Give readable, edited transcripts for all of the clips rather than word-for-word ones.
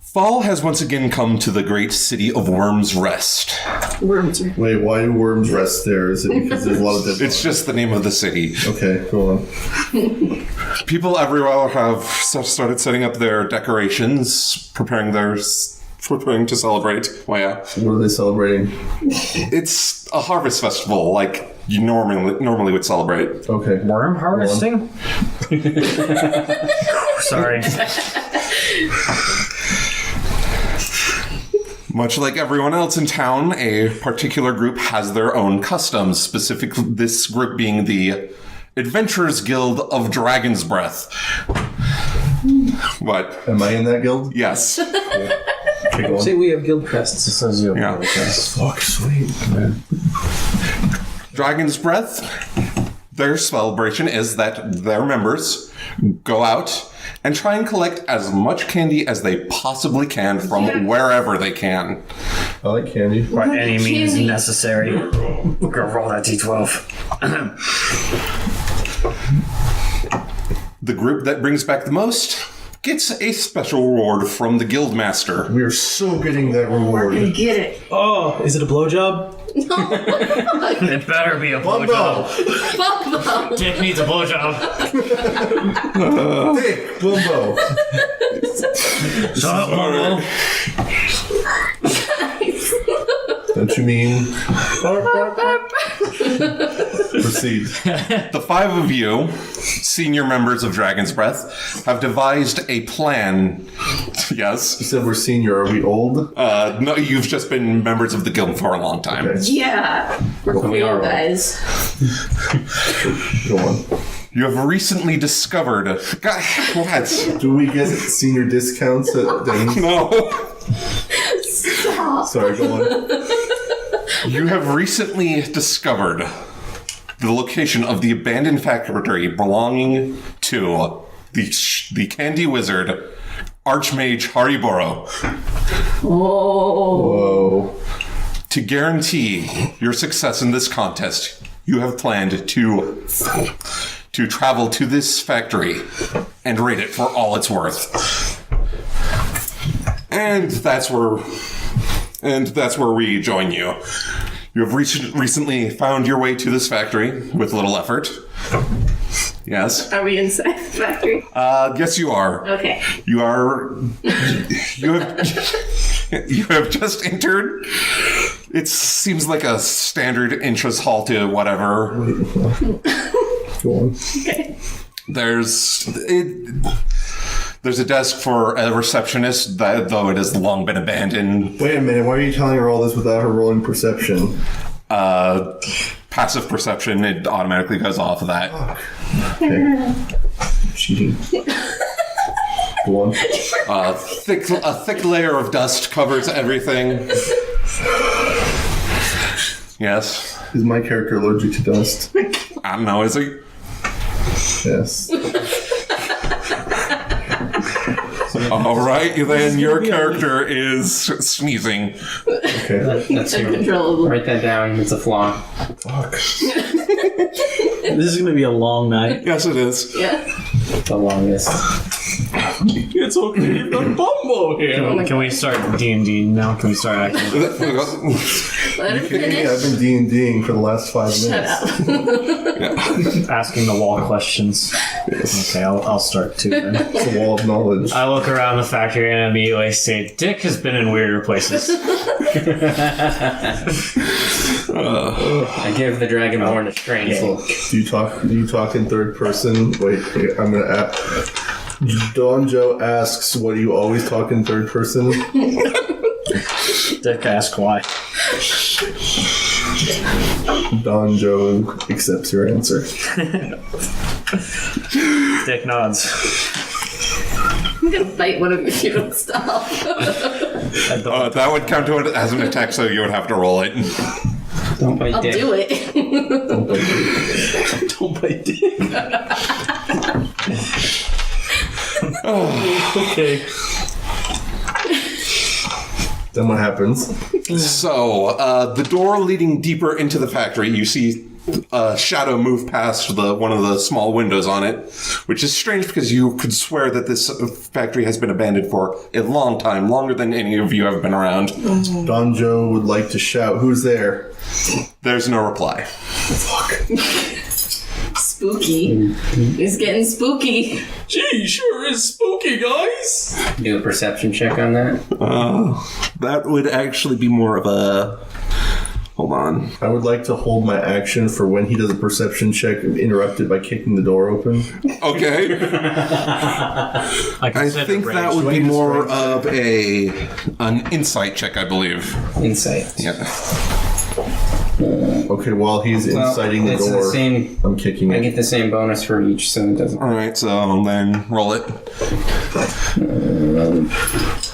Fall has once again come to the great city of Wyrm's Rest. Wait, why do worms rest there? Is it because there's a lot of dead It's just the name of the city. Okay, go on. People everywhere have started setting up their decorations, preparing to celebrate. Well, yeah. What are they celebrating? It's a harvest festival, like you normally would celebrate. Okay. Worm harvesting? Sorry. Much like everyone else in town, a particular group has their own customs, specifically this group being the Adventurers Guild of Dragon's Breath. What? Am I in that guild? Yes. Okay, go on. See, we have guild crests. It says you have Yeah. guild crests. Fuck, sweet. Dragon's Breath, their celebration is that their members go out and try and collect as much candy as they possibly can from wherever they can. I like candy. By any means Candy. necessary. We're gonna roll that D12. The group that brings back the most gets a special reward from the Guildmaster. We are so getting that reward. I get it. Oh, is it a blowjob? It better be a Bumbo! blowjob. Bumbo. Dick needs a blowjob. Dick! Bumbo! Shut up, Bumbo. Don't you mean? Proceed. The five of you, senior members of Dragon's Breath, have devised a plan. Yes? You said we're senior. Are we old? No, you've just been members of the guild for a long time. Okay. Yeah. We're cool, guys. Go on. You have recently discovered... God, what? Do we get senior discounts at things? No. Stop. Sorry, go on. You have recently discovered the location of the abandoned factory belonging to the candy wizard, Archmage Hariboro. Oh. Whoa. To guarantee your success in this contest, you have planned to travel to this factory and raid it for all it's worth. And that's where we join you. You have recently found your way to this factory with little effort. Yes. Are we inside the factory? Yes, you are. Okay. You have just entered. It seems like a standard entrance hall to whatever. Go on. Okay. There's a desk for a receptionist, though it has long been abandoned. Wait a minute. Why are you telling her all this without her rolling perception? Passive perception, it automatically goes off of that. Okay. Cheating. Go on. A thick layer of dust covers everything. Yes. Is my character allergic to dust? I don't know, is he? Yes. All right, then your character is sneezing. Okay. That's your, Uncontrollable. write that down. It's a flaw. Fuck. This is going to be a long night. Yes, it is. Yeah. The longest. It's okay. The Bumbo here. Can we start D&D now? Can we start acting? Let him Okay, I've finish. been D&Ding for the last 5 Shut minutes. up. Asking the wall questions. Okay, I'll start too then. It's a wall of knowledge. I look around the factory and immediately say, Dick has been in weirder places. I give the dragon horn a strange look. Do you talk in third person? Wait, I'm gonna ask. Don Joe asks, "What do you always talk in third person?" Dick asked why. Don Joe accepts your answer. Dick nods. I'm gonna fight one of you if you don't stop. That would count to it as an attack, so you would have to roll it. Don't bite I'll dick. do it. Don't bite dick. Okay. Then what happens? So, the door leading deeper into the factory, you see a shadow move past one of the small windows on it, which is strange because you could swear that this factory has been abandoned for a long time, longer than any of you have been around. Donjo would like to shout, "Who's there?" There's no reply. Spooky. It's getting spooky. Gee, sure is spooky, guys. Do a perception check on that. That would actually be more of a... Hold on. I would like to hold my action for when he does a perception check interrupted by kicking the door open. Okay. I think that would be more of an insight check, I believe. Insight. Yeah. Okay, while he's inciting the it's door, the same. I'm kicking I it. get the same bonus for each, so it doesn't. All right, so then roll it.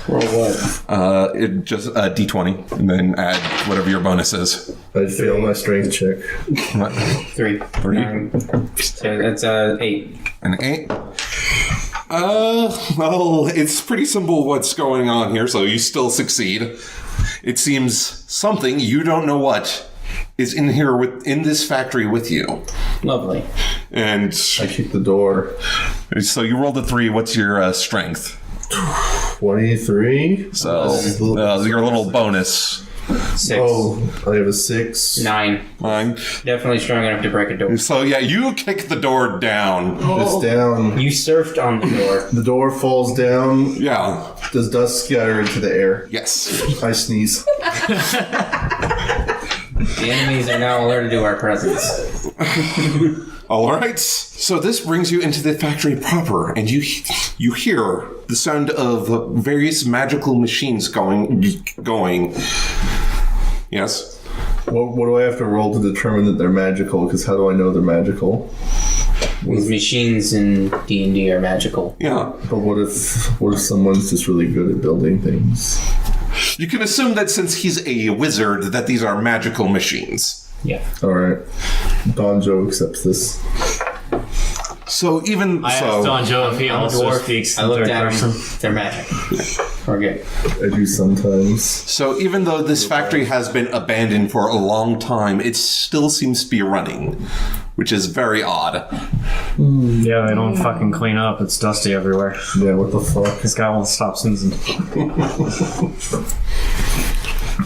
Roll what? It just a d20, and then add whatever your bonus is. I'd fail my strength check. 3. 3. 9. So that's 8. An 8. Well, it's pretty simple what's going on here, so you still succeed. It seems something, you don't know what, is in here in this factory with you. Lovely. And I kick the door. so you rolled a 3. What's your strength? 23. So your little bonus. 6. Oh, I have a 6. 9. Mine. Definitely strong enough to break a door. So yeah, you kick the door down. It's down. You surfed on the door. The door falls down. Yeah. Does dust scatter into the air? Yes. I sneeze. The enemies are now alerted to our presence. All right. So this brings you into the factory proper, and you hear the sound of various magical machines going. Yes. What do I have to roll to determine that they're magical? Because how do I know they're magical? These machines in D&D are magical. Yeah. But what if someone's just really good at building things? You can assume that since he's a wizard, that these are magical machines. Yeah. All right. Donjo accepts this. So even I asked so, Donjo if he I'm a also dwarf. speaks I in looked third at person. them. They're magic. We're good. I do sometimes. so even though this factory has been abandoned for a long time, it still seems to be running, which is very odd. Yeah, they don't fucking clean up. It's dusty everywhere. Yeah, what the fuck? This guy won't stop sneezing.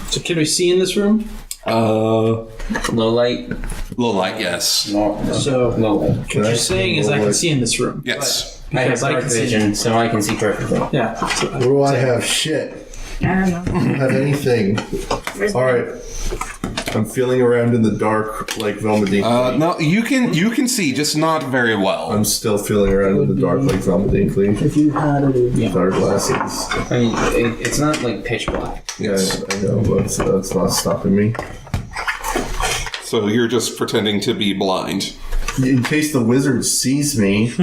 So can we see in this room? Low light. Low light, yes. So Low light. what you're saying is I can see in this room. Yes. I have Because I dark can see- vision, so I can see perfectly. Yeah. What do I have? Shit. I don't know. I don't have anything. All right. I'm feeling around in the dark like Velmadine. No, you can see, just not very well. I'm still feeling around in the dark like Velmadine. If you had a Dark glasses. I mean, it's not like pitch black. Yeah, I know, but that's not stopping me. So you're just pretending to be blind. In case the wizard sees me.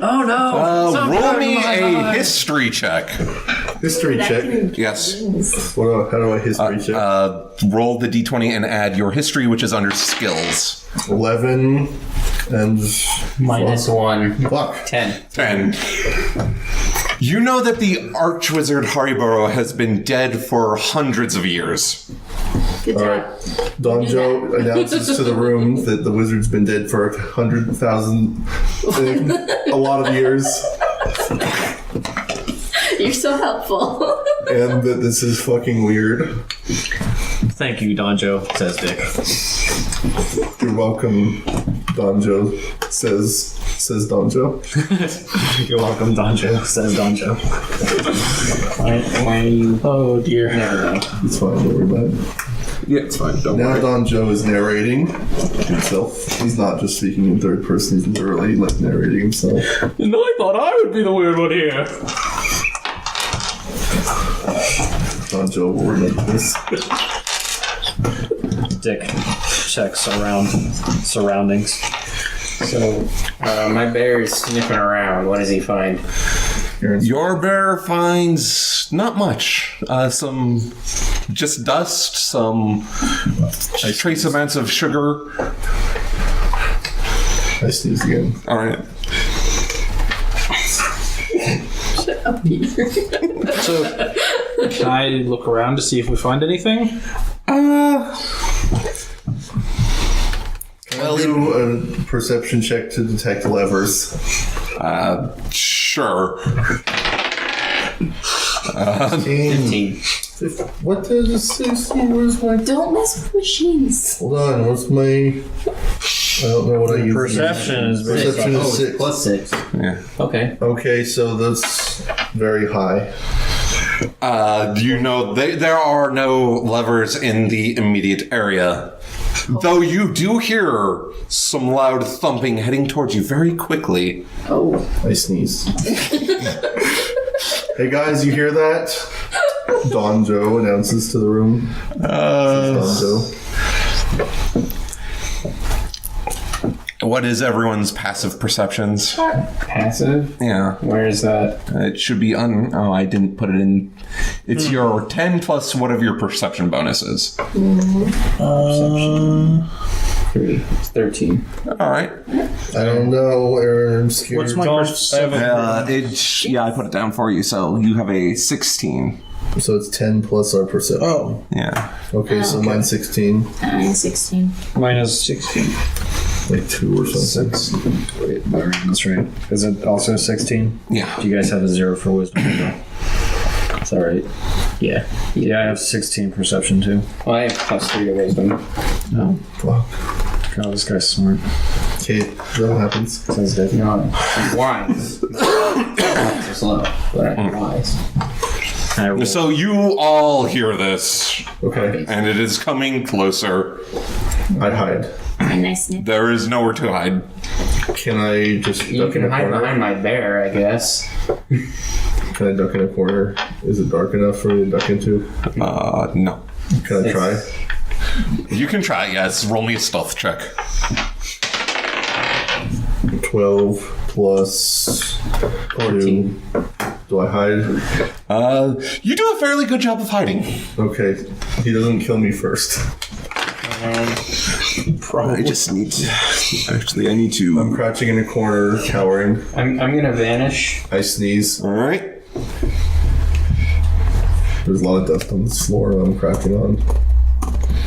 Oh no! Roll me a history check. History check. Yes. How do I history check? Roll the d20 and add your history, which is under skills. 11 and -1. fuck. 10. 10. You know that the Archwizard Hariboro has been dead for hundreds of years. Good All job. right. Donjo announces to the room that the wizard's been dead for 100,000, a lot of years, You're so helpful. and that this is fucking weird. Thank you, Donjo, says Dick. You're welcome, Donjo, says Donjo. You're welcome, Donjo, says Donjo. Why are you... Oh dear. Never mind. It's fine, don't worry about it. Yeah, it's fine. Don't Now worry. Donjo is narrating himself. He's not just speaking in third person, he's literally like narrating himself. And I thought I would be the weird one here. Donjo will remember this. Dick checks around surroundings. So, my bear is sniffing around. What does he find? Your bear finds not much. Some just dust, some trace amounts of sugar. I sneezed again. All right. Shut up, Peter. So can I look around to see if we find anything? do a perception check to detect levers. Sure. 15. What did it say? Where's my... Don't mess with machines. Hold on, what's my... I don't know what I use. Perception is based Perception Oh, is it's 6. plus 6. Yeah. Okay. Okay, so that's very high. You know, there are no levers in the immediate area. Though you do hear some loud thumping heading towards you very quickly. Oh. I sneeze. Hey guys, you hear that? Don Joe announces to the room. Don Joe. What is everyone's passive perceptions? Passive? Yeah. Where is that? It should be Oh, I didn't put it in. It's your 10 plus what of your perception bonuses. 3. It's 13. All right. I don't know, Aaron. I'm scared. What's my perception? I put it down for you. So you have a 16. So it's 10 plus our perception. Oh, Yeah. Okay, so mine's 16. I'm 16. mine is 16. Like 2 or something. 6. Wait, that's right. Is it also 16? Yeah. Do you guys have a 0 for wisdom? Is that right? Yeah. Yeah, I have 16 perception too. Well, I have plus 3 to wisdom. No. Fuck. God, this guy's smart. Okay, that happens. Sounds dead. No, I'm wise. Not so slow, but I'm wise. So you all hear this, Okay, and it is coming closer. I hide. And I sniff. There is nowhere to hide. Can I just You duck in can a hide corner? behind my bear, I guess. Can I duck in a corner? Is it dark enough for me to duck into? No. Can I try? You can try, yes. Roll me a stealth check. 12 plus 2. Do I hide? You do a fairly good job of hiding. Okay, he doesn't kill me first. I just need to... Actually, I need to... I'm crouching in a corner, cowering. I'm gonna vanish. I sneeze. All right. There's a lot of dust on the floor that I'm crouching on.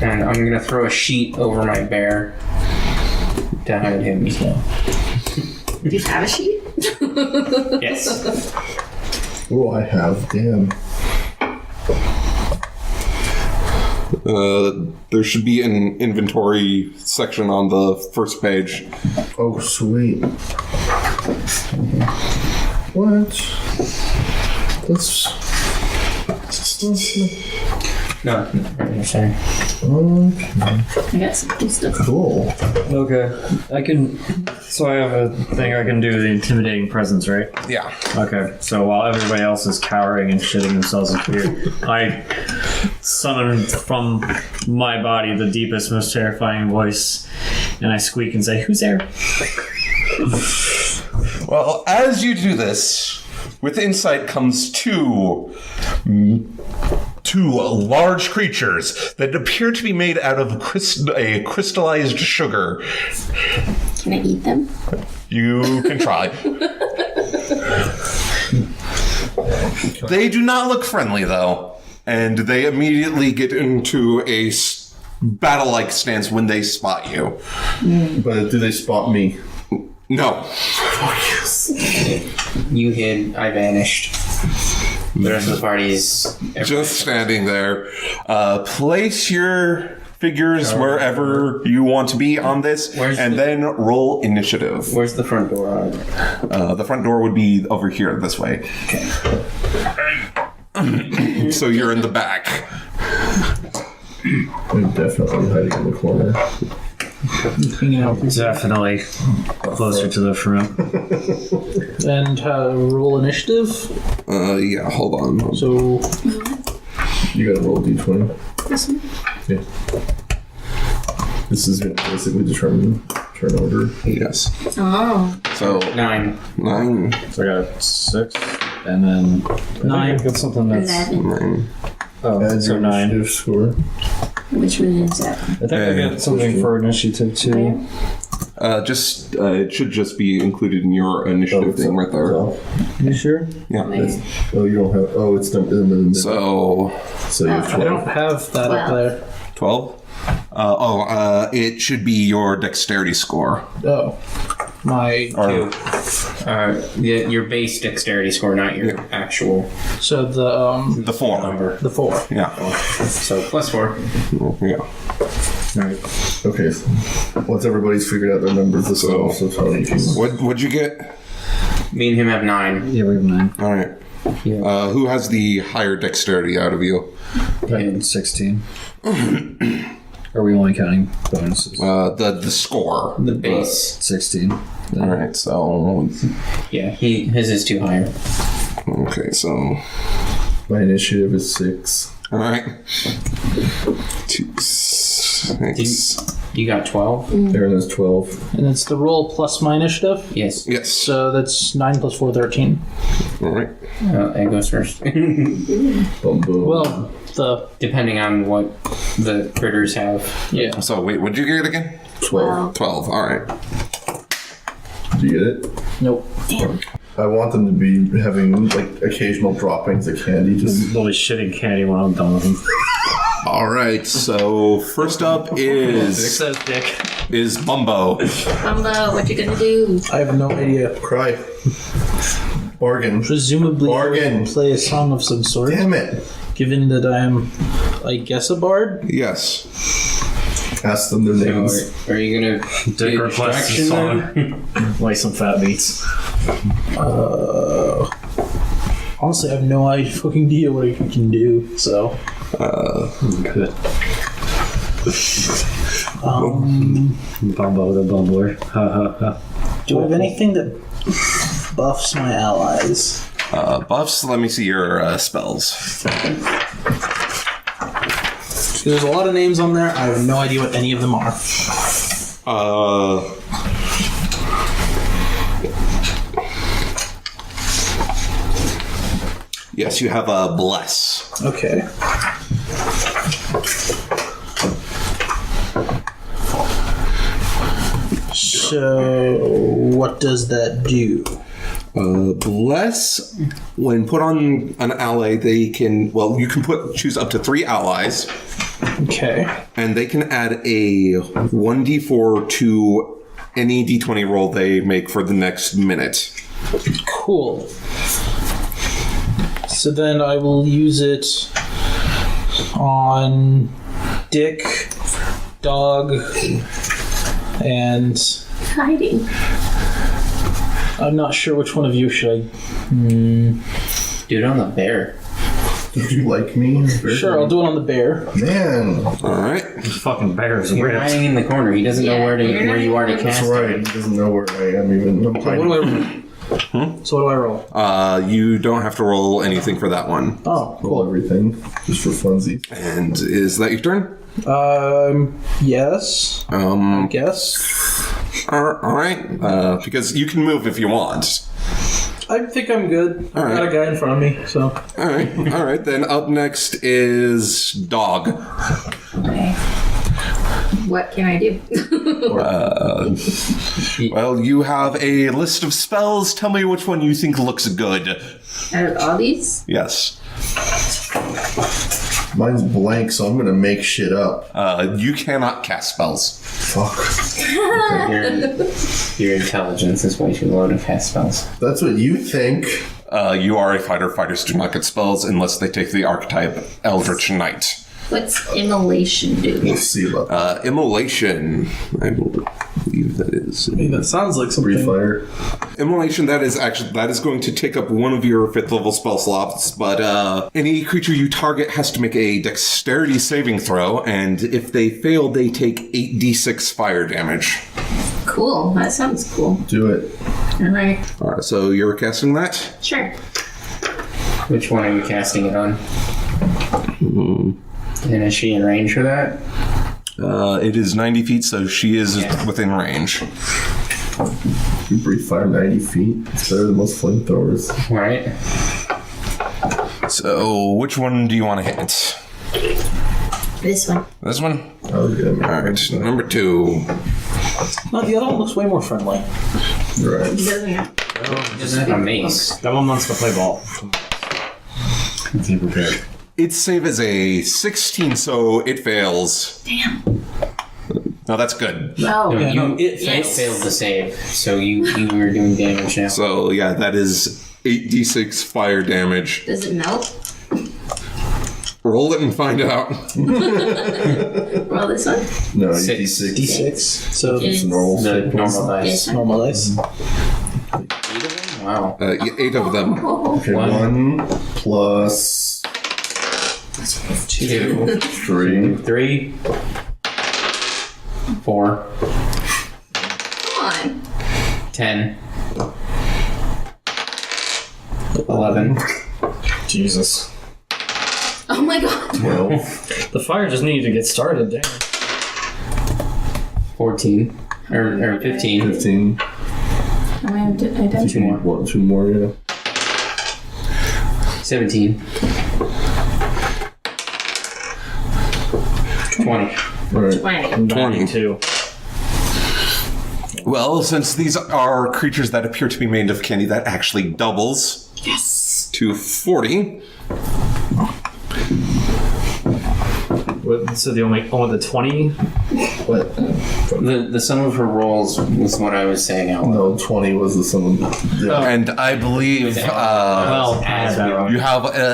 And I'm gonna throw a sheet over my bear to hide him as well. Do you have a sheet? Yes. Oh, I have. Damn. There should be an inventory section on the first page. Oh, sweet. What? That's... No, I'm sorry. Okay. I got some good stuff. Cool. Okay. So I have a thing I can do, the intimidating presence, right? Yeah. Okay. So while everybody else is cowering and shitting themselves in fear, I summon from my body the deepest, most terrifying voice, and I squeak and say, "Who's there?" Well, as you do this, with insight comes two large creatures that appear to be made out of a crystallized sugar. Can I eat them? You can try. They do not look friendly, though, and they immediately get into a battle-like stance when they spot you. But do they spot me? No. You hid, I vanished. The rest of the party's Just standing there. Place your figures wherever you want to be on this, and then roll initiative. Where's the front door on it? The front door would be over here, this way. Okay. So you're in the back. I'm definitely hiding in the corner. Definitely closer to the front. And roll initiative. Yeah, hold on. So You gotta roll d20. This one? Yeah. This is gonna basically determine turn order. Yes. Oh. So 9. 9. So I got 6, and then 9. I got something that's 11. 9. oh, Add so your 9. initiative score. Which one is that? I think I got something for initiative too. Just it should just be included in your initiative thing right there. So, You sure? Yeah. oh, you don't have. Oh, it's in the middle. So So you have I 12. don't have that up there. 12. It should be your dexterity score. Oh. My Or, Your base dexterity score, not your actual so the 4. number. the 4. Yeah. So +4. Yeah. Okay. Once everybody's figured out their numbers, this so tell me if you. What'd you get? Me and him have 9. Yeah, we have 9. All right. Who has the higher dexterity out of you? 16. Are we only counting bonuses? The score. The base. 16. All right. So Yeah, his is too higher. okay. So My initiative is 6. all right. 2, 6. You got 12? Aaron has 12. And it's the roll plus my initiative. Yes. Yes. So that's 9 plus 4, 13. All right. It goes first. Bumbo. Well, Depending on what the critters have. yeah. So wait, what'd you get again? 12. 12. All right. Do you get it? Nope. I want them to be having like occasional droppings of candy. Just Always shitting candy when I'm done with them. All right. So first up is Says Dick. Bumbo. Bumbo, what you gonna do? I have no idea. cry. Bargain. Presumably, I Bargain. will play a song of some sort. Damn it. Given that I am, I guess, a bard. Yes. Ask them their names. Are you gonna Dick do requests a distraction song. Like some fat beats. Honestly, I have no fucking idea what I can do. So, Good. Bumbo the bumbler. Ha ha ha. do I have anything that buffs my allies? Buffs. Let me see your spells. There's a lot of names on there. I have no idea what any of them are. Yes, you have a bless. Okay. So, what does that do? Bless, when put on an ally, they can, well, you can choose up to 3 allies, Okay. and they can add a 1d4 to any d20 roll they make for the next minute. Cool. So then I will use it on Dick, Dog, and Hiding. I'm not sure which one of you should I. Do it on the bear. Did you like me? Sure, I'll do it on the bear. Man. All right. This fucking bears You're ripped. hiding in the corner. He doesn't know Yeah, where you're you are to not- cast That's right. it. He doesn't know where I am even. I'm So what do I roll? So what do I roll? You don't have to roll anything for that one. Oh, roll everything just for funsies. And is that your turn? Yes. I guess. All right. Because you can move if you want. I think I'm good. All I've got a right. guy in front of me, so. All right. All right. Then up next is Dog. Okay. What can I do? Well, you have a list of spells. Tell me which one you think looks good. Out of all these? Yes. Mine's blank, so I'm gonna make shit up. You cannot cast spells. Fuck. Your intelligence is way too low to cast spells. That's what you think. You are a fighter. Fighters do not get spells unless they take the archetype Eldritch Knight. What's immolation do? We'll see about that. Immolation. I believe that is. I mean, that sounds like something. Free fire. Immolation, that is going to take up one of your 5th level spell slots, but any creature you target has to make a dexterity saving throw, and if they fail, they take 8d6 fire damage. Cool. That sounds cool. Do it. Alright. Alright, so you're casting that? Sure. Which one are you casting it on? And is she in range for that? It is 90 feet, so she is within range. You breathe fire 90 feet. It's better than most flamethrowers. Right. So, which one do you want to hit? This one. This one? Oh, yeah. Alright, number 2. No, the other one looks way more friendly. Right. Doesn't have. Just have a mace. That one wants to play ball. Be prepared. Its save is a 16, so it fails. Damn. No, that's good. Oh, Yeah, no, it Yes. failed the save, so you were doing damage now. So, yeah, that is 8d6 fire damage. does it melt? Roll it and find out. Roll this one. No, Six. D6. D6. So It's Normal. The normal dice. this one. normal dice. Wow. 8 of them. Oh, Okay, 1 plus 2, 3. 3, 4, come on. 10, 11, Jesus. Oh my god. 12. The fire just needed to get started. Damn. 14, or 15. 15. I done 2 more. 1, 2 more, yeah. 17. 20. Alright. 20. 92. Well, since these are creatures that appear to be made of candy, that actually doubles Yes. to 40. So the only the 20. What? The sum of her rolls was what I was saying out loud. No, 20 was the sum of... Yeah. And I believe Well, as that we wrong.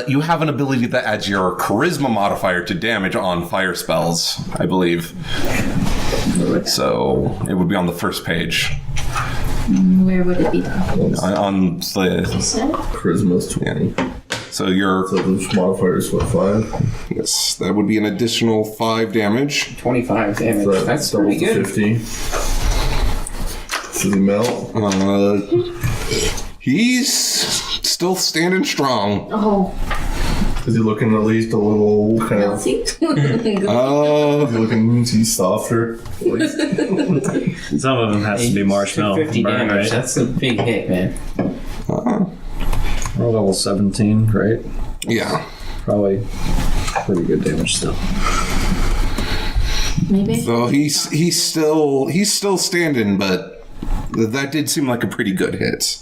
you have an ability that adds your charisma modifier to damage on fire spells, I believe. So it would be on the first page. Where would it be? On the Charisma's 20. so your So the modifier is what, 5? yes, that would be an additional 5 damage. 25 damage. So That's doubles pretty to good. 50. Does he melt? He's still standing strong. Oh, Is he looking at least a little kind of... melty. Is he looking... Is he softer? At least? Some of them has to be marshmallow. 50 burn, damage. right? That's a big hit, man. Roll level 17, right? Yeah. Probably pretty good damage still. Maybe. So he's still standing, but that did seem like a pretty good hit.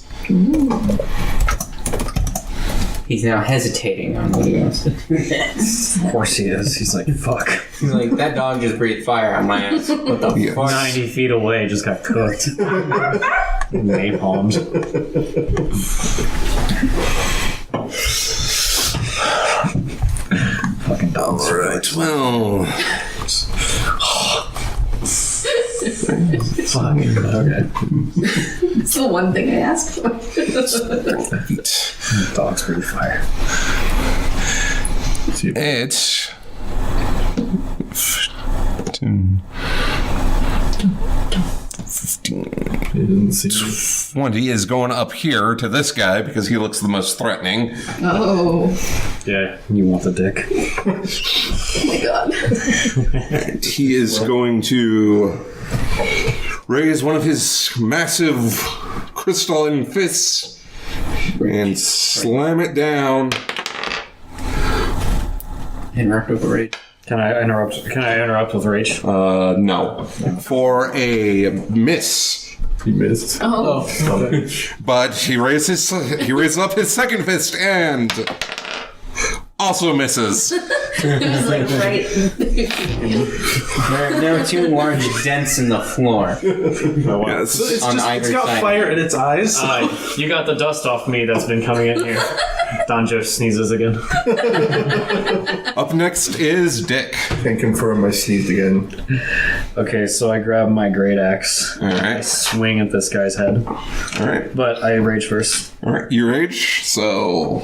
He's now hesitating on what he wants to do next. Of course he is. He's like, fuck. He's like, that dog just breathed fire on my ass. What the Yeah. fuck? 90 feet away, just got cooked. Napalmed. Fucking dogs. All right. Well, Fucking okay. It's the one thing I asked for. Dogs breathe fire. it's 15. He didn't see... 20 is going up here to this guy because he looks the most threatening. Oh, Yeah, you want the dick. oh my god. He is going to raise one of his massive crystalline fists and slam it down. Interrupt with a rage. Can I interrupt with rage? No. For a miss. He missed. Oh, But he raises up his second fist and also misses. it was like right. There are 2 large dents in the floor Yes. It's on just, either it's got side. fire in its eyes. You got the dust off me that's been coming in here. Donjo sneezes again. Up next is Dick. Can't confirm I sneezed again. Okay, so I grab my great axe. All I right. swing at this guy's head. All right. But I rage first. All right. You rage. So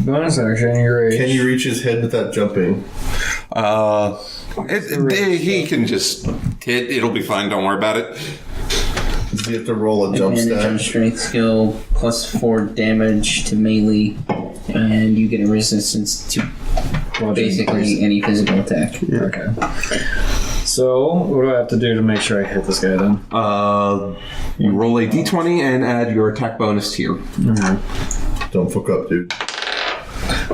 Bonus action, you rage. Can you reach his head without jumping? he can just hit. It'll be fine. Don't worry about it. Does he have to roll a jump Advantage on stat? strength skill, plus 4 damage to melee, and you get a resistance to basically any physical attack. Okay. So, what do I have to do to make sure I hit this guy then? You roll a d20 and add your attack bonus to you. Don't fuck up, dude.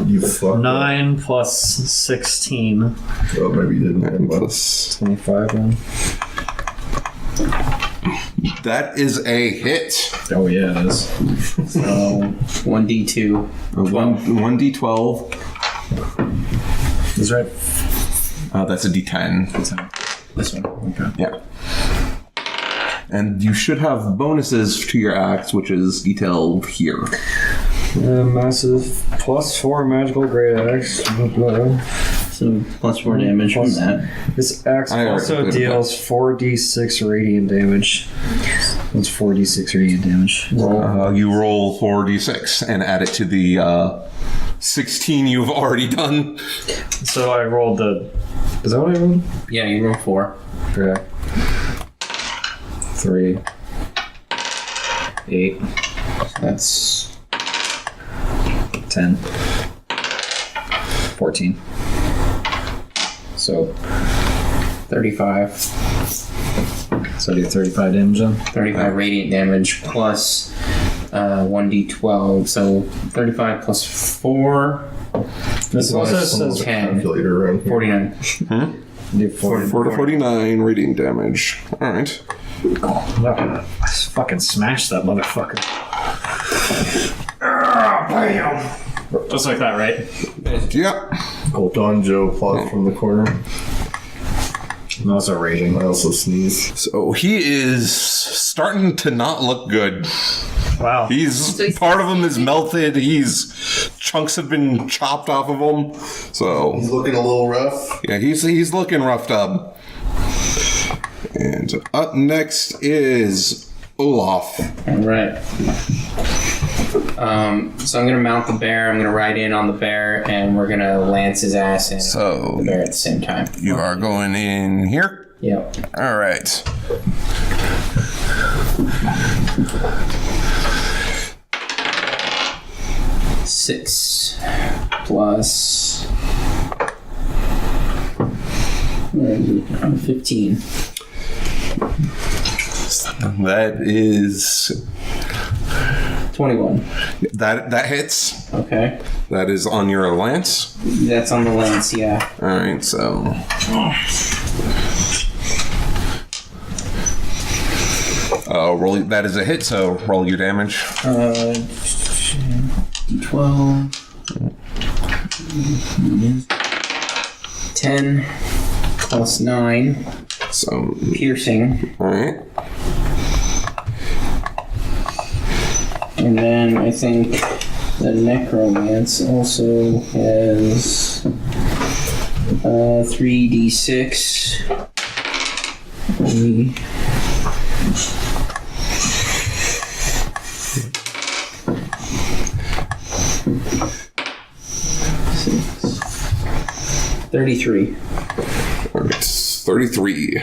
You fuck 9 plus 16. up. Oh, maybe you didn't. Plus- 25 then. That is a hit. Oh, yeah, it is. So 1d2. 1d12. He's right. That's a d10. This one. Okay. Yeah. And you should have bonuses to your axe, which is detailed here. Massive +4 magical great axe. So +4 damage from that. This axe I already also did deals 4d6 radiant damage. That's 4d6 radiant damage. You roll 4d6 and add it to the 16 you've already done. So I rolled the. Is that what I rolled? Yeah, you roll 4. Okay. 3. 8. That's 10. 14. So 35. So I do 35 damage then? 35 radiant damage plus 1d12. So 35 plus 4. This also Someone's says a 10. calculator around here. 49. do 40. 4 to 49 radiant damage. Alright. Let's fucking smash that motherfucker. Bam! Just like that, right? Yeah. Donjo applauds from the corner. I'm also raging. I also sneeze. So he is starting to not look good. Wow. He's part of him is melted. Chunks have been chopped off of him. So He's looking a little rough. yeah, he's looking roughed up. And up next is Olaf. Alright. So I'm gonna mount the bear, I'm gonna ride in on the bear, and we're gonna lance his ass in So the bear at the same time. you are going in here. Yep. All right. Six plus 15. That is 21. that hits. Okay. That is on your lance. That's on the lance, yeah. All right. So roll. That is a hit. So roll your damage. 12. 10 plus 9. So Piercing. all right. And then I think the necromance also has 3d6. 33. All right. 33.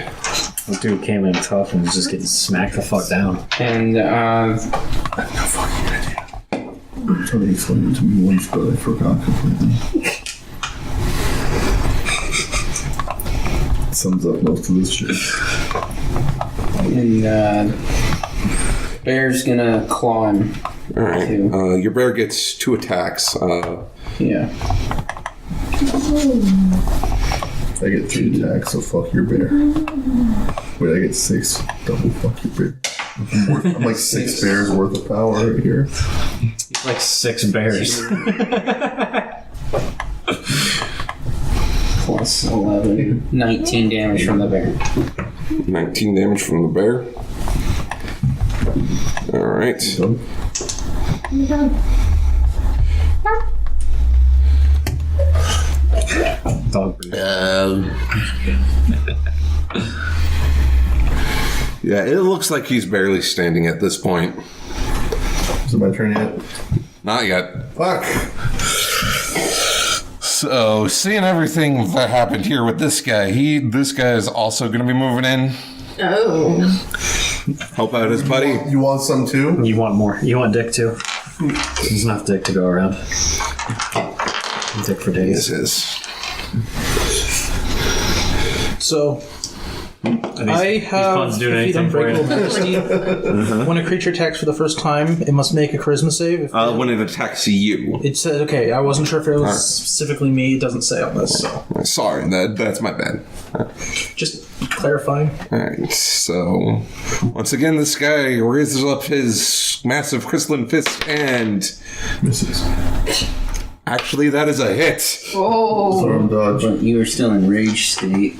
The dude came in tough and was just getting smacked the fuck down. And Somebody explained it to me once, but I forgot completely. Sums up most of this shit. bear's gonna claw him. All right. Two. Your bear gets 2 attacks. Yeah. I get 3 attacks, so fuck your bear. Wait, I get 6. Double fuck your bear. I'm like 6 bears worth of power right here. He's like 6 bears. Plus 11. 19 damage from the bear. 19 damage from the bear. All right. Done. Dog breed. Yeah, it looks like he's barely standing at this point. Is it my turn yet? Not yet. Fuck! So, seeing everything that happened here with this guy, this guy is also going to be moving in. Oh. Help out his buddy. You want some too? You want more. You want dick too. There's enough dick to go around. Dick for days. This is. So, I have puns doing defeat anything for you. unbreakable majesty. When a creature attacks for the first time, it must make a charisma save. If When it attacks you. it said, okay, I wasn't sure if it was specifically me. It doesn't say on this, so Sorry, that's my bad. just clarifying. Alright, so once again, this guy raises up his massive crystalline fist and Misses. actually that is a hit. Oh. Storm dodge. But you are still in rage state.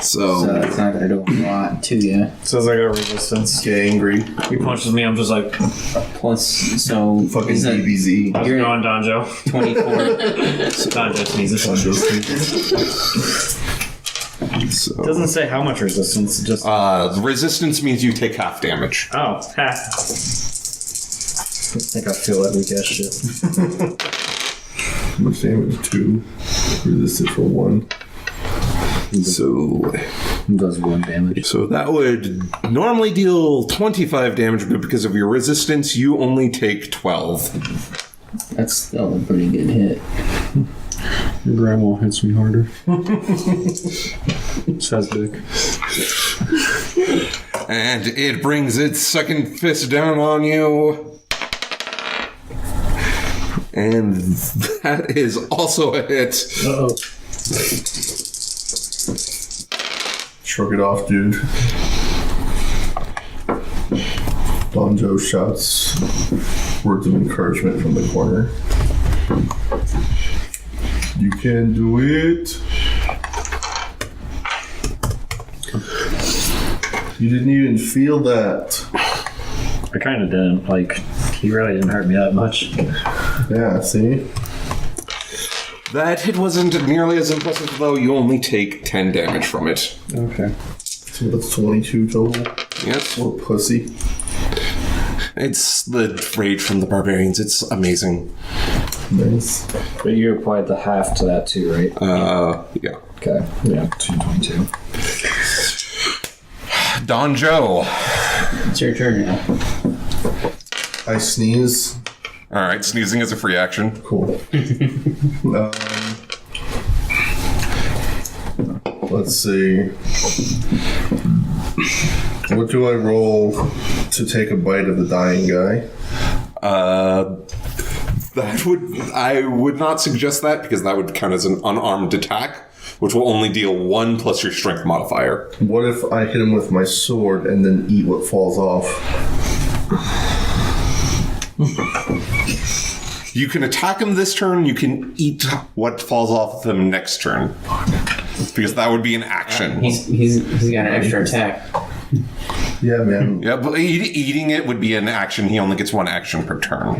So that's not gonna do a lot to you. Says I got resistance. Get angry. He punches me, I'm just like, Plus, so Fucking is that DBZ. how's it You're- going, Donjo? 24. Donjo sneezes. So, Doesn't say how much resistance, just... resistance means you take half damage. Oh, ha. I think I feel that weak ass shit. How much damage? 2. Resisted for 1. So, Does 1 damage. so that would normally deal 25 damage, but because of your resistance, you only take 12. That's still a pretty good hit. Your grandma hits me harder. Says Dick. And it brings its second fist down on you. And that is also a hit. Uh-oh. Shrug it off, dude. Donjo shouts words of encouragement from the corner. You can do it. You didn't even feel that. I kind of didn't. Like, he really didn't hurt me that much. Yeah, see? That hit wasn't nearly as impressive, though. You only take 10 damage from it. Okay. So that's 22 total. Yes. What pussy. It's the rage from the barbarians. It's amazing. Nice. But you applied the half to that too, right? Yeah. Okay. Yeah, 222. Donjo. It's your turn now. I sneeze. Alright, sneezing is a free action. Cool. Let's see. What do I roll to take a bite of the dying guy? I would not suggest that because that would count as an unarmed attack, which will only deal 1 plus your strength modifier. What if I hit him with my sword and then eat what falls off? You can attack him this turn, you can eat what falls off of him next turn. Because that would be an action. He's got an extra attack. Yeah, man. Yeah, but eating it would be an action. He only gets 1 action per turn.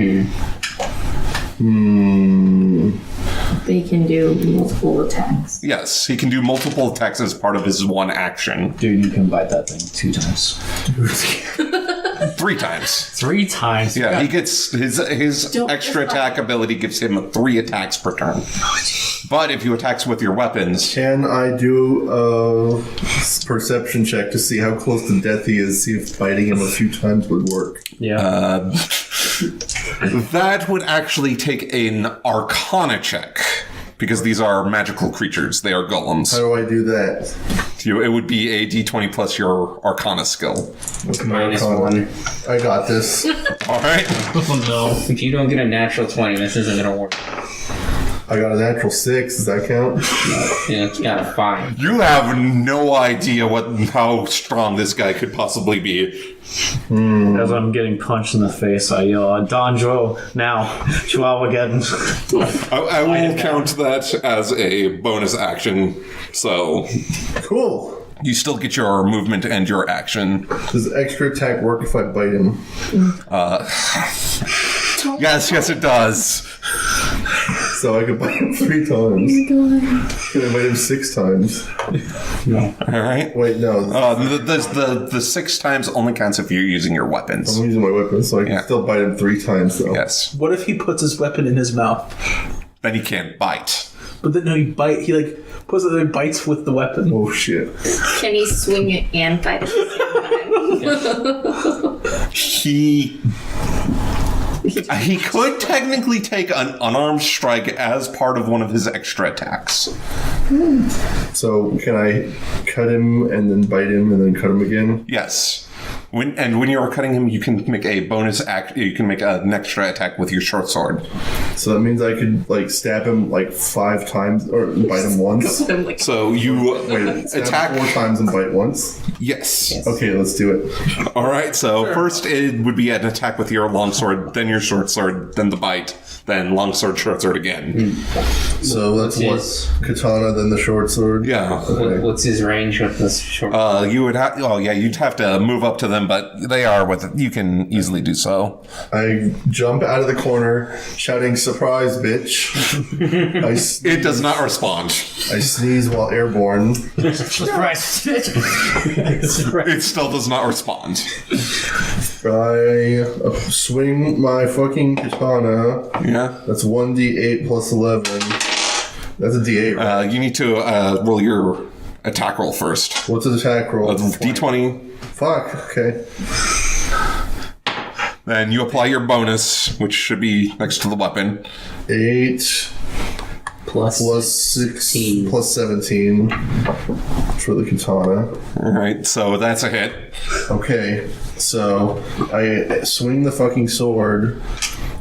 They can do multiple attacks. Yes, he can do multiple attacks as part of his 1 action. Dude, you can bite that thing 2 times. 3 times. 3 times. Yeah, he gets his Don't extra just attack ability gives him 3 attacks per turn. But if you attacks with your weapons, Can I do a perception check to see how close to death he is, see if biting him a few times would work? Yeah. that would actually take an Arcana check. Because these are magical creatures. They are golems. How do I do that? It would be a d20 plus your Arcana skill. What's my Minus Arcana? 1. I got this. All right. Oh no. If you don't get a natural 20, this isn't gonna work. I got a natural 6. Does that count? Yeah, it's got a 5. You have no idea how strong this guy could possibly be. As I'm getting punched in the face, I yell, Donjo, now. Chihuahua again. I will count that as a bonus action. So Cool. you still get your movement and your action. Does extra attack work if I bite him? Yes, it does. So I could bite him 3 times. Can I bite him 6 times? All right. Wait, no. The 6 times only counts if you're using your weapons. I'm using my weapon, so I can Yeah. still bite him 3 times, though. Yes. What if he puts his weapon in his mouth? Then he can't bite. But then no, he puts it and bites with the weapon. Oh, shit. Can he swing it and fight at the same time? He could technically take an unarmed strike as part of one of his extra attacks. So can I cut him and then bite him and then cut him again? Yes. When you're cutting him, you can make a bonus act. You can make an extra attack with your short sword. So that means I could like stab him like 5 times or bite him once. I'm like, So you Wait, stab attack 4 times and bite once. Yes. Okay, let's do it. All right. So first it would be an attack with your longsword, then your short sword, then the bite, then longsword, short sword again. So that's His- what katana, then the short sword. Yeah. Okay. What's his range with this short? You would have. Oh yeah, you'd have to move up to them, but they are with. You can easily do so. I jump out of the corner, shouting "Surprise, bitch!" It does not respond. I sneeze while airborne. Surprise! It still does not respond. I swing my fucking katana. Yeah. That's 1d8 plus 11. That's a d8, right? You need to roll your attack roll first. What's an attack roll? D20. Fuck, okay. Then you apply your bonus, which should be next to the weapon. 8 plus plus 6 16. plus 17 for the katana. All right, so that's a hit. Okay, so I swing the fucking sword.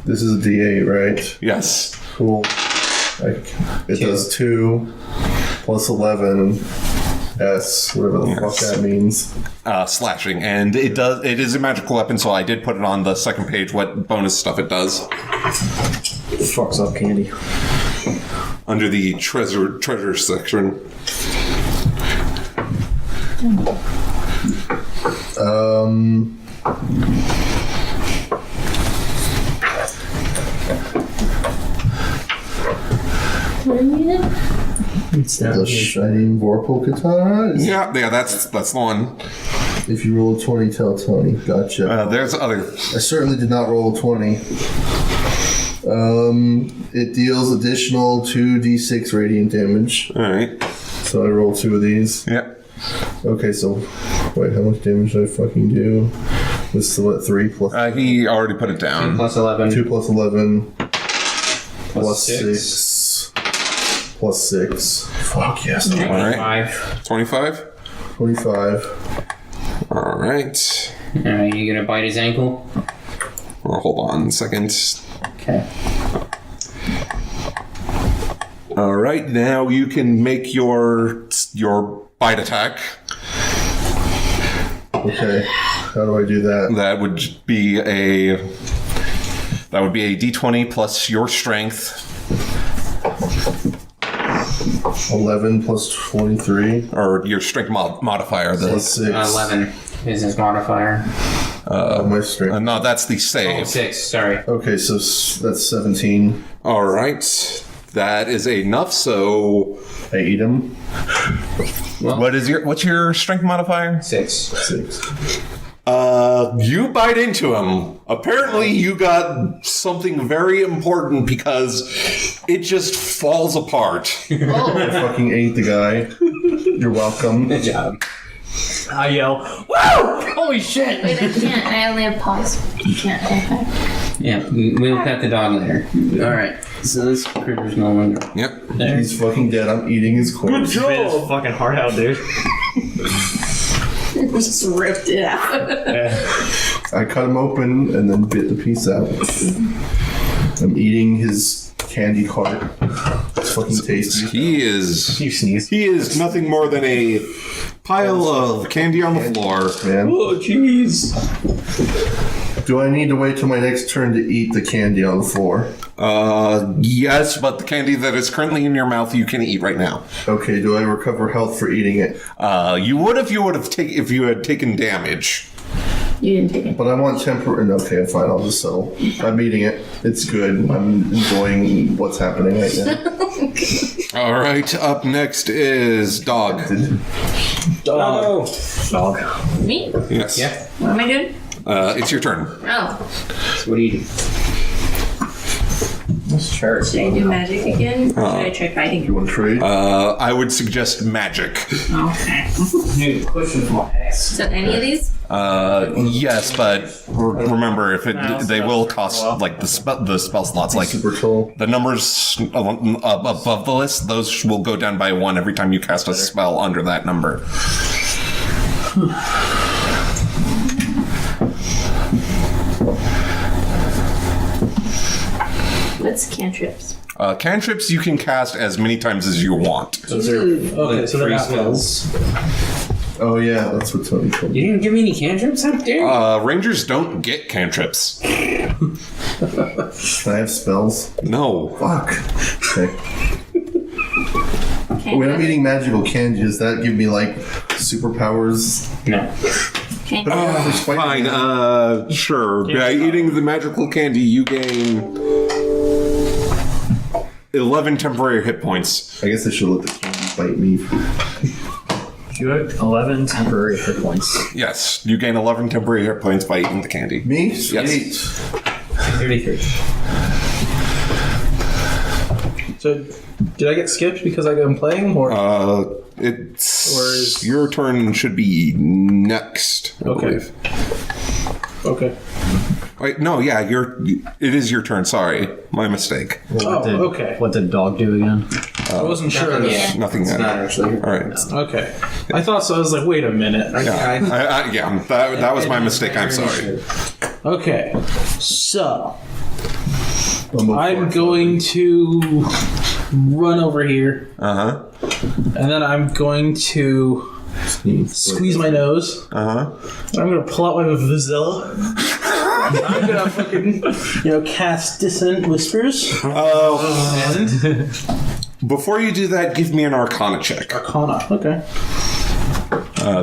This is a d8, right? Yes. Cool. It does 2 plus 11 S, whatever the fuck that means. Slashing, and it does. It is a magical weapon, so I did put it on the second page. What bonus stuff it does Fucks up candy. under the treasure section. The Shining Vorpal Katana? Yeah, that's the one. If you roll a 20, tell Tony. Gotcha. There's other. I certainly did not roll a 20. It deals additional 2d6 radiant damage. All right. So I roll 2 of these. Yeah. Okay, so wait, how much damage did I fucking do? This is what, 3 plus He already put it down. plus 11. 2 plus 11 plus six. 6 plus 6. Fuck yes. All right. 5. 25. 25. All right. Alright, you gonna bite his ankle? Well, hold on a second. Okay. All right. Now you can make your bite attack. Okay. How do I do that? That would be a D20 plus your strength, 11 plus 23 or your strength modifier. plus 6. 11 is his modifier. My strength. No, that's the save. 6, sorry. Okay, so that's 17. All right. That is enough. So, I eat him. what's your strength modifier? 6. 6. You bite into him. Apparently, you got something very important because it just falls apart. I fucking ate the guy. You're welcome. Good job. I yell, "Woo! Holy shit!" wait, I can't. I only have paws. I can't. Okay. Yeah, we'll pet the dog later. Alright, so this critter's no longer Yep. there. He's fucking dead. I'm eating his corpse. Bit his fucking heart out, dude. Just ripped it out. I cut him open and then bit the piece out. I'm eating his candy heart. It's fucking tasty. He is. You sneeze. He is nothing more than a pile of candy on the floor. Man. Oh, jeez. Do I need to wait till my next turn to eat the candy on the floor? Yes, but the candy that is currently in your mouth you can eat right now. Okay, do I recover health for eating it? You would if you had taken damage. You didn't take it. But I want temper. Okay, fine. I'll just settle. I'm eating it. It's good. I'm enjoying what's happening right now. All right. Up next is Dog. Dog. Dog. Me? Yes. Yeah. What am I doing? It's your turn. Oh. So what do you do? Sure. Should I do magic again? Or should I try fighting You him? want to trade? I would suggest magic. Okay. Dude, pushing for my ass. So any of these? Yes, but remember, if they will cost like the spell slots, like Super tall. the numbers above the list, those will go down by 1 every time you cast a spell under that number. What's cantrips? Cantrips you can cast as many times as you want. Those are okay. So they're not spells. Oh yeah, that's what Tony told me. You didn't give me any cantrips? How dare you? Rangers don't get cantrips. Can I have spells? No. Fuck. Okay. When I'm eating magical candy, does that give me like superpowers? No. Fine, sure. By eating the magical candy, you gain 11 temporary hit points. I guess I should let the candy bite me. You have 11 temporary hit points. Yes, you gain 11 temporary hit points by eating the candy. Me? Yes. 33. So, did I get skipped because I'm playing, or It's your turn. Should be next. I believe. okay? Wait, no, yeah, it is your turn. Sorry, my mistake. Okay. What did dog do again? I wasn't sure. Yeah. Nothing yet. Not actually. All right. Okay, I thought so. I was like, wait a minute. Yeah, that was my mistake. I'm sorry. Okay, so Bumbo I'm farts. going to run over here, Uh and then I'm going to squeeze my nose. huh. I'm gonna pull out my Vuvuzela. I'm gonna fucking, cast Dissonant Whispers. And Before you do that, give me an Arcana check. Arcana. Okay.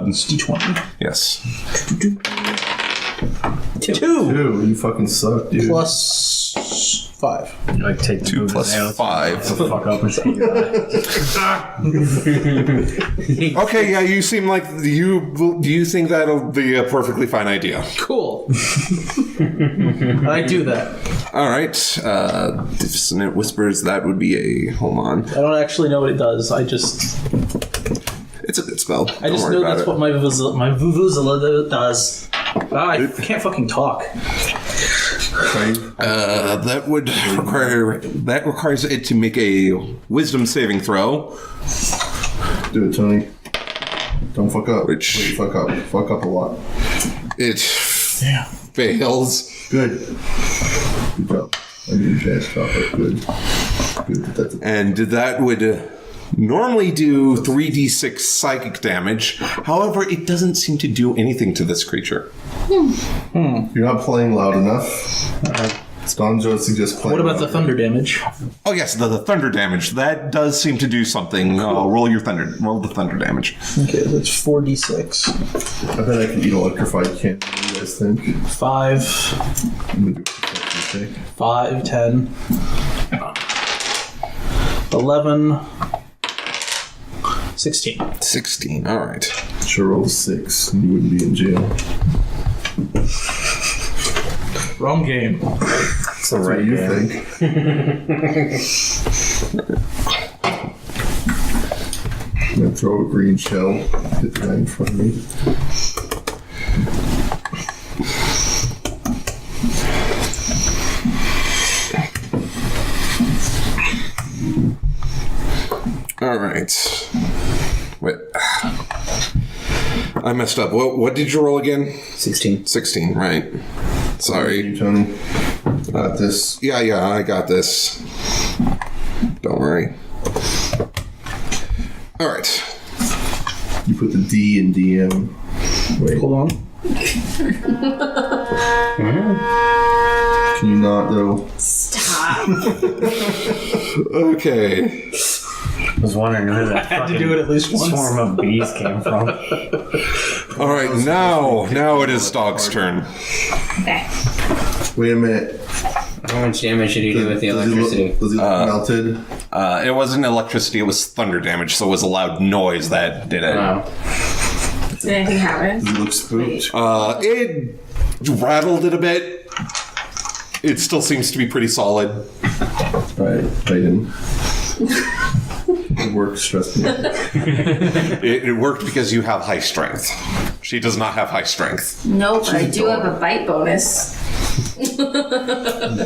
It's D20. Yes. 2 Dude, you fucking suck, dude. plus 5. You like take 2 plus 5. the fuck up and say that. Okay, yeah, you seem like you think that'll be a perfectly fine idea. Cool. I do that. All right, Dissonant Whispers. That would be a. Hold on. I don't actually know what it does. It's a good spell. I just know that's what my Vuvuzela does. I can't fucking talk. That requires it to make a Wisdom saving throw. Do it, Tony. Don't fuck up. Which- Wait, fuck up. Fuck up a lot. It fails. Good. Good job. I didn't chance top, but good. Good. That's a And that would normally do 3d6 psychic damage. However, it doesn't seem to do anything to this creature. You're not playing loud enough. Stonjo suggests playing. What about the louder. thunder damage? Oh yes, the thunder damage. That does seem to do something. Roll the thunder damage. Okay, that's 4d6. I bet I can eat electrified candy. What do you guys think? 5, I'm gonna do a perception check. 5, 10, 11, 16. 16. All right. Sure, roll 6, and you wouldn't be in jail. Wrong game. That's what you think. I'm gonna throw a green shell. Hit the guy in front of me. All right. Wait. I messed up. What did you roll again? 16. 16. Right. Sorry. You, Tony. Got this. Yeah, I got this. Don't worry. All right. You put the D in DM. Wait. Hold on. Can you not, though? Stop. Okay. I was wondering where that I had to do it at least once. swarm of bees came from. All right. Now it is Dog's turn. Okay. Wait a minute. How much damage did he do with the electricity? Does he look melted? It wasn't electricity. It was thunder damage. So it was a loud noise that did it. Wow. Did anything happen? Does he look spooked? It rattled it a bit. It still seems to be pretty solid. Right. Fight him. It works, trust me. It worked because you have high strength. She does not have high strength. No, but I do have a bite bonus.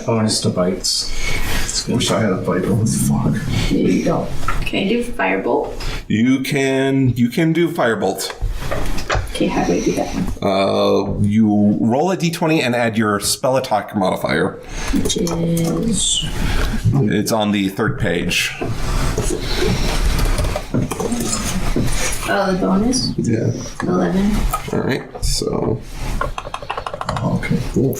Bonus to bites. Wish I had a bite bonus. Fuck. You don't. Can I do firebolt? You can do firebolt. Okay, how do I do that one? You roll a d20 and add your spell attack modifier. Which is... It's on the third page. Oh, the bonus? Yeah. 11. All right, so... Okay, cool.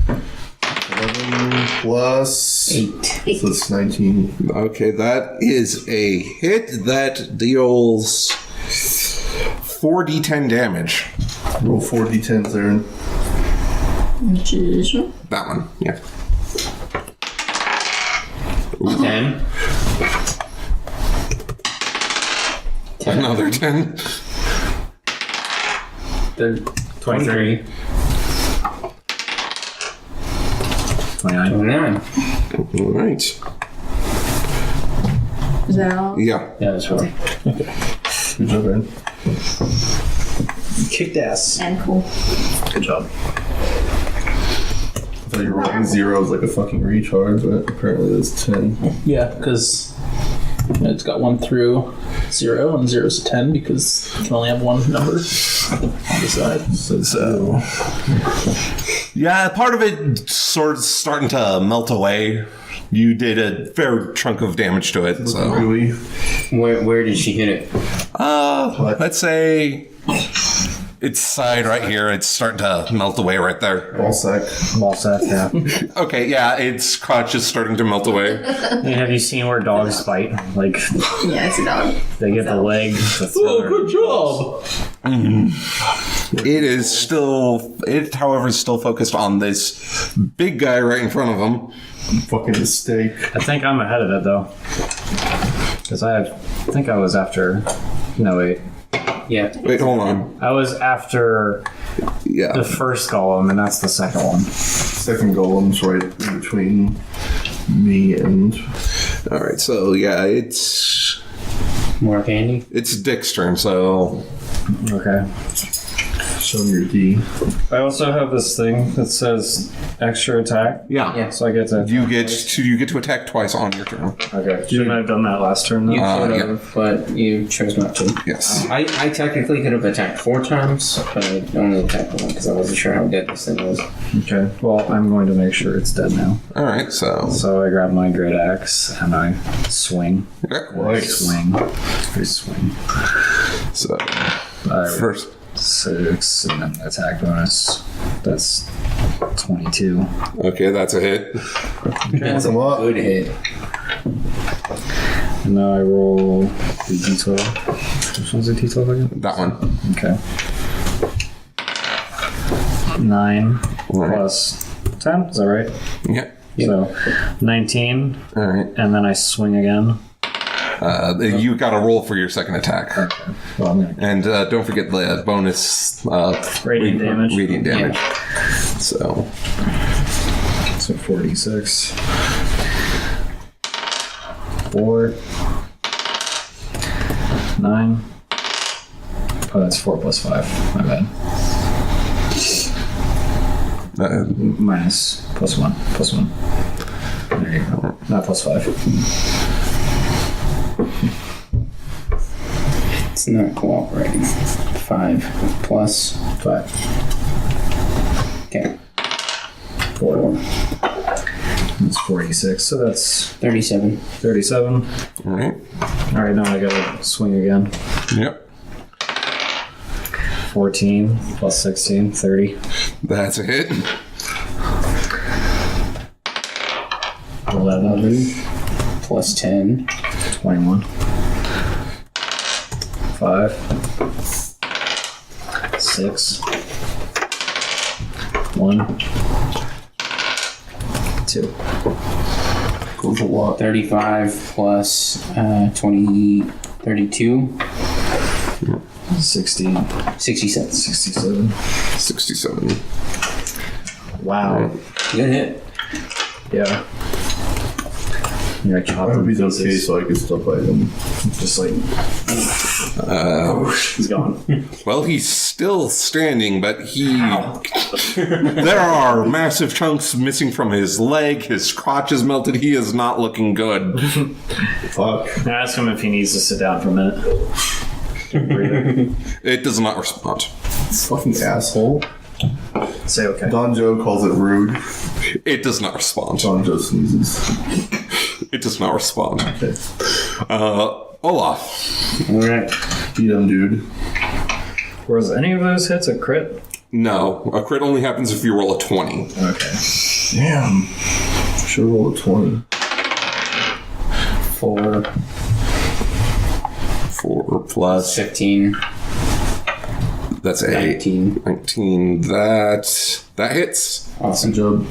11 plus 8. So it's 19. Okay, that is a hit that deals 4d10 damage. Roll 4d10s there. Which is... That one, yeah. 10. Another 10. 23. 29. 29. All right. Is that all? Yeah. Yeah, that's right. Good job, man. Kicked ass. And cool. Good job. I thought you were rolling zeros like a fucking retard, but apparently that's 10. Yeah, because it's got 1 through 0, and 0 is 10 because you can only have one number on the side. So, yeah, part of it sort of starting to melt away. You did a fair chunk of damage to it. So, Really? Where did she hit it? let's say its side right here. It's starting to melt away right there. Ball sack. Ball sack, yeah. Okay, yeah, its crotch is starting to melt away. Hey, have you seen where dogs fight? Like, Yeah, it's a dog. they get the leg, the throat. Oh, good job! It is still, however, is still focused on this big guy right in front of him. Fucking mistake. I think I'm ahead of it, though. Because I think I was after... No, wait. Yeah. Wait, hold on. I was after Yeah. the first golem, and that's the second one. Second golem's right in between me and... All right, so yeah, it's More candy? Dick's turn. So Okay. Show me your D. I also have this thing that says extra attack. yeah, Yeah. So I get to... you get to attack twice on your turn. Okay. Shouldn't I have done that last turn, though? You could yeah. have, but you chose not to. Yes. I technically could have attacked 4 times, but I only attacked 1 because I wasn't sure how dead this thing was. Okay. Well, I'm going to make sure it's dead now. All right, so So I grab my great axe and I swing. Swing. I swing. So Alright. first, 6 and then attack bonus. That's 22. okay, that's a hit. That's a Come on. good hit. And now I roll the d12. Which one's the d12 again? That one. Okay. 9 Right. plus 10. Is that right? Yeah. So 19, All right. and then I swing again. You got to roll for your second attack, Okay. Well, I'm gonna and don't forget the bonus Radiant damage. Radiant damage. So 46. 4. 9. Oh, that's 4 plus 5. My bad. Minus plus 1. Plus 1. There you go. Not plus 5. It's not cooperating. 5 plus 5. Okay. 4. That's 46. So that's 37. 37. all right. All right, now I gotta swing again. Yep. 14 plus 16, 30. That's a hit. 11, Plus 10. 21. 5. 6. 1. 2. Goes a lot. 35 plus 20. 32. 60. 67. 67. 67. Wow. Good hit. Yeah. Yeah, I I chopped hope him he's okay pieces. so I can still fight him. Just like... he's gone. Well, he's still standing, but there are massive chunks missing from his leg. His crotch is melted. He is not looking good. Fuck. I ask him if he needs to sit down for a minute. It does not respond. Fucking asshole. Say okay. Don Joe calls it rude. It does not respond. Don Joe sneezes. It does not respond. Okay. Olaf. Alright. Beat him, dude. Was any of those hits a crit? No. A crit only happens if you roll a 20. Okay. Damn. Should have rolled a 20. 4, 4 plus. 15, That's a 19. 19. That hits. Awesome. Good job.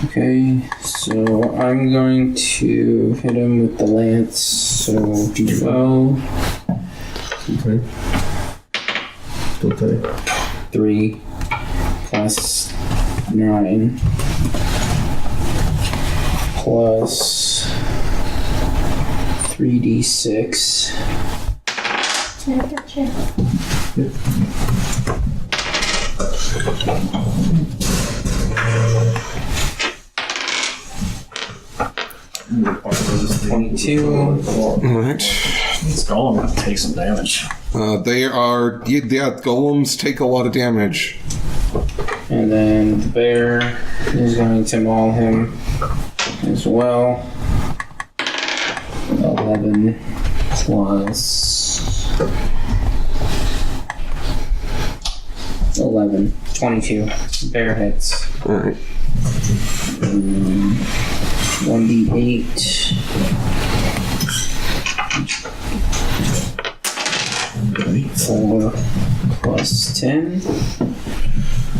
Okay, so I'm going to hit him with the lance. So D12, Okay. Still take. 3 plus 9 plus 3d6. Alright. 22. Alright. This golem will take some damage. They are. Yeah, golems take a lot of damage. And then the bear is going to maul him as well. 11 plus 11. 22. Bear hits. Alright. 1d8. 4 plus 10.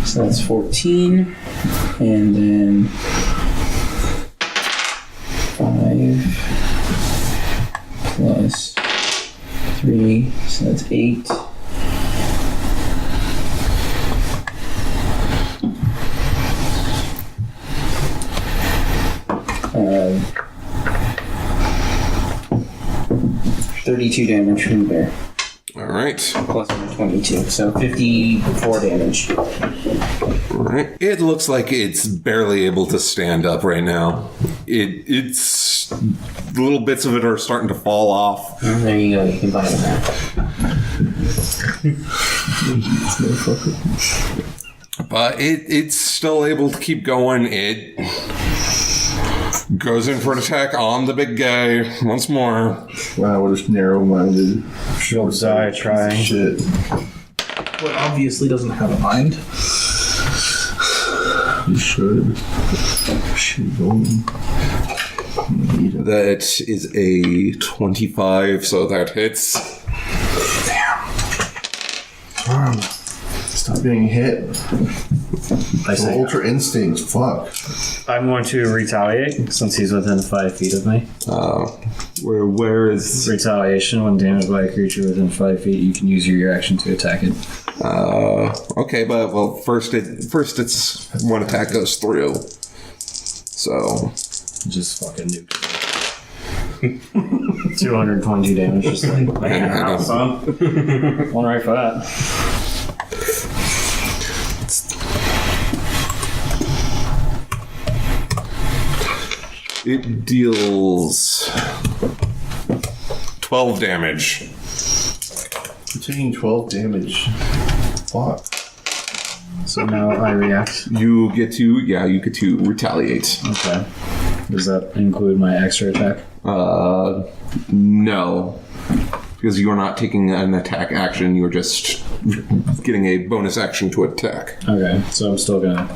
So that's 14. And then 5 plus 3. So that's 8. Uh, 32 damage from the bear. Alright. Plus 22, so 54 damage. Alright. It looks like it's barely able to stand up right now. It's little bits of it are starting to fall off. Well, there you go, you can buy it back. But it's still able to keep going. It goes in for an attack on the big guy once more. Wow, what a narrow-minded. She'll die trying. Shit. What obviously doesn't have a mind. You should. Shit, going. That is a 25, so that hits. Stop being hit. I say Ultra instincts, fuck. I'm going to retaliate since he's within 5 feet of me. Where is... Retaliation: when damaged by a creature within 5 feet, you can use your reaction to attack it. Okay, but, well, first it's one attack goes through. So... Just fucking nuke. 222 damage, just like, man, son. One right for that. It deals 12 damage. You're taking 12 damage. Fuck. So now I react. You get to retaliate. Okay. Does that include my extra attack? No. Because you are not taking an attack action, you're just getting a bonus action to attack. Okay, so I'm still gonna...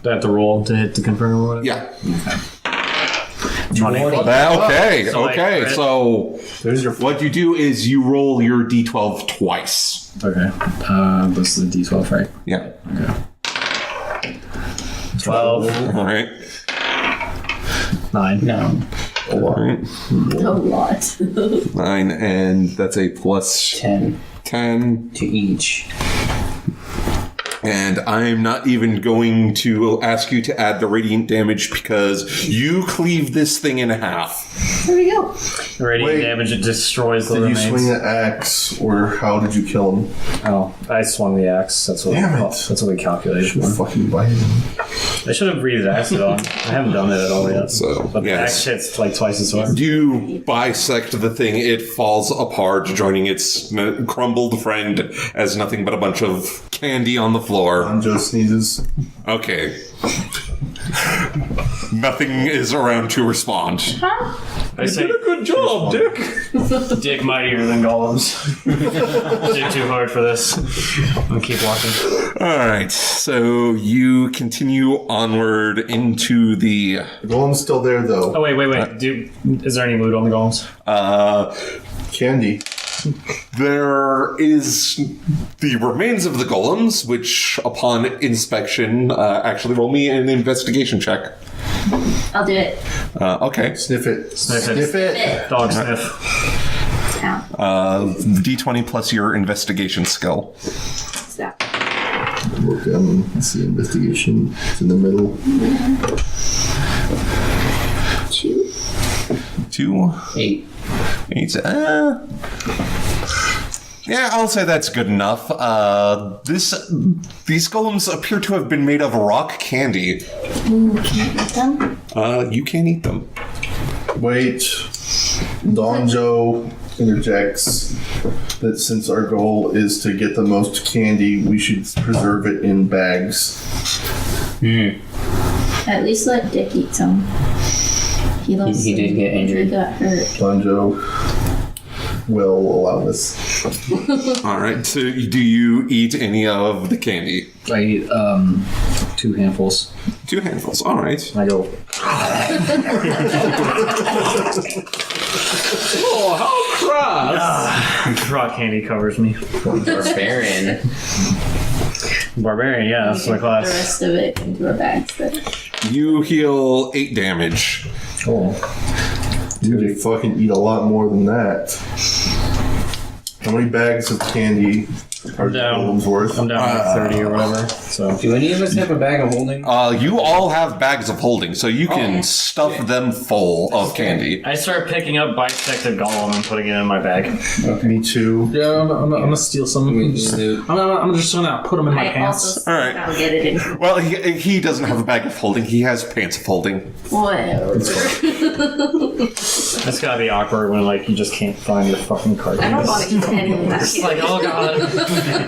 Do I have to roll to hit to confirm or whatever? Yeah. Okay. 20. Okay, So I okay. crit. So what you do is you roll your d12 twice. Okay. This is the d12, right? Yeah. Okay. 12. All right. 9. No. All right. A lot. 9, and that's a plus 10 10. to each. And I'm not even going to ask you to add the radiant damage because you cleave this thing in half. There we go. Radiant damage, it destroys the Did remains. you swing the axe, or how did you kill him? Oh, I swung the axe. That's what Damn it. That's what we calculated for. Fucking bite him. I should have breathed acid on. I haven't done it at all yet. So, But the yes. axe hits like twice as hard. You bisect the thing, it falls apart, joining its crumbled friend as nothing but a bunch of candy on the floor. Anjo sneezes. Okay. Nothing is around to respond. I say, Good job, Dick. Dick mightier than golems. Dick too hard for this. I'll keep walking. Alright, so you continue onward into the... The golem's still there, though. Oh, wait. Is there any loot on the golems? Candy. There is the remains of the golems, which, upon inspection, actually roll me an investigation check. I'll do it. Okay. Sniff it. Sniff it. Dog sniff. Ow. D20 plus your investigation skill. Stop. Look, let's see, investigation. It's in the middle. 2. 2? 8. 8. Yeah, I'll say that's good enough. These golems appear to have been made of rock candy. Ooh, can I eat them? You can't eat them. Wait. Donjo interjects that since our goal is to get the most candy, we should preserve it in bags. At least let Dick eat some. He lost He did get injured. He got hurt. Donjo will allow this. Alright, so do you eat any of the candy? I eat 2 handfuls. 2 handfuls, alright. I go, Oh, how crass! rock candy covers me. Barbarian. Barbarian, yeah, that's my The class. rest of it into our bags. But You heal 8 damage. Cool. You fucking eat a lot more than that. How many bags of candy are the down. golems worth? I'm down to like 30 or whatever, so. Do any of us have a bag of holding? You all have bags of holding, so you can stuff them full of candy. I start picking up bisected golem and putting it in my bag. Me too. Yeah, I'm gonna steal some. I'm just gonna put them in my I pants. also All right. I'll get it in. Well, he doesn't have a bag of holding, he has pants of holding. Whatever. It's gotta be awkward when, like, you just can't find your fucking card. I don't want to eat any of that. It's like, oh god,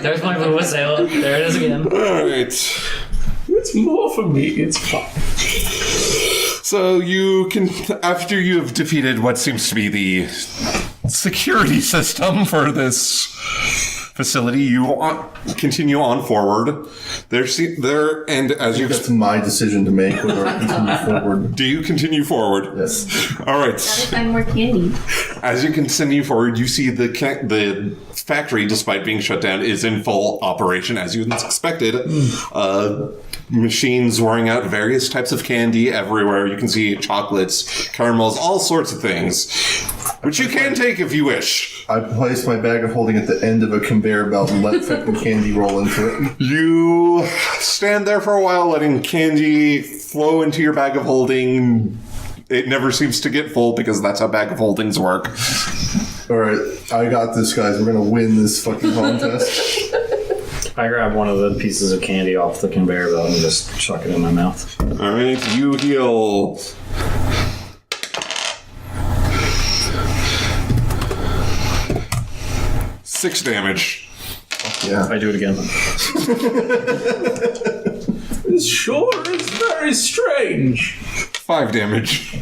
there's my Bumbo sale. There it is again. Alright. It's more for me. It's fine. So you can, after you have defeated what seems to be the security system for this facility, you continue on forward. And as you That's my decision to make whether I continue forward. do you continue forward? Yes. All right. Gotta find more candy. As you continue forward, you see the factory, despite being shut down, is in full operation as you expected. Machines wearing out various types of candy everywhere. You can see chocolates, caramels, all sorts of things, which you can take if you wish. I placed my bag of holding at the end of a conveyor belt and let fucking candy roll into it. You stand there for a while, letting candy flow into your bag of holding. It never seems to get full because that's how bag of holdings work. Alright, I got this, guys. We're gonna win this fucking contest. I grab one of the pieces of candy off the conveyor belt and just chuck it in my mouth. All right, you heal 6 damage. Yeah. I do it again. This sure is very strange. 5 damage.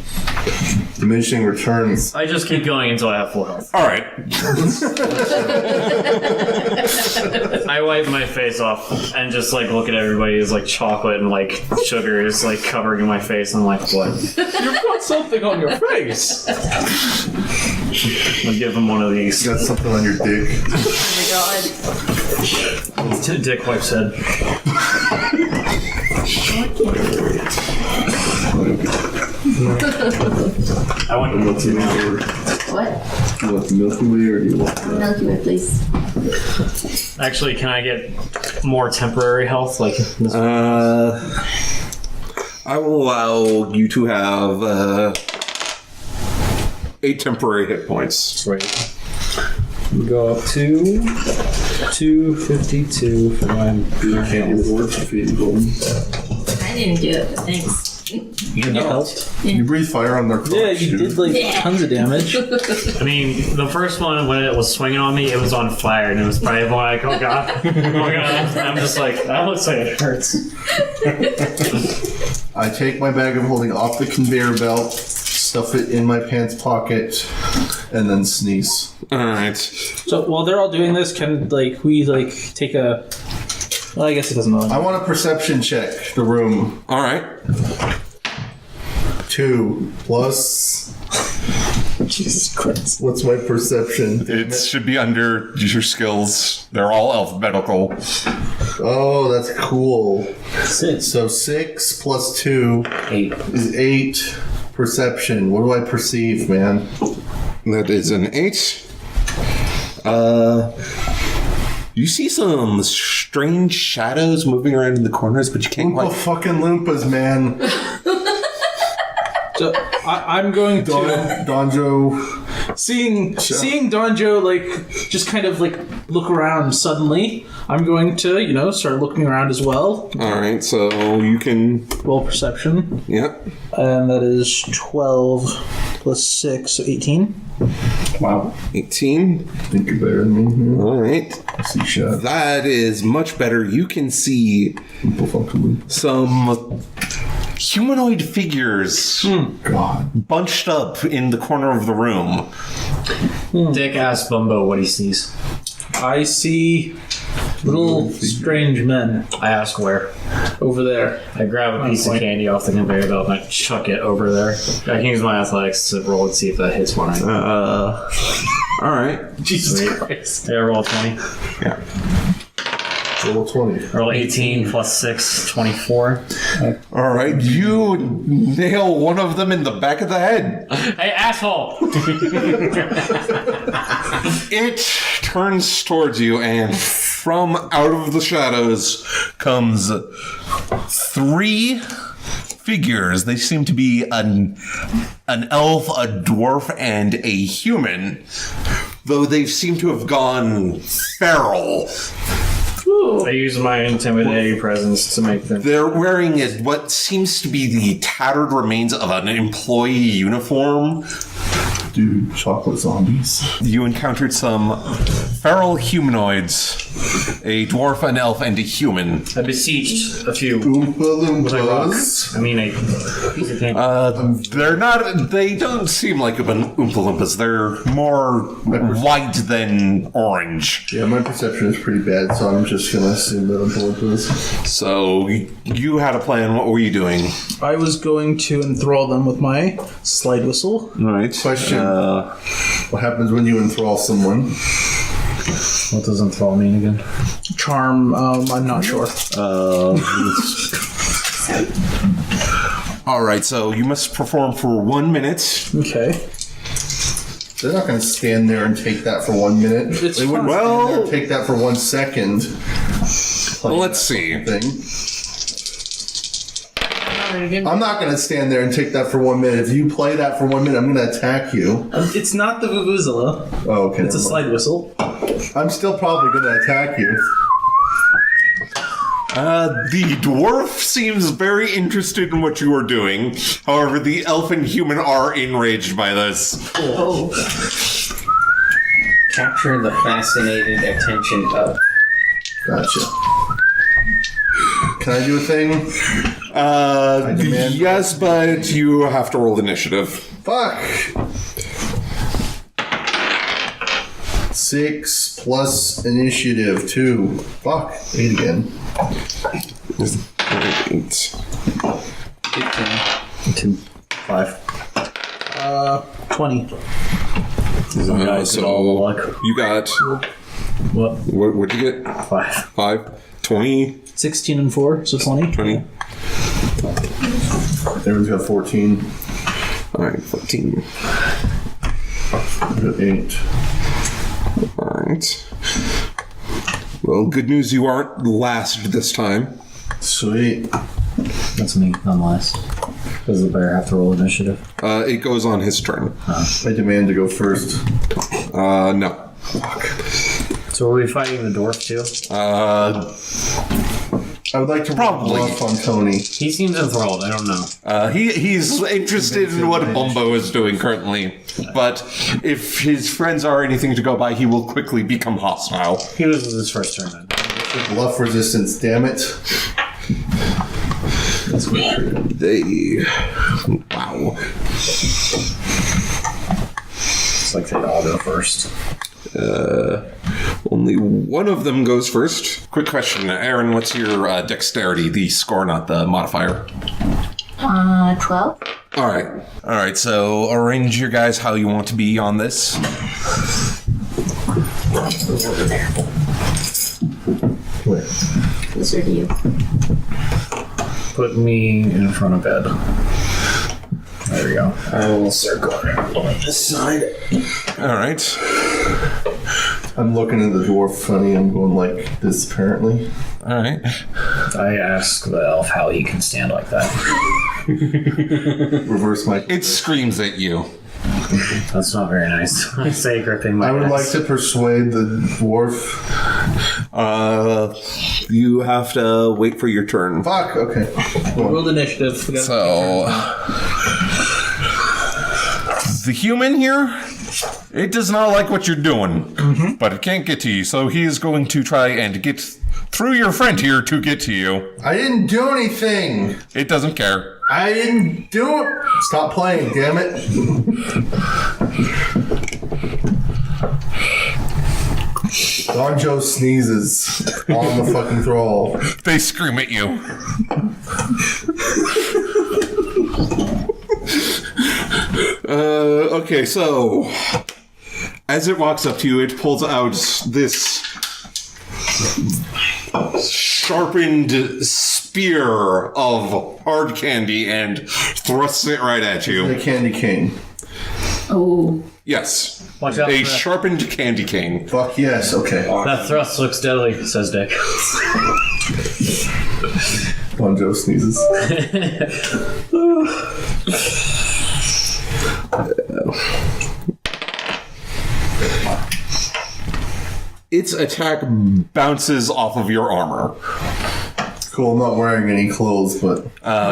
Diminishing returns. I just keep going until I have full health. All right. I wipe my face off and just like look at everybody as like chocolate and like sugar is like covering my face. I'm like, what? You've got something on your face. I'll give him one of these. You got something on your dick. Oh my god. Dick wipes head. I went to look to now. What? Do you want the Milky Way or do you want the... Milky Way, please. Actually, can I get more temporary health? Like this? I will allow you to have 8 temporary hit points. Sweet. We go up to 252 for my Can't reward defeating golden. I didn't do it, but thanks. You helped. You breathe fire on their crotch. Yeah, you did like Yeah. tons of damage. I mean, the first one when it was swinging on me, it was on fire, and it was probably like, oh god, oh god. I'm just like, that looks like it hurts. I take my bag of holding off the conveyor belt, stuff it in my pants pocket, and then sneeze. Alright. So while they're all doing this, can we take a? Well, I guess it doesn't matter. I want a perception check, the room. Alright. 2 plus... Jesus Christ. What's my perception? It should be under your skills. They're all alphabetical. Oh, that's cool. 6. So 6 plus 2 8. is 8 perception. What do I perceive, man? That is an 8. You see some strange shadows moving around in the corners, but you can't Oh, quite... fucking Loompas, man. So I'm going to Donjo. seeing Donjo just kind of look around suddenly. I'm going to start looking around as well. Alright, so you can... Roll perception, Yep. and that is 12 plus 6, so 18. Wow. 18. I think you're better than me. Yeah. Alright. I see shot. That is much better. You can see some humanoid figures God. bunched up in the corner of the room. Dick asked Bumbo what he sees. I see little strange men I ask where. over there. I grab a piece of candy off the conveyor belt and I chuck it over there. I can use my athletics to roll and see if that hits one. Alright. Jesus Sweet. Christ. Yeah, roll 20. Yeah. Roll 20. Roll 18 plus 6, 24. Alright, you nail one of them in the back of the head. Hey, asshole! It turns towards you, and from out of the shadows comes 3 figures. They seem to be an elf, a dwarf, and a human, though they seem to have gone feral. I use my intimidating presence to make them. They're wearing what seems to be the tattered remains of an employee uniform. Dude, chocolate zombies. You encountered some feral humanoids, a dwarf, an elf, and a human. I beseeched a few. Oompa With a rock. Loompas. I mean, a piece of candy. They're not. They don't seem like Oompa Loompas. They're more white than orange. Yeah, my perception is pretty bad, so I'm just gonna assume that Oompa Loompas. So you had a plan. What were you doing? I was going to enthrall them with my slide whistle. Right. Question. What happens when you enthrall someone? What does enthrall mean again? Charm, I'm not sure. All right. So you must perform for 1 minute. Okay. They're not gonna stand there and take that for 1 minute. It's They wouldn't fine. stand there and take that for 1 second. Let's see. Thing. I'm not gonna stand there and take that for 1 minute. If you play that for 1 minute, I'm gonna attack you. It's not the Vuvuzela. Oh, okay. It's a never mind. slide whistle. I'm still probably gonna attack you. The dwarf seems very interested in what you are doing. However, the elf and human are enraged by this. Capture the fascinated attention of. Gotcha. Can I do a thing? demand- Yes, but you have to roll initiative. Fuck. 6 plus initiative 2. Fuck. 8 again. 8. 15. 5. 20. So you got What? what'd you get? 5. 5, 20, 16 and 4, so 20. 20. Everyone's got 14. All right, 14. Got 8. Alright. Well, good news you aren't last this time. Sweet. That's me, nonetheless. Does the bear have to roll initiative? It goes on his turn. I demand to go first. No. So are we fighting the dwarf too? I would like to Probably. roll off on Tony. He seems enthralled, I don't know. He's interested in what Bumbo is doing currently, but if his friends are anything to go by, he will quickly become hostile. He loses his first turn then. Bluff resistance, damn it. That's good. Wow. It's like they all go first. Only one of them goes first. Quick question, Aaron, what's your dexterity? The score, not the modifier. 12. Alright, so arrange your guys how you want to be on this. Where? Closer to you. Put me in front of bed. There we go. I will circle around on this side. Alright. I'm looking at the dwarf funny. I'm going like this, apparently. Alright. I ask the elf how he can stand like that. Reverse my... It screams at you. That's not very nice. I say gripping my I would axe. like to persuade the dwarf. You have to wait for your turn. Fuck, okay. Rolled initiative. So, the human here, it does not like what you're doing, but it can't get to you, so he is going to try and get through your friend here to get to you. I didn't do anything. It doesn't care. I didn't do it. Stop playing, damn it. Don Joe sneezes on the fucking thrall. They scream at you. Okay, so as it walks up to you, it pulls out this sharpened spear of hard candy and thrusts it right at The you. candy cane. Oh. Yes. Watch out A for that. sharpened candy cane. Fuck yes, okay. That thrust looks deadly, says Dick. Don Joe sneezes. Its attack bounces off of your armor. Cool, I'm not wearing any clothes, but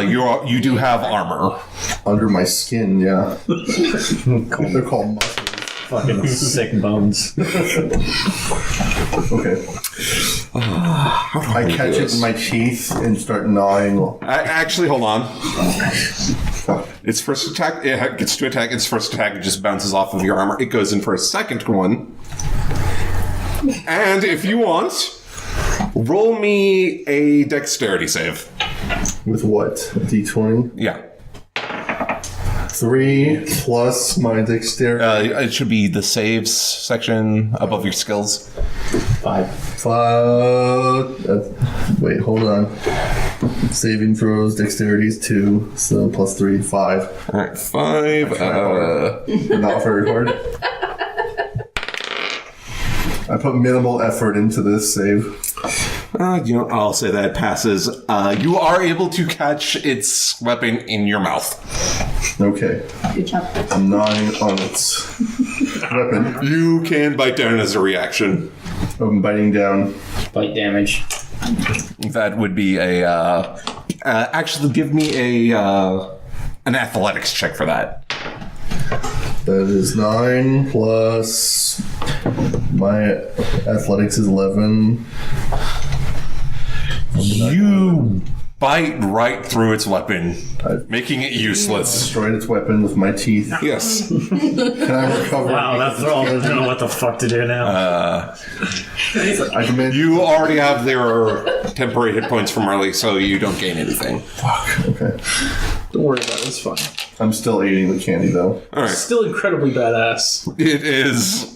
You do have armor. under my skin, yeah. They're called muscles. Fucking sick bones. Okay. I catch it in my teeth and start gnawing. Actually, hold on. Fuck. Its first attack, it gets to attack. Its first attack, it just bounces off of your armor. It goes in for a second one. And if you want, roll me a dexterity save. With what? A D20? Yeah. 3 plus my dexterity. It should be the saves section above your skills. 5. Wait, hold on. Saving throws, dexterity is 2, so plus 3, 5. Alright, 5. Not very hard. I put minimal effort into this save. I'll say that passes. You are able to catch its weapon in your mouth. Okay. Good job. I'm gnawing on its weapon. You can bite down as a reaction. I'm biting down. Bite damage. That would be a. Actually, give me an athletics check for that. That is 9 plus my athletics is 11. You bite right through its weapon, making it useless. Destroyed its weapon with my teeth. Yes. Can I recover? Wow, that thrall doesn't know what the fuck to do now. I demand You already have their temporary hit points from early, so you don't gain anything. Okay. Don't worry about it. It's fine. I'm still eating the candy though. Alright. Still incredibly badass. It is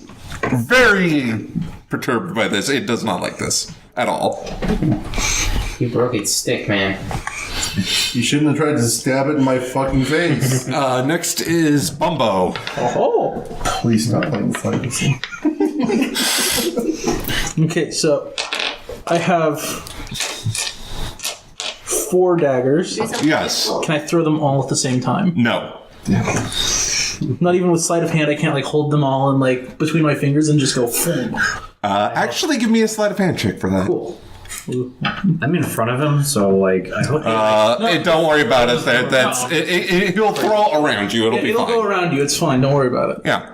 very perturbed by this. It does not like this at all. You broke its stick, man. You shouldn't have tried to stab it in my fucking face. Next is Bumbo. Oh. Please stop playing fight with me. Okay, so I have 4 daggers. Yes. Can I throw them all at the same time? No. Not even with sleight of hand. I can't like hold them all and like between my fingers and just go. Boom. Actually, give me a sleight of hand check for that. Cool. I'm in front of him, so like I hope. Don't worry about it. He'll throw around you. It'll be It'll fine. go around you. It's fine. Don't worry about it. Yeah.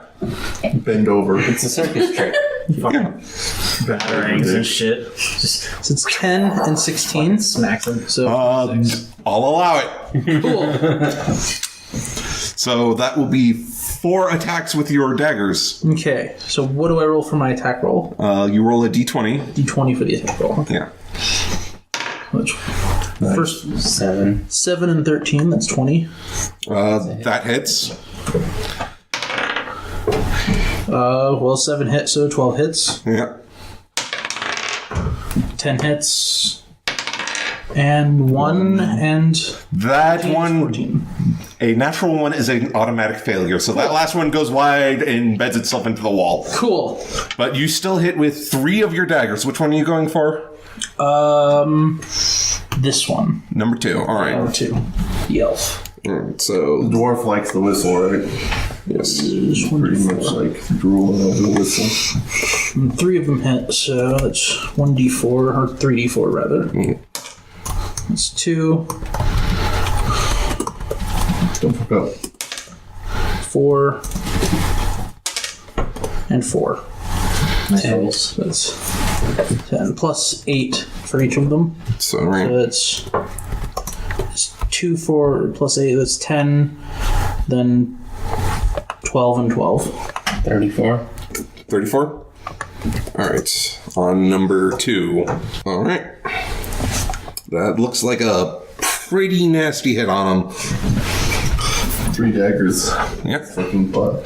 Bend over. It's a circus trick. Batarangs and shit. Just So it's 10 and 16. smacks him. So I'll allow it. cool. So that will be 4 attacks with your daggers. Okay. So what do I roll for my attack roll? You roll a d20. D20 for the attack roll. Yeah. Which first 7. 7 and 13. That's 20. That hits. Well, 7 hits, so 12 hits. Yeah. 10 hits. And 1 and That one, 14. a natural one is an automatic failure. So that last one goes wide and beds itself into the wall. Cool. But you still hit with 3 of your daggers. Which one are you going for? This one. Number 2. All right. Number 2. The elf. All right. So Dwarf likes the whistle, right? yes. This one. Pretty much like drooling over the whistle. And 3 of them hit, so that's 1d4, or 3d4 rather. That's 2, Don't fuck up. 4, and 4. Nice. That's 10 plus 8 for each of them. So So right. it's 2, 4 plus 8. That's 10. Then 12 and 12. 34. 34. All right. On number 2. All right. That looks like a pretty nasty hit on him. 3 daggers. Yep. Fucking butt.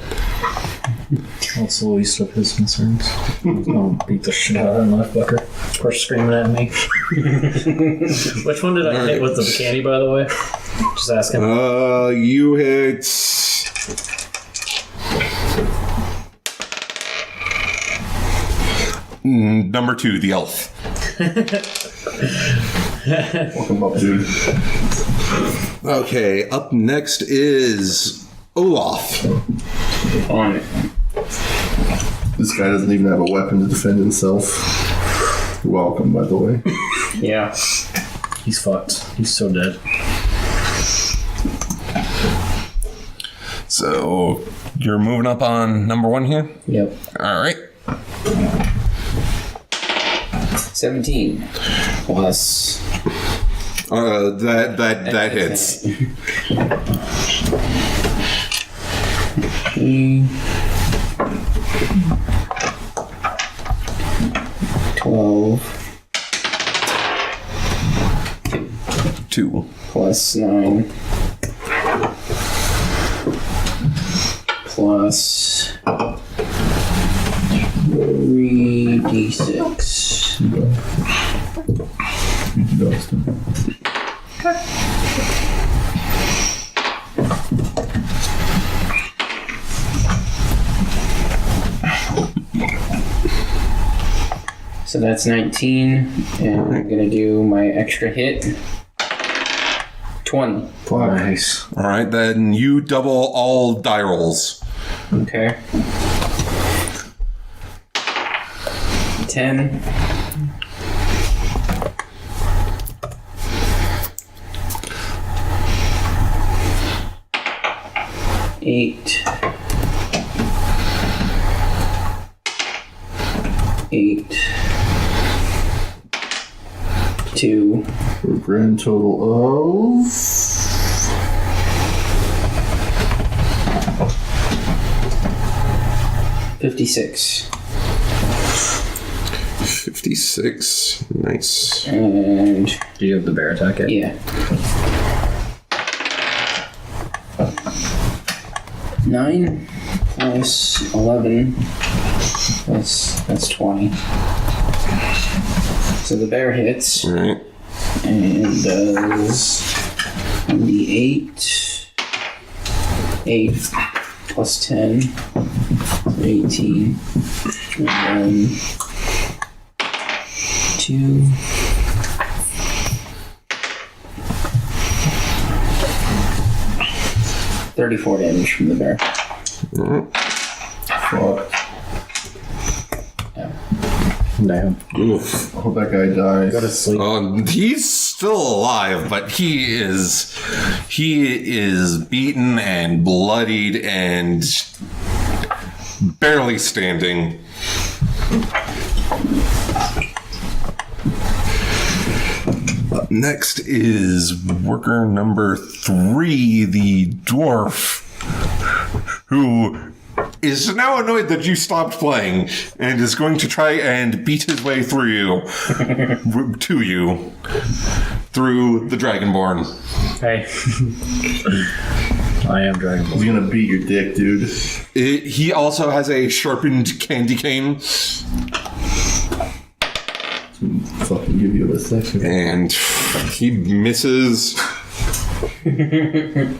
That's the least of his concerns. I'll beat the shit out of that motherfucker. Of course, screaming at me. Which one did I hit with the candy, by the way? Just asking. You hit. Number 2, the elf. Welcome up, dude. Okay, up next is Olaf. On it. This guy doesn't even have a weapon to defend himself. You're welcome, by the way. Yeah. He's fucked. He's so dead. So you're moving up on number 1 here? Yep. All right. 17. Plus. That hits. 12. 2. Plus 9. Plus 3d6. So that's 19, and I'm gonna do my extra hit. 20. Nice. All right, then you double all die rolls. Okay. 10. 8. 8. 2. For a grand total of 56. 56. Nice. And Do you have the bear attack yet? yeah. 9 plus 11 that's 20. So the bear hits All right. and does 1d8. 8 plus 10. 18. And then 2. $34 damage from the bear. Fuck. Damn. Oof. I hope that guy dies. Go to sleep. He's still alive, but he is beaten and bloodied and barely standing. Up next is worker number 3, the dwarf, who is now annoyed that you stopped playing and is going to try and beat his way through you, through the Dragonborn. Hey. I am Dragonborn. He's gonna beat your dick, dude. He also has a sharpened candy cane, Fucking give you a section. and he misses.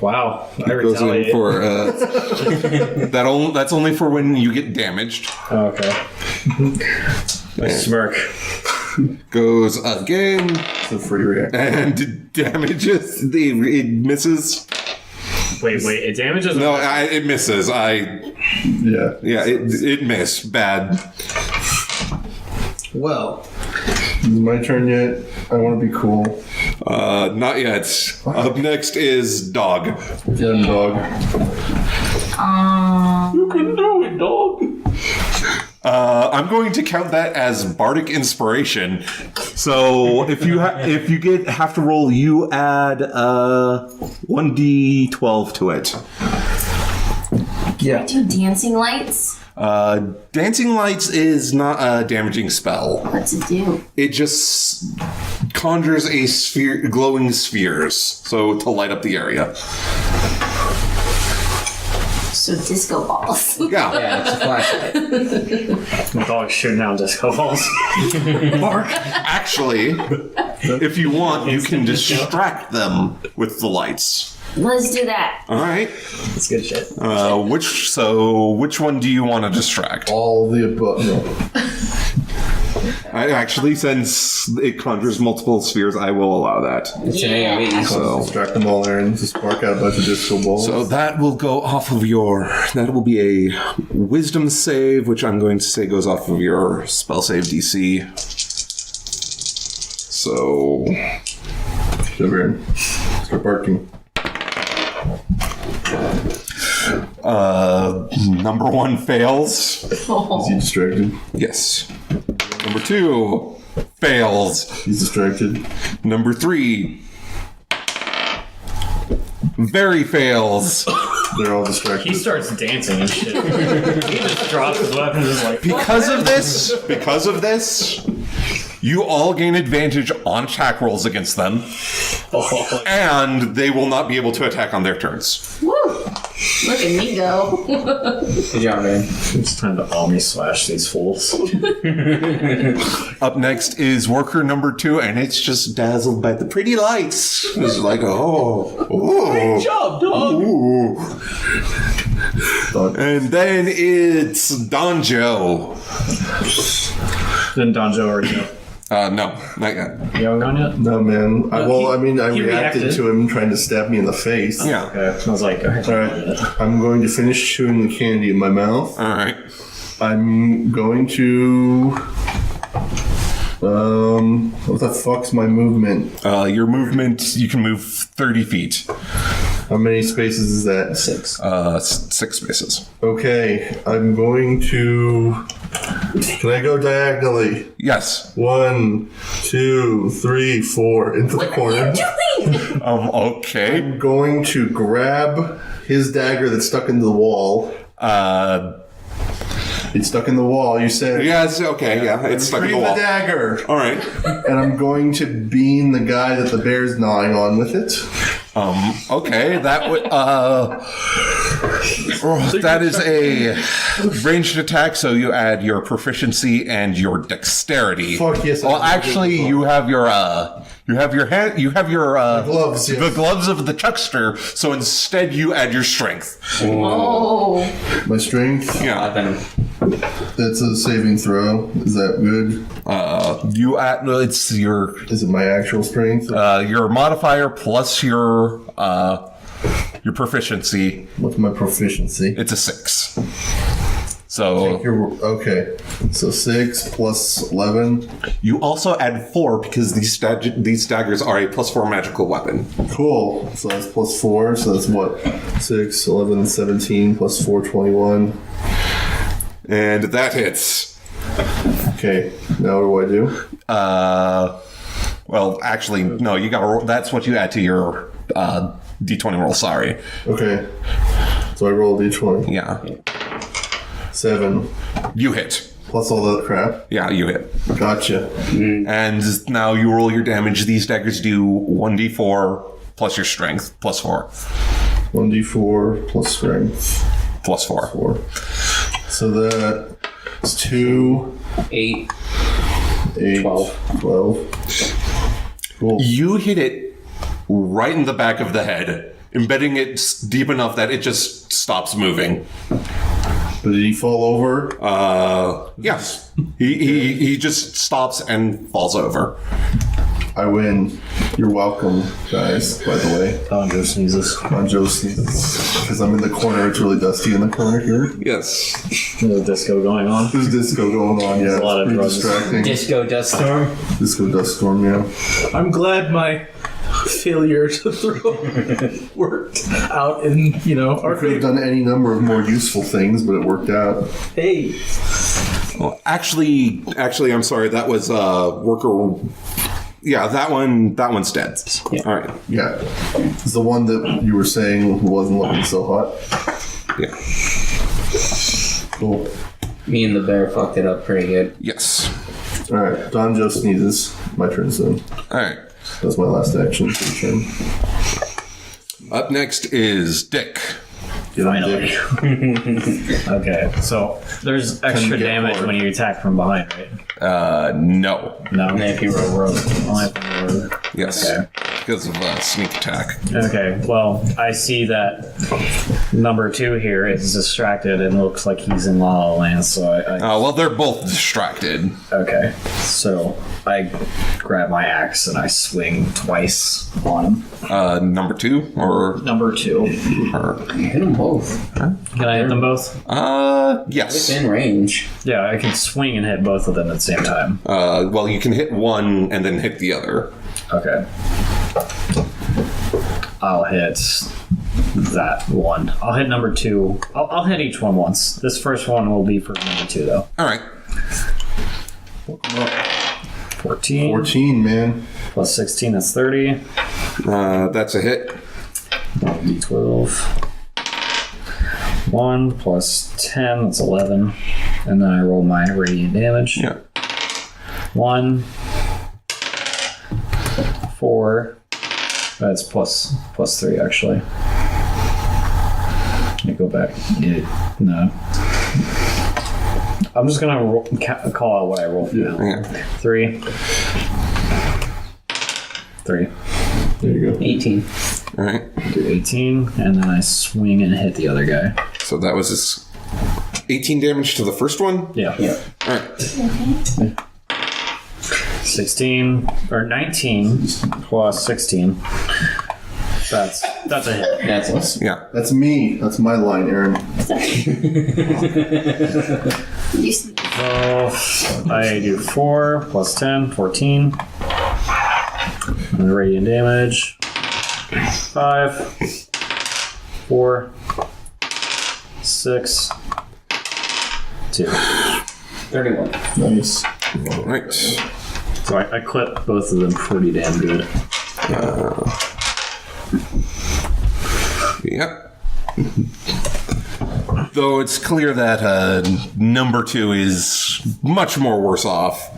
Wow. I Goes in retaliate. for that's only for when you get damaged. Oh, okay. I smirk. Goes again It's a free reaction. and damages. It misses. Wait, it damages? No, it misses. Yeah. It missed bad. Well, Is it my turn yet? I want to be cool. Not yet. Up next is dog. Get him, dog. You can do it, dog. I'm going to count that as bardic inspiration. So if you have to roll, you add 1d12 to it. Yeah. Do dancing lights? Dancing lights is not a damaging spell. What's it do? It just conjures a sphere, glowing spheres, so to light up the area. So disco balls. Yeah. yeah, it's a flashlight. The dog's shooting out disco balls. Actually, if you want, you can distract them with the lights. Let's do that. All right. That's good shit. Which one do you want to distract? All the above. No. Actually, since it conjures multiple spheres, I will allow that. It's an AoE. So, Distract them all, Aaron. To spark out a bunch of disco balls. so that will go off of your. That will be a wisdom save, which I'm going to say goes off of your spell save DC. So, Shove Aaron. Start barking. number 1 fails. Is he distracted? Yes. Number 2 fails. He's distracted. Number 3 very fails. They're all distracted. He starts dancing and shit. He just drops his weapon and is like, Because of this, you all gain advantage on attack rolls against them, and they will not be able to attack on their turns. Woo! Look at me go. Good job, man. it's time to Omni slash these fools. Up next is worker number 2, and it's just dazzled by the pretty lights. It's like, oh, Good job, dog. ooh. And then it's Donjo. Then Donjo or Joe. No, not yet. You haven't gone yet? No, man. I he reacted reacted. to him trying to stab me in the face. Yeah. Okay. I was like, okay. Alright. I'm going to finish chewing the candy in my mouth. All right. I'm going to. What the fuck's my movement? Your movement, you can move 30 feet. How many spaces is that? 6. 6 spaces. Okay, I'm going to. Can I go diagonally? Yes. 1, 2, 3, 4 into the corner. Okay. I'm going to grab his dagger that's stuck into the wall. It's stuck in the wall. You said. Yeah, it's okay. Yeah, it's stuck in the Retrieve wall. the dagger. All right. And I'm going to bean the guy that the bear's gnawing on with it. Okay, that would that is a ranged attack, so you add your proficiency and your dexterity. Fuck yes. Well, actually, you have your gloves, yes. the gloves of the chuckster. So instead, you add your strength. Oh. My strength. Yeah, That's a saving throw. Is that good? you add it's your Is it my actual strength? your modifier plus your proficiency. What's my proficiency? It's a 6. So Okay. So 6 plus 11. you also add 4 because these daggers are a +4 magical weapon. Cool. So that's plus 4. So that's what? 6, 11, 17 plus 4, 21. And that hits. Okay. Now what do I do? Well, actually, no, you got to roll. That's what you add to your d20 roll, sorry. Okay. So I roll a d20. Yeah. 7. You hit. Plus all that crap. Yeah, you hit. Gotcha. And now you roll your damage. These daggers do 1d4 plus your strength, plus 4. 1d4 plus strength. Plus 4. 4. So that's 2, 8. 8, 12. 12. Cool. You hit it right in the back of the head, embedding it deep enough that it just stops moving. But did he fall over? Yes. He just stops and falls over. I win. You're welcome, guys, by the way. Donjo sneezes. On Joe sneezes. Because I'm in the corner. It's really dusty in the corner here. Yes. There's a disco going on. There's disco going on, yeah. a lot of Pretty drugs. distracting. Disco Dust Storm. Disco dust storm, yeah. I'm glad my failure to throw worked out in, our I could have favor. done any number of more useful things, but it worked out. Hey, Well, actually, I'm sorry. That was worker. Yeah, that one's dead. Yeah. All right. Yeah. It's the one that you were saying wasn't looking so hot. Yeah. Cool. Me and the bear fucked it up pretty good. Yes. Alright, Donjo sneezes. My turn soon. All right. That's my last action for the turn. Up next is Dick. Get on Finally. Dick. Okay, so there's extra get damage forward. when you attack from behind, right? No. No. And if you roll rogue. Only if I'm rogue. Yes. Okay. Because of sneak attack. Okay, well, I see that number 2 here is distracted and looks like he's in La La Land, so I Well, they're both distracted. okay. So I grab my axe and I swing twice on him. Number 2 or Number 2. Hit them both. Can I hit them both? yes. Within range. Yeah, I can swing and hit both of them at the same time. Well, you can hit one and then hit the other. Okay. I'll hit that one. I'll hit number 2. I'll hit each one once. This first one will be for number 2, though. All right. 14 14, man. plus 16, that's 30. That's a hit. D12. 1 plus 10, that's 11. And then I roll my radiant damage. Yeah. 1, 4. That's plus 3, actually. Let me go back. Yeah, no. I'm just gonna call out what I roll for now. Yeah. 3. 3. There you go. 18. All right. Do 18, and then I swing and hit the other guy. So that was his 18 damage to the first one. Yeah. Yeah. All right. 16 or 19 plus 16. That's a hit. That's us. Yeah. That's me. That's my line, Aaron. You So I do 4 plus 10, 14. And the radiant damage. 5, 4, 6, 2. 31. Nice. All right. So I clip both of them pretty damn good. Yep. Though it's clear that number 2 is much more worse off.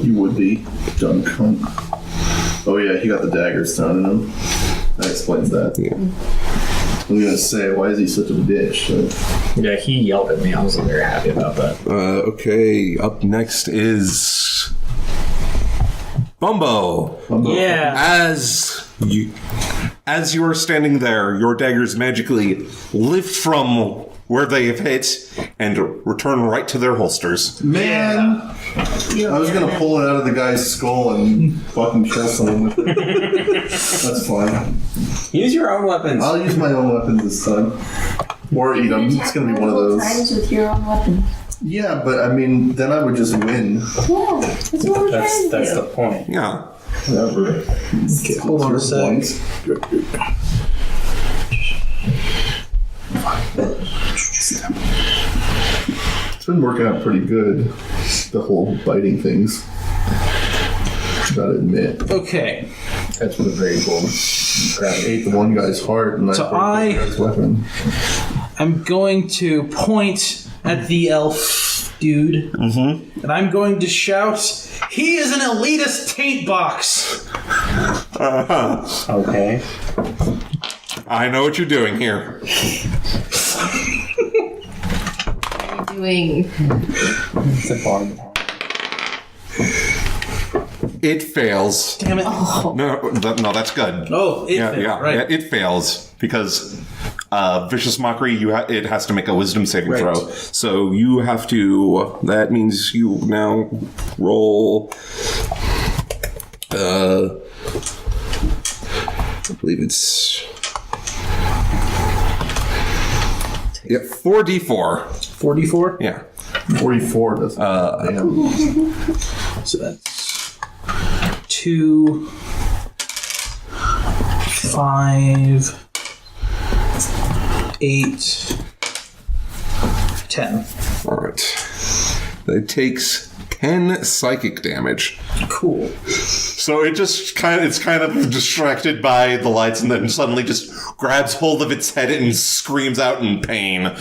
You would be. Dumb cunt. Oh yeah, he got the daggers thrown in him. That explains that. Yeah. I was gonna say, why is he such a bitch? Yeah, he yelled at me. I wasn't very happy about that. Okay, up next is Bumbo. Yeah. As you are standing there, your daggers magically lift from where they have hit and return right to their holsters. Man, I was gonna pull it out of the guy's skull and fucking kill someone with it. That's fine. Use your own weapons. I'll use my own weapons this time. Or eat them. It's gonna be one of those. Times with your own weapon. Yeah, but I mean, then I would just win. Yeah, that's what we're trying to That's do. the point. Yeah. Whatever. Okay, hold on a sec. It's been working out pretty good. The whole biting things. Gotta admit. Okay. That's what a very cool. Ate the one guy's heart and So I broke the guy's weapon. I'm going to point at the elf dude, and I'm going to shout, "He is an elitist taint box!" Okay. I know what you're doing here. What are you doing? It's a bar. It fails. Damn it. No, that's good. Oh, it failed, right. Yeah, it fails because vicious mockery. It has to make a wisdom saving Right. throw. So you have to. That means you now roll. I believe it's. Yeah, 4d4. 44? Yeah. 44 doesn't. Damn. So that's 2, 5, 8, 10. All right. It takes 10 psychic damage. Cool. So it's kind of distracted by the lights and then suddenly just grabs hold of its head and screams out in pain.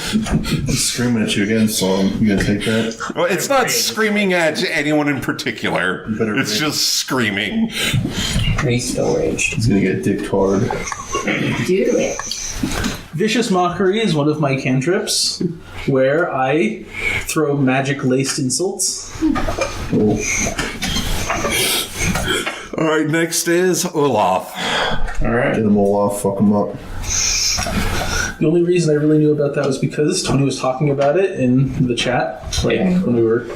He's screaming at you again, so you gonna take that? Well, it's not screaming at anyone in particular. Better It's rage. just screaming. He's still raged. He's gonna get dicked hard. Do it. Vicious Mockery is one of my cantrips where I throw magic laced insults. Cool. All right, next is Olaf. Alright. Get them all off, fuck them up. The only reason I really knew about that was because Tony was talking about it in the chat, like when we were.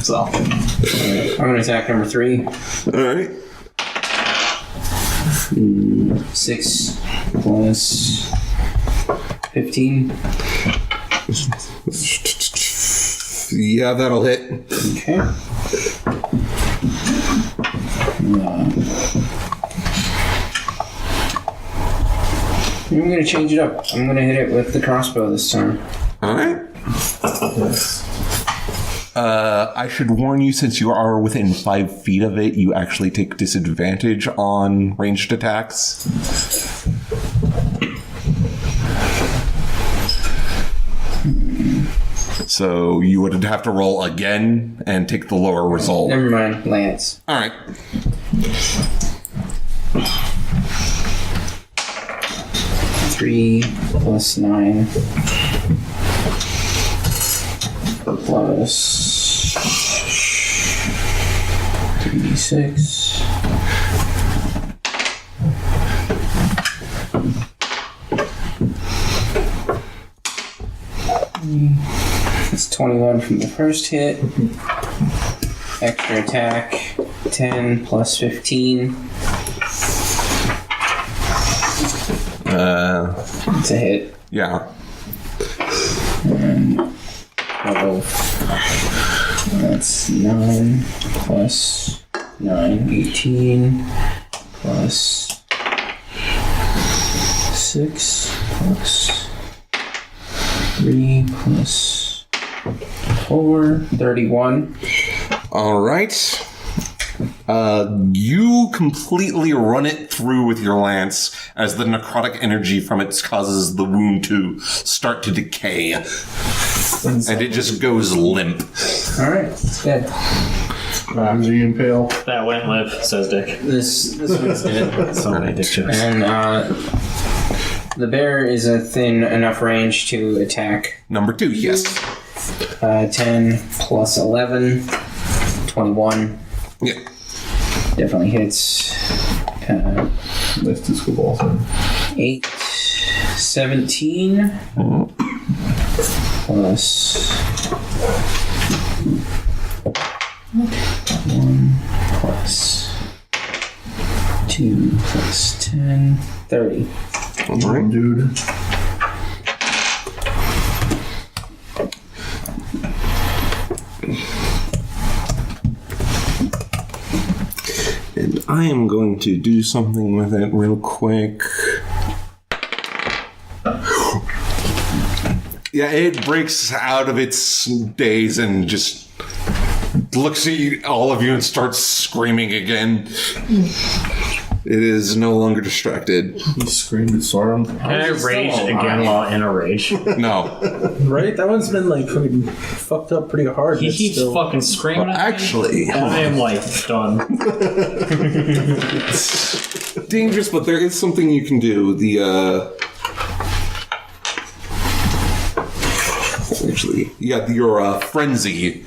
So, I'm gonna attack number 3. All right. 6 plus 15. Yeah, that'll hit. Okay. I'm gonna change it up. I'm gonna hit it with the crossbow this time. All right. I should warn you, since you are within 5 feet of it, you actually take disadvantage on ranged attacks. So you would have to roll again and take the lower result. Never mind, Lance. All right. Three plus 9 plus 3d6. That's 21 from the first hit. Extra attack 10 plus 15. It's a hit. Yeah. 12. That's 9 plus 9, 18 plus 6 plus 3 plus 4, 31. All right. You completely run it through with your lance as the necrotic energy from it causes the wound to start to decay. And it just goes limp. Alright, it's good. G impale. That went live, says Dick. This one's dead. So many dick jokes. And the bear is within enough range to attack. Number 2, yes. 10 plus 11, 21. Yeah. Definitely hits. Nice disco ball thing. 8, 17. Plus 1 plus 2 plus 10, 30. Alright, dude. And I am going to do something with it real quick. Yeah, it breaks out of its daze and just looks at all of you and starts screaming again. It is no longer distracted. He screamed at Sorum. Can I rage again while in a rage? No. Right? That one's been like fucking fucked up pretty hard. He It's keeps still- fucking screaming at me. Actually, I am like done. dangerous, but there is something you can do. Actually, you got your frenzy.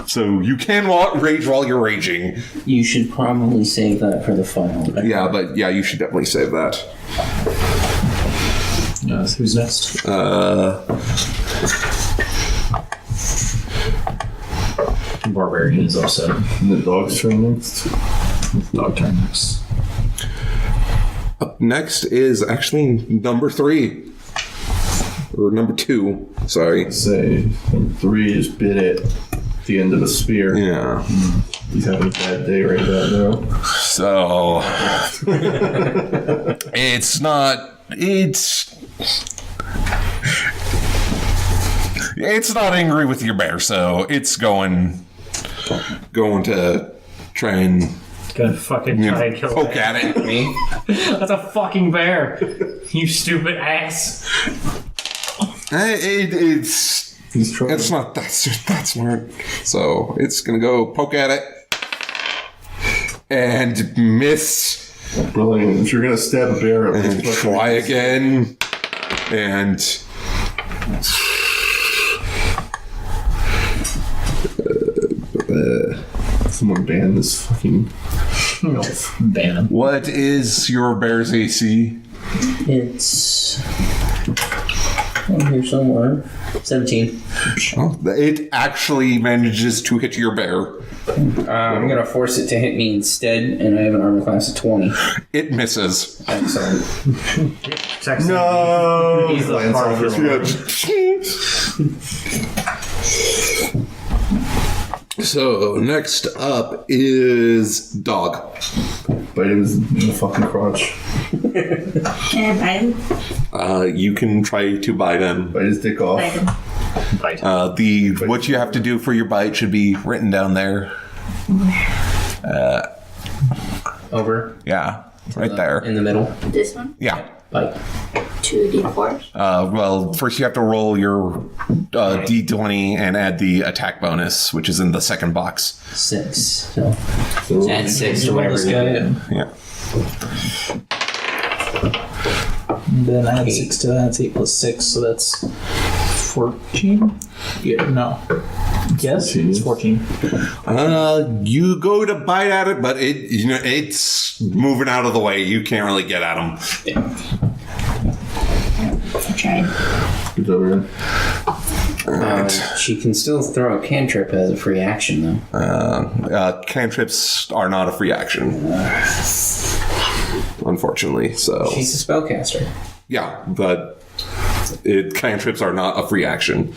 So you can rage while you're raging. You should probably save that for the final. Yeah, but yeah, you should definitely save that. Who's next? Barbarian is also And the dog's turn next. dog turn next. Up next is actually number 3. Or number 2, sorry. Say, number 3 is bit at the end of a spear. Yeah. He's having a bad day right now. So it's not angry with your bear, so it's going to try and Gonna fucking try and kill poke that. at it. Me? That's a fucking bear. You stupid ass. He's trying. It's not that smart. So it's gonna go poke at it and miss. Brilliant. If you're gonna stab a bear, at And least try again. And someone ban this fucking elf. Ban him. what is your bear's AC? It's on here somewhere. 17. Oh, it actually manages to hit your bear. I'm gonna force it to hit me instead, and I have an armor class of 20. It misses. Excellent. No! He's the Lance part off of your- So next up is dog. Bite him in the fucking crotch. Can I bite him? You can try to bite him. Bite his dick off. Bite him. Bite. What you have to do for your bite should be written down there. Over. Yeah, right there. In the middle. This one? Yeah. Bite. 2d4s. Well, first you have to roll your d20 and add the attack bonus, which is in the second box. 6. So So, add 6 to You roll whatever this you guy, get. Yeah. and then I had 6 to that. That's 8 plus 6, so that's 14? Yeah, no. Yes? 14. It's 14. You go to bite at it, but it's moving out of the way. You can't really get at him. I tried. good job, Aaron. She can still throw a cantrip as a free action, though. Cantrips are not a free action, unfortunately. So She's a spellcaster. yeah, but cantrips are not a free action.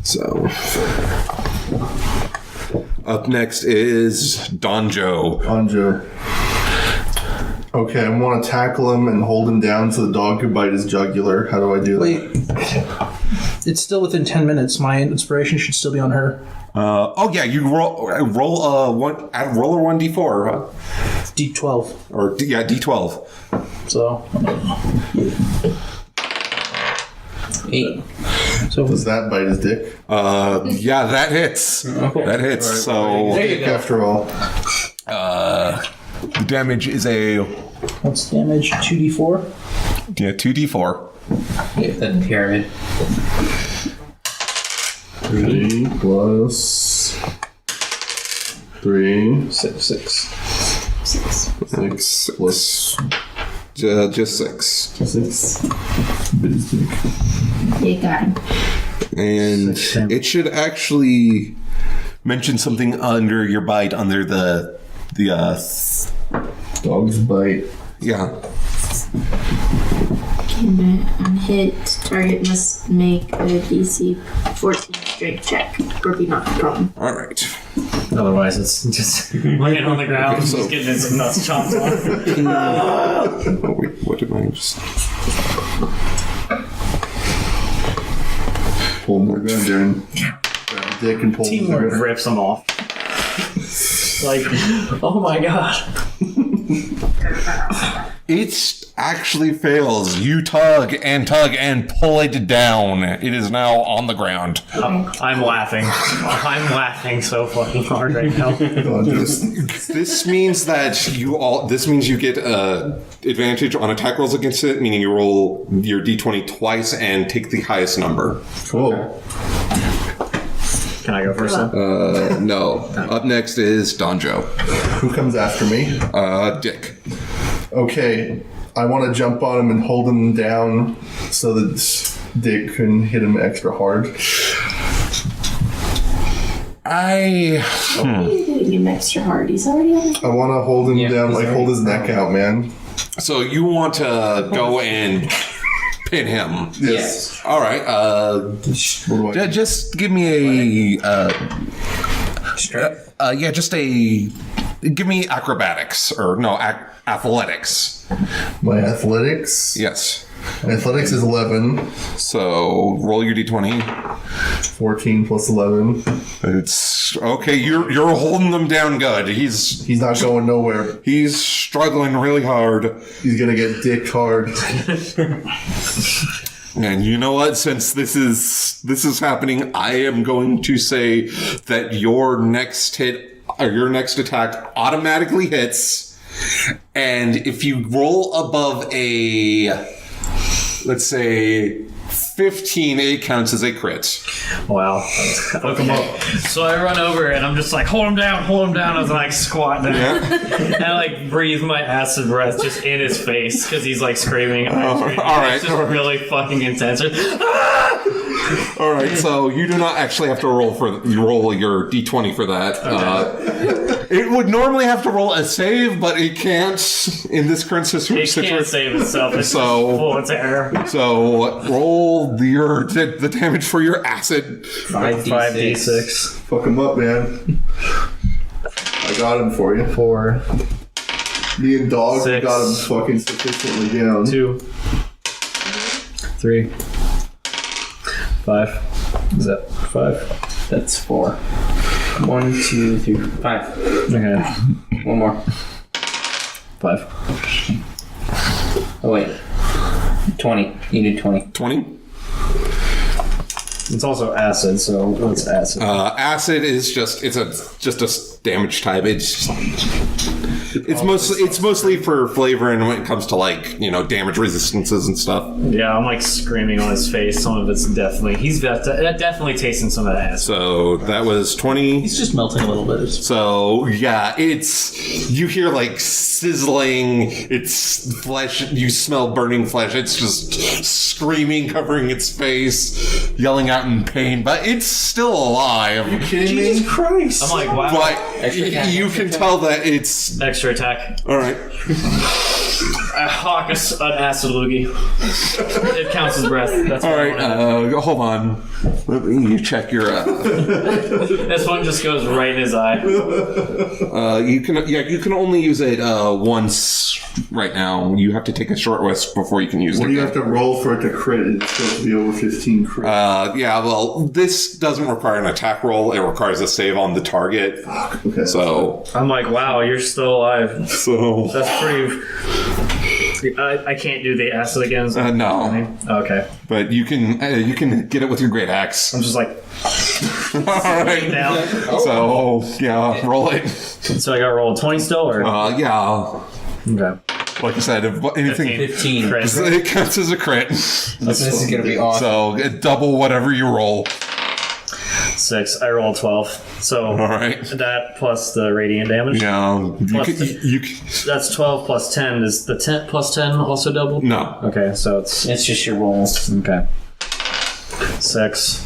So up next is Donjo. Anjo. Okay, I want to tackle him and hold him down so the dog could bite his jugular. How do I do that? Wait. It's still within 10 minutes. My inspiration should still be on her. Oh yeah, you roll a 1d4 D12. or D12. So, 8. So Does that bite his dick? Yeah, that hits. That hits. So there you go. After all. the damage is a What's damage? 2d4. 2d4. Get the pyramid. 3 plus 3. 6. 6. 6 plus Just 6. 6. Bit his dick. You got him. And it should actually mention something under your bite, under the Dog's bite. yeah. On hit, target must make a DC 14 strength check or be knocked prone. All right. Otherwise, it's just laying on the ground, Okay, so- just getting some nuts chomped on. Oh wait, what did I just? Pull him to the ground, Darren. Grab his dick and pull him to the Teamwork. ground. Rips them off. Like, oh my god. It actually fails. You tug and pull it down. It is now on the ground. I'm laughing. I'm laughing so fucking hard right now. God, just This means that This means you get advantage on attack rolls against it, meaning you roll your d20 twice and take the highest number. cool. Can I go first then? No. Up next is Donjo. Who comes after me? Dick. Okay, I want to jump on him and hold him down so that Dick can hit him extra hard. Hitting him extra hard. He's already on the I want to hold him down, like hold his neck out, man. So you want to go and pin him. Yes. All right. What do I Just give me a. Give me acrobatics or no athletics. My athletics? Yes. Athletics is 11. So roll your d20. 14 plus 11. It's okay. You're holding them down good. He's He's not going nowhere. struggling really hard. He's gonna get dicked hard. And you know what? Since this is happening, I am going to say that your next hit or your next attack automatically hits. And if you roll above a, let's say, 15, it counts as a crit. Wow. Hook him up. So I run over and I'm just like, hold him down as I like squat down. And I like breathe my acid breath just in his face because he's like screaming. all right, It's just all right. really fucking intense. All right, so you do not actually have to roll your d20 for that. It would normally have to roll a save, but it can't in this current It can't situation. save itself. It's So- just full of terror. So roll the damage for your acid. 5d6. Fuck him up, man. I got him for you. 4. Me and Dog 6. got him fucking sufficiently down. 2, 3, 5. Is that 5? That's 4. 1, 2, 3, 5. Okay. One more. 5. Oh, wait. 20. You did 20. 20. It's also acid, so what's acid? Acid is just a damage type. It's mostly for flavor, and when it comes to damage resistances and stuff. Yeah, I'm like screaming on his face. Some of it's he's definitely tasting some of that acid. So that was 20. He's just melting a little bit. So yeah, you hear like sizzling. It's flesh. You smell burning flesh. It's just screaming, covering its face, yelling out in pain, but it's still alive. Kidding me? Christ! I'm like, wow. But you can tell that it's Extra attack. all right. I hawk an acid loogie. It counts as breath. That's All what I right, wanted. hold on. Let me check your. This one just goes right in his eye. You can only use it once right now. You have to take a short rest before you can use What it. do you have to roll for it to crit? It's supposed to be over 15 crit. Yeah, well, this doesn't require an attack roll. It requires a save on the target. Okay. So I'm like, wow, you're still alive. So That's pretty. I can't do the acid again. Is that No. Okay. But you can get it with your great axe. I'm just like All right. down. So yeah, roll it. So I got to roll a 20 still, or Yeah. okay. Like I said, if anything, 15. Crit. it counts as a crit. This is gonna be awesome. So double whatever you roll. 6. I roll 12. So All right. that plus the radiant damage. Yeah. Plus You That's 12 plus 10. Is the 10 plus 10 also double? no. Okay, so it's It's just your rolls. okay. 6.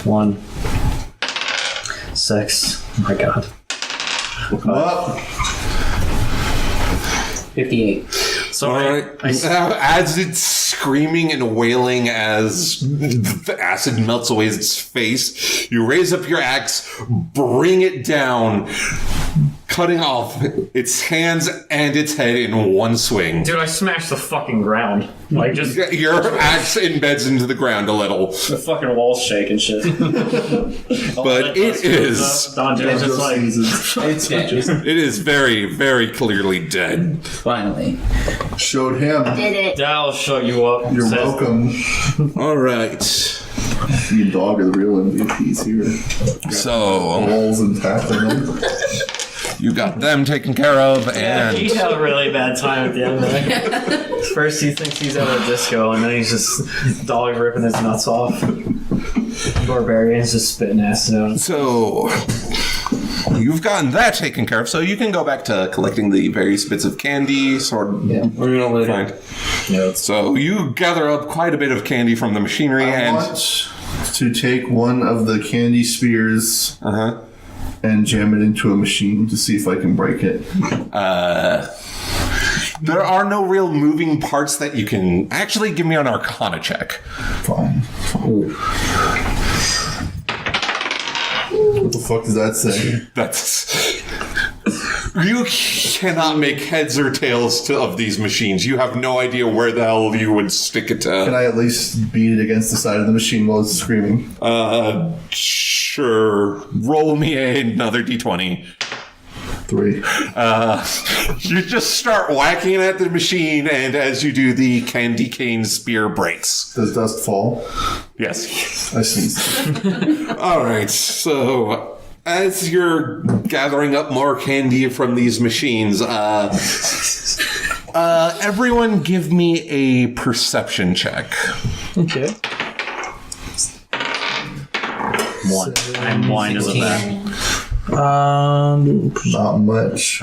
1. 6. Oh my god. Up. 58. So All right. As it's screaming and wailing as the acid melts away its face, you raise up your axe, bring it down, cutting off its hands and its head in one swing. dude, I smashed the fucking ground. Like, just Your axe embeds into the ground a little, the fucking walls shake and shit. but it is Dante's just like, It's dead. it is very, very clearly dead. Finally. Showed him. Did it. that'll shut you up. You're says- welcome. All right. You and Dog are the real MVPs here. So Walls intact on them. you got them taken care of, Yeah, he and had a really bad time at the end of it. First he thinks he's at a disco, and then he's just dog ripping his nuts off. Barbarian's just spitting acid out. so you've gotten that taken care of. So you can go back to collecting the various bits of candy, sort of. Yeah, we're gonna let it. Fine. So you gather up quite a bit of candy from the machinery, I and want to take one of the candy spears uh-huh. and jam it into a machine to see if I can break it. There are no real moving parts that you can actually give me an Arcana check. Fine. What the fuck does that say? That's you cannot make heads or tails of these machines. You have no idea where the hell you would stick it Can to. I at least beat it against the side of the machine while it's screaming? Sure. Roll me another d20. 3. You just start whacking at the machine, and as you do, the candy cane spear breaks. Does dust fall? Yes. I sneeze. All right. So, as you're gathering up more candy from these machines, everyone give me a perception check. Okay. 1. I'm blind as a bat. Not much.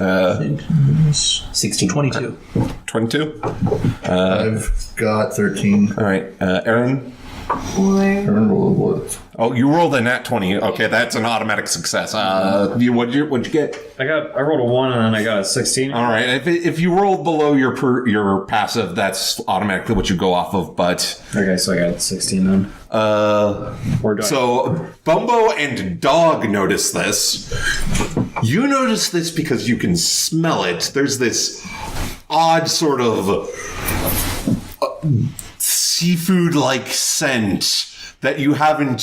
16. 22. 22. I've got 13. All right. Aaron. I don't roll what? Oh, you rolled a nat 20. Okay, that's an automatic success. What'd you get? I rolled a 1 and then I got a 16. All right. If you rolled below your passive, that's automatically what you go off of. But Okay, so I got 16 then. Or do I- so Bumbo and Dog notice this. You notice this because you can smell it. There's this odd sort of seafood-like scent that you haven't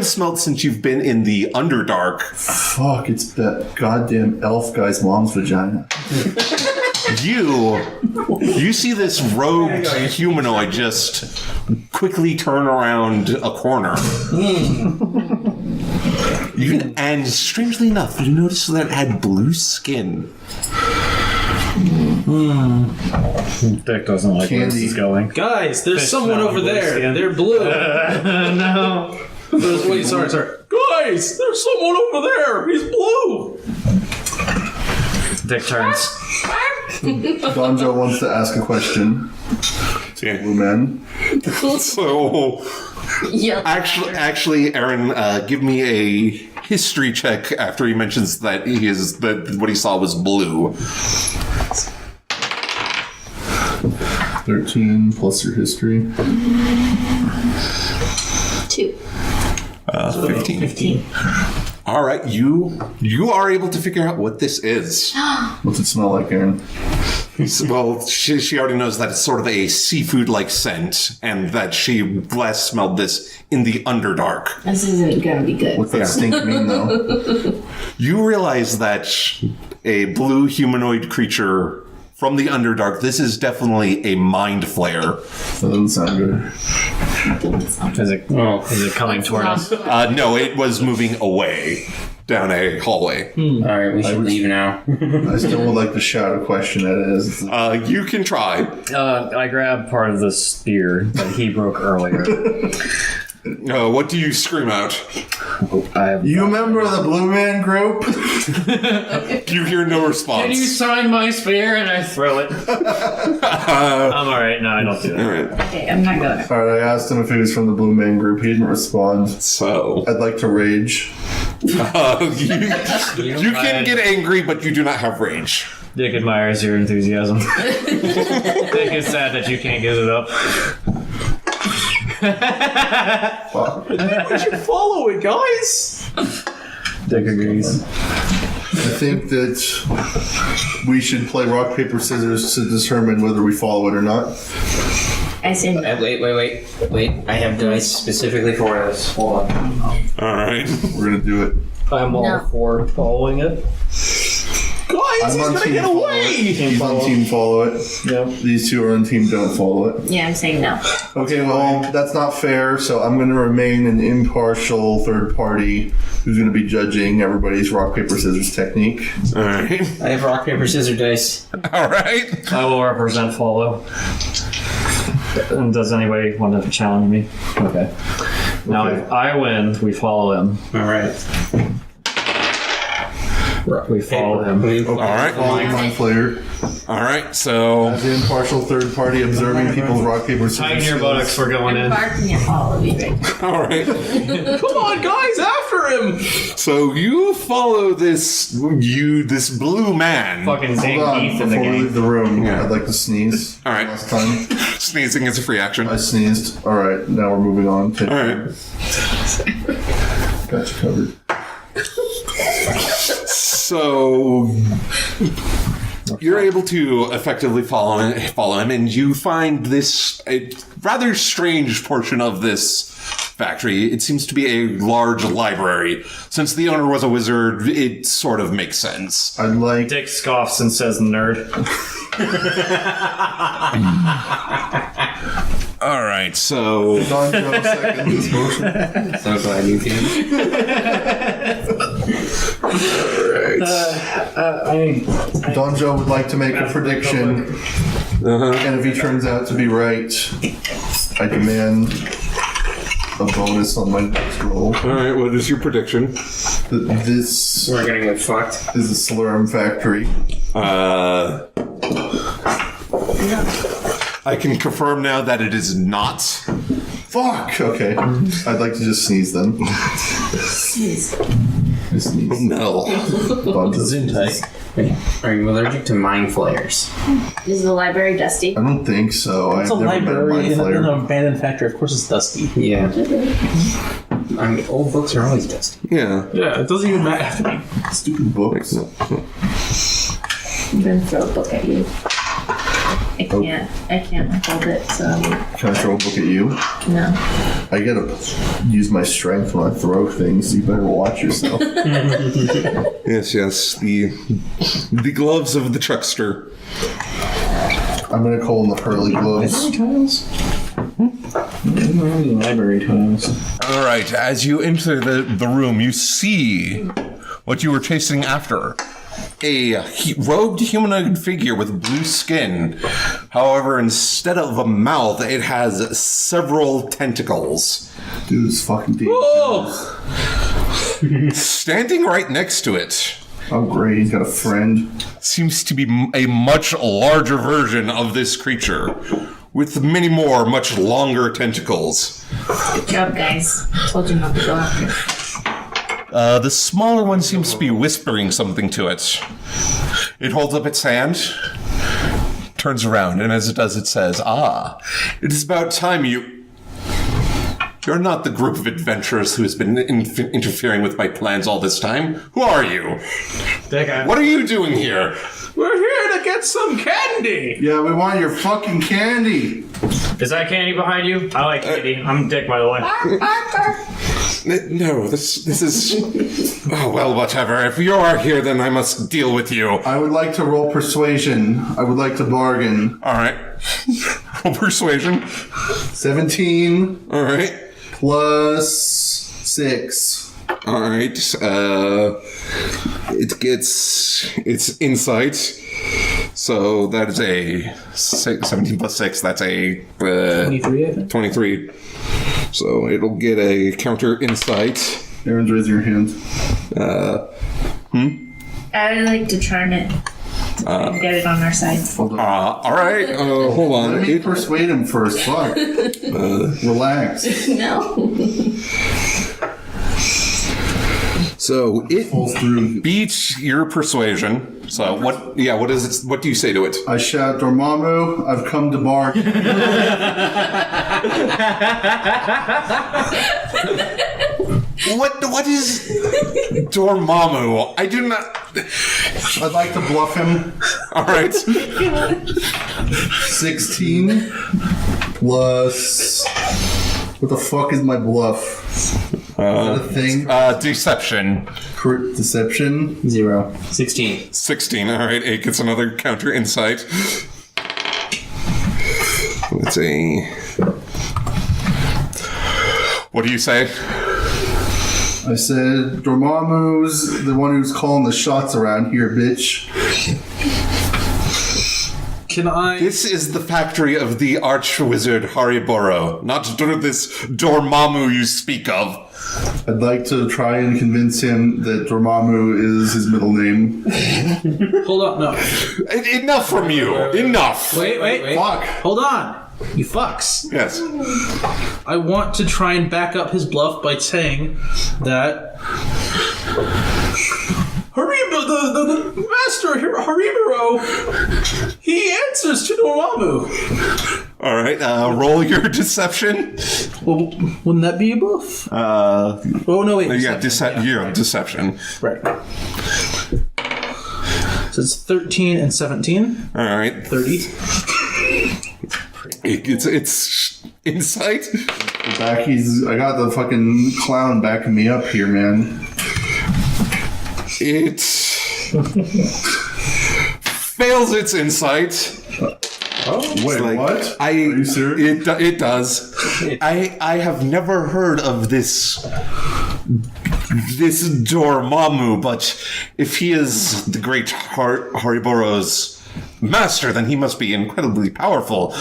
smelled since you've been in the Underdark. Fuck, it's that goddamn elf guy's mom's vagina. You see this robed humanoid just quickly turn around a corner. And strangely enough, you notice that it had blue skin. Dick doesn't like where this Candy. is going. Guys, there's someone smell over blue there. skin. They're blue. No. Wait, sorry. Guys, there's someone over there. He's blue. Dick turns. Donjo wants to ask a question. Yeah. Blue man. So, Yep. actually, Aaron, give me a history check after he mentions that what he saw was blue. 13 plus your history. 2. 15. All right, you are able to figure out what this is. What's it smell like, Aaron? Well, she already knows that it's sort of a seafood-like scent, and that she last smelled this in the Underdark. This isn't gonna be good. What's that stink mean, though? You realize that a blue humanoid creature from the Underdark. This is definitely a mind flare. That doesn't sound good. Is it coming toward us? No, it was moving away down a hallway. Alright, we should leave now. I still would like to shout a question at it as You can try. I grabbed part of the spear that he broke earlier. What do you scream out? you member of the Blue Man Group? You hear no response. Can you sign my spear? And I throw it. I'm alright. No, I don't do that. All right. Okay, I'm not going. Alright, I asked him if he was from the Blue Man Group. He didn't respond. So I'd like to rage. you can get angry, but you do not have rage. Dick admires your enthusiasm. Dick is sad that you can't get it up. Fuck. We should follow it, guys. Dick agrees. I think that we should play rock, paper, scissors to determine whether we follow it or not. I say no. Wait. I have dice specifically for this. Hold on. All right. We're gonna do it. I'm all No. for following it. Guys, I'm he's on gonna team get follow away. it. I'm on team follow it. Yep. These two are on team don't follow it. Yeah, I'm saying no. Okay, well, that's not fair, so I'm going to remain an impartial third party who's going to be judging everybody's rock, paper, scissors technique. All right. I have rock, paper, scissors dice. All right. I will represent follow. And does anybody want to challenge me? Okay. Now, if I win, we follow him. Alright. We follow him. All right. Following Mind Flayer. All right. So As the impartial third party observing people's rock, paper, scissors Tighten your skills. buttocks, we're going I'm in. barking at all of you right now. all right. Come on, guys, after him. So you follow this blue man. Fucking Hold Zane on, Heath in the before we leave game. the room, Yeah. I'd like to sneeze. All right. Last time Sneezing is a free action. I sneezed. Alright, now we're moving on. All right. Got you covered. So you're able to effectively follow him, and you find this a rather strange portion of this factory. It seems to be a large library. Since the owner was a wizard, it sort of makes sense. I'd like. Dick scoffs and says nerd. All right, so Don Joe second this motion. So glad you came. Don Joe would like to make a prediction, and if he turns out to be right, I demand a bonus on my next roll. all right. What is your prediction? This We're gonna get fucked. is a Slurm factory. I can confirm now that it is not. Fuck! Okay. I'd like to just sneeze then. Jeez. I sneeze. No. Don Joe. Are you allergic to mind flayers? Is the library dusty? I don't think so. It's a I've never been a library mind in an flayer. abandoned factory. Of course, it's dusty. Yeah. I mean, old books are always dusty. Yeah. Yeah, it doesn't even matter. Have to be. Stupid books. I'm gonna throw a book at you. I can't hold it, so Can I throw a book at you? no. I gotta use my strength when I throw things. You better watch yourself. Yes. The gloves of the truckster. I'm gonna call them the Hurley gloves. Tiles? Library tiles. All right. As you enter the room, you see what you were chasing after. A robed humanoid figure with blue skin. However, instead of a mouth, it has several tentacles. Dude, it's fucking deep. Standing right next to it Oh, great. He's got a friend. seems to be a much larger version of this creature, with many more, much longer tentacles. Good job, guys. Told you not to go after. The smaller one seems to be whispering something to it. It holds up its hand, turns around, and as it does, it says, it is about time You're not the group of adventurers who has been interfering with my plans all this time. Who are you? What are you doing here? We're here to get some candy. Yeah, we want your fucking candy. Is that candy behind you? I like candy. I'm Dick, by the way. No, this is... Oh, well, whatever. If you are here, then I must deal with you. I would like to roll persuasion. I would like to bargain. All right. Roll persuasion. 17 All right. plus 6. All right. It gets its insight. So that is a 17 plus 6. That's a 23, I think. 23. So it'll get a counter insight. Aaron's raising her hand. I would like to charm it and get it on our side. All right. Hold on. Let me persuade him first. Fuck. Relax. No. Falls So it through. beats your persuasion. So what? Yeah. What is it? What do you say to it? I shout, Dormammu, I've come to bark. What is Dormammu? I do not. I'd like to bluff him. All right. 16 plus... What the fuck is my bluff? Is that a thing? Deception. Deception? 0. 16. 16. All right. 8 gets another counter insight. Let's see. What do you say? I said, Dormammu's the one who's calling the shots around here, bitch. Can I? This is the factory of the Archwizard Hariboro, not this Dormammu you speak of. I'd like to try and convince him that Dormammu is his middle name. Hold on, no. Enough from you. Enough. Wait. Fuck. Hold on. You fucks. Yes. I want to try and back up his bluff by saying that the master Hariboro, he answers to Dormammu. All right. Roll your deception. Well, wouldn't that be a bluff? Oh no, wait. Yeah, Deception. deception. Right. So it's 13 and 17. All right. 30. It's insight. I got the fucking clown backing me up here, man. It fails its insight. Wait, Like, what? Are you serious? It does. I have never heard of this Dormammu, but if he is the great Hariboro's master, then he must be incredibly powerful.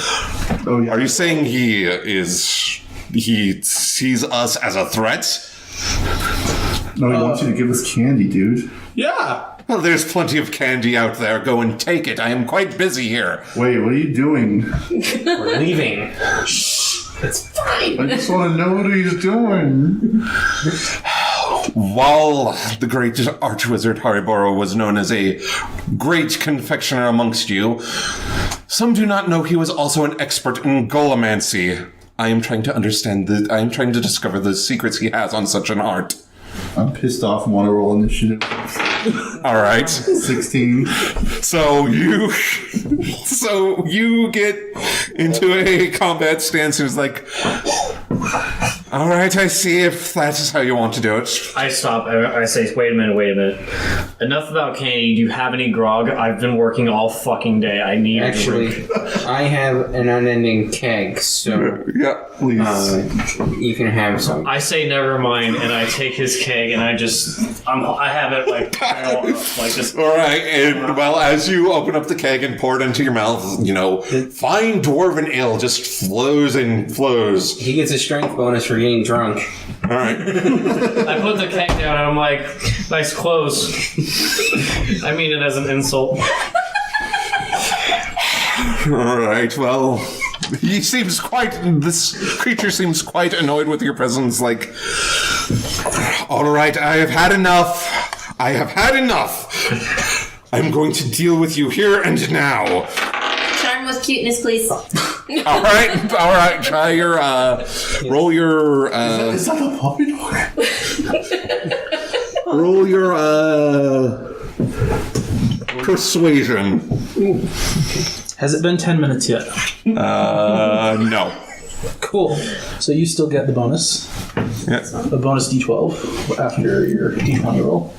Oh, yeah. Are you saying he sees us as a threat? No, he wants you to give us candy, dude. Yeah. Well, there's plenty of candy out there. Go and take it. I am quite busy here. Wait, what are you doing? We're leaving. It's fine. I just want to know what he's doing. While the great Archwizard Hariboro was known as a great confectioner amongst you, some do not know he was also an expert in golemancy. I am trying to discover the secrets he has on such an art. I'm pissed off and want to roll initiative. All right. 16. So you get into a combat stance and it's like, all right, I see if that is how you want to do it. I stop. I say, wait a minute. Enough about candy. Do you have any grog? I've been working all fucking day. I need a Actually, drink. I have an unending keg, so Yeah, please. you can have some. I say never mind, and I take his keg, and I have it like this. All right, and well, as you open up the keg and pour it into your mouth, fine dwarven ale just flows and flows. He gets a strength bonus for getting drunk. All right. I put the keg down, and I'm like, nice clothes. I mean it as an insult. All right, well, this creature seems quite annoyed with your presence, like, all right, I have had enough. I'm going to deal with you here and now. Charm with cuteness, please. All right, try your, roll your, Is that a puppy dog? roll your, persuasion. Has it been 10 minutes yet? No. Cool. So you still get the bonus. A bonus D12 after your D20 roll.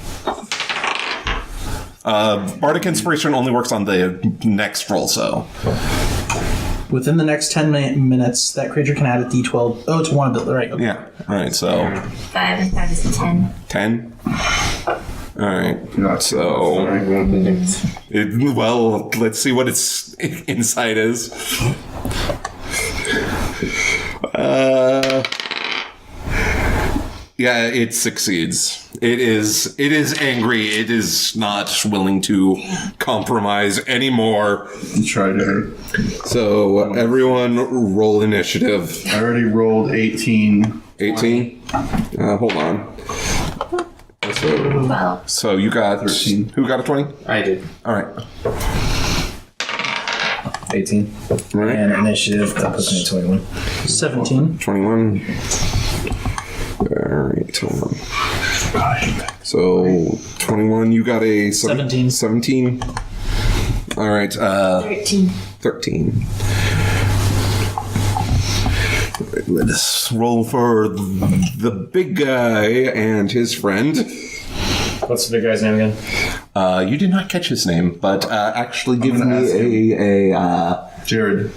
Bardic Inspiration only works on the next roll, so. Within the next 10 minutes, that creature can add a D12. Oh, it's one ability, right? Okay. Yeah. All right, so 5 and 5 is 10. 10. All right. Not So, sorry. well, let's see what its insight is. Yeah, it succeeds. It is angry. It is not willing to compromise anymore. Try to. So everyone roll initiative. I already rolled 18. 18? Hold on. So, 12. so you got 13. Who got a 20? I did. All right. 18. All right. And initiative, that puts me at 21. 17. 21. All right. Hold on. So 21. You got a 17. 17. All right. 13. 13. Let us roll for the big guy and his friend. What's the big guy's name again? You did not catch his name, but actually give gonna ask me a Jared.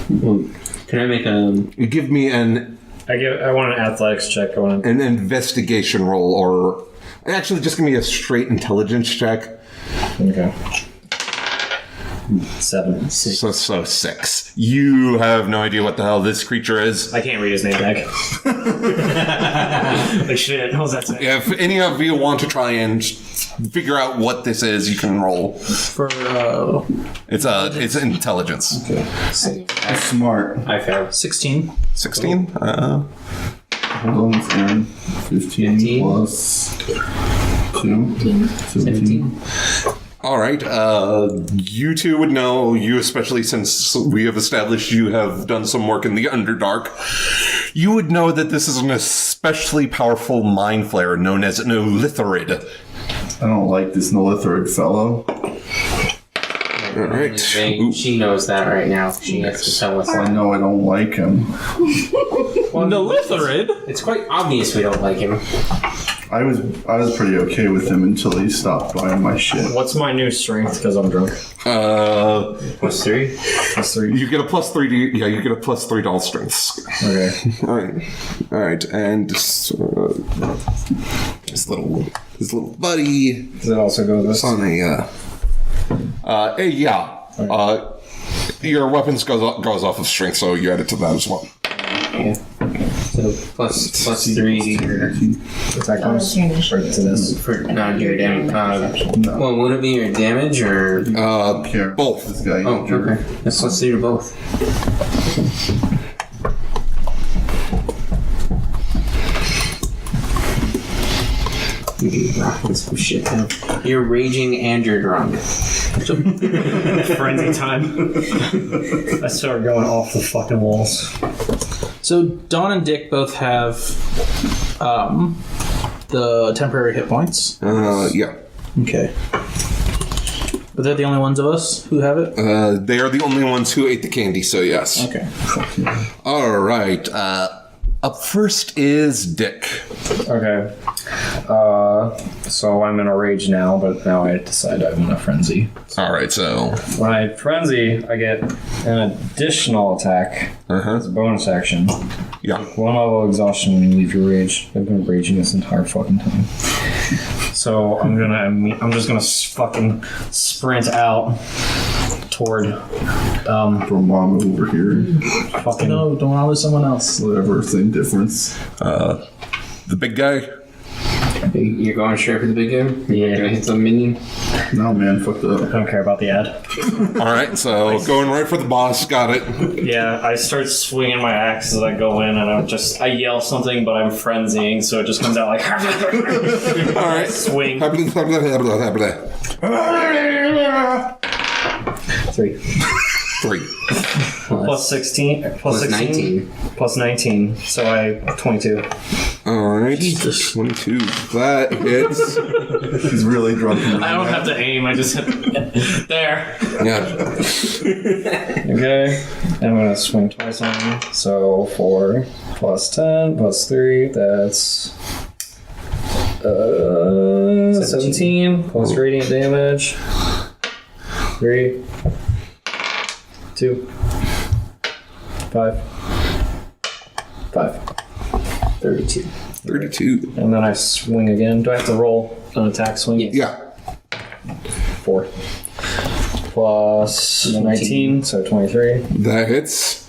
Can I make a... give me an I want an athletics check. I want an investigation roll, or actually just give me a straight intelligence check. Okay. 7. So 6. You have no idea what the hell this creature is. I can't read his name back. Like shit, what was that saying? If any of you want to try and figure out what this is, you can roll. For, It's intelligence. That's smart. I failed. 16. 16. Hold on, 15 plus 2. 17. All right. You two would know, you especially since we have established you have done some work in the Underdark, you would know that this is an especially powerful mind flayer known as an Olitharid. I don't like this Nolitharid fellow. All right. She knows that right now. She has to tell us. I know I don't like him. Nolitharid? It's quite obvious we don't like him. I was pretty okay with him until he stopped buying my shit. What's my new strength? Because I'm drunk. Plus 3? Plus 3. You get a plus 3 to, you get a plus 3 to all strengths. Okay. All right, and his little buddy Does it also go this? on your weapons goes off of strength, so you add it to that as well. Yeah. So plus 3 Attack Oh, that's your initiative. to this. for not your damage. Well, would it be your damage or? Care. Both. This guy. Oh, okay. That's plus 3 to both. Some shit down. You're raging and you're drunk. Frenzy time. I start going off the fucking walls. So Dawn and Dick both have the temporary hit points. Yeah. Okay. But they're the only ones of us who have it? They are the only ones who ate the candy, so yes. Okay. All right. Up first is Dick. Okay. So I'm in a rage now, but now I decide I'm in a frenzy. All right, so When I frenzy, I get an additional attack as a bonus action. yeah. 1 level of exhaustion when you leave your rage. I've been raging this entire fucking time. So I'm just gonna fucking sprint out toward From mom over here. fucking. No, don't allow someone else. Whatever, same difference. The big guy. You're going straight for the big guy? Yeah. Gonna hit some minion? No, man, fuck I that. don't care about the ad. All right, so going right for the boss. Got it. Yeah, I start swinging my axe as I go in, and I yell something, but I'm frenzying, so it just comes out like. All right. Swing. 3. 3. Plus 16. Plus 16. 19. Plus 19. So I 22. All right. 22. That hits. He's really drunk. I don't have to aim. I just hit There. Yeah. Okay. I'm gonna swing twice on him. So 4 plus 10 plus 3, that's 17 plus radiant damage. 3, 2, 5, 5. 32. 32. And then I swing again. Do I have to roll an attack swing? Yeah. 4. Plus 19, so 23. That hits.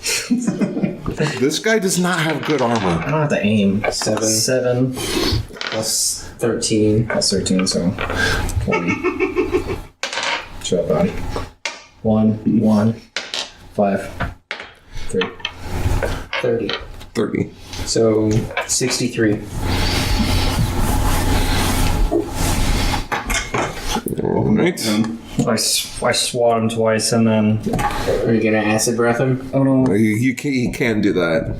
This guy does not have good I armor. don't have to aim. 7 7 plus 13. plus 13, so 20. Show up, body. 1, 5, 3. 30. 30. So 63. Alright. I swat him twice and then. Are you gonna acid breath him? Oh no. You can do that.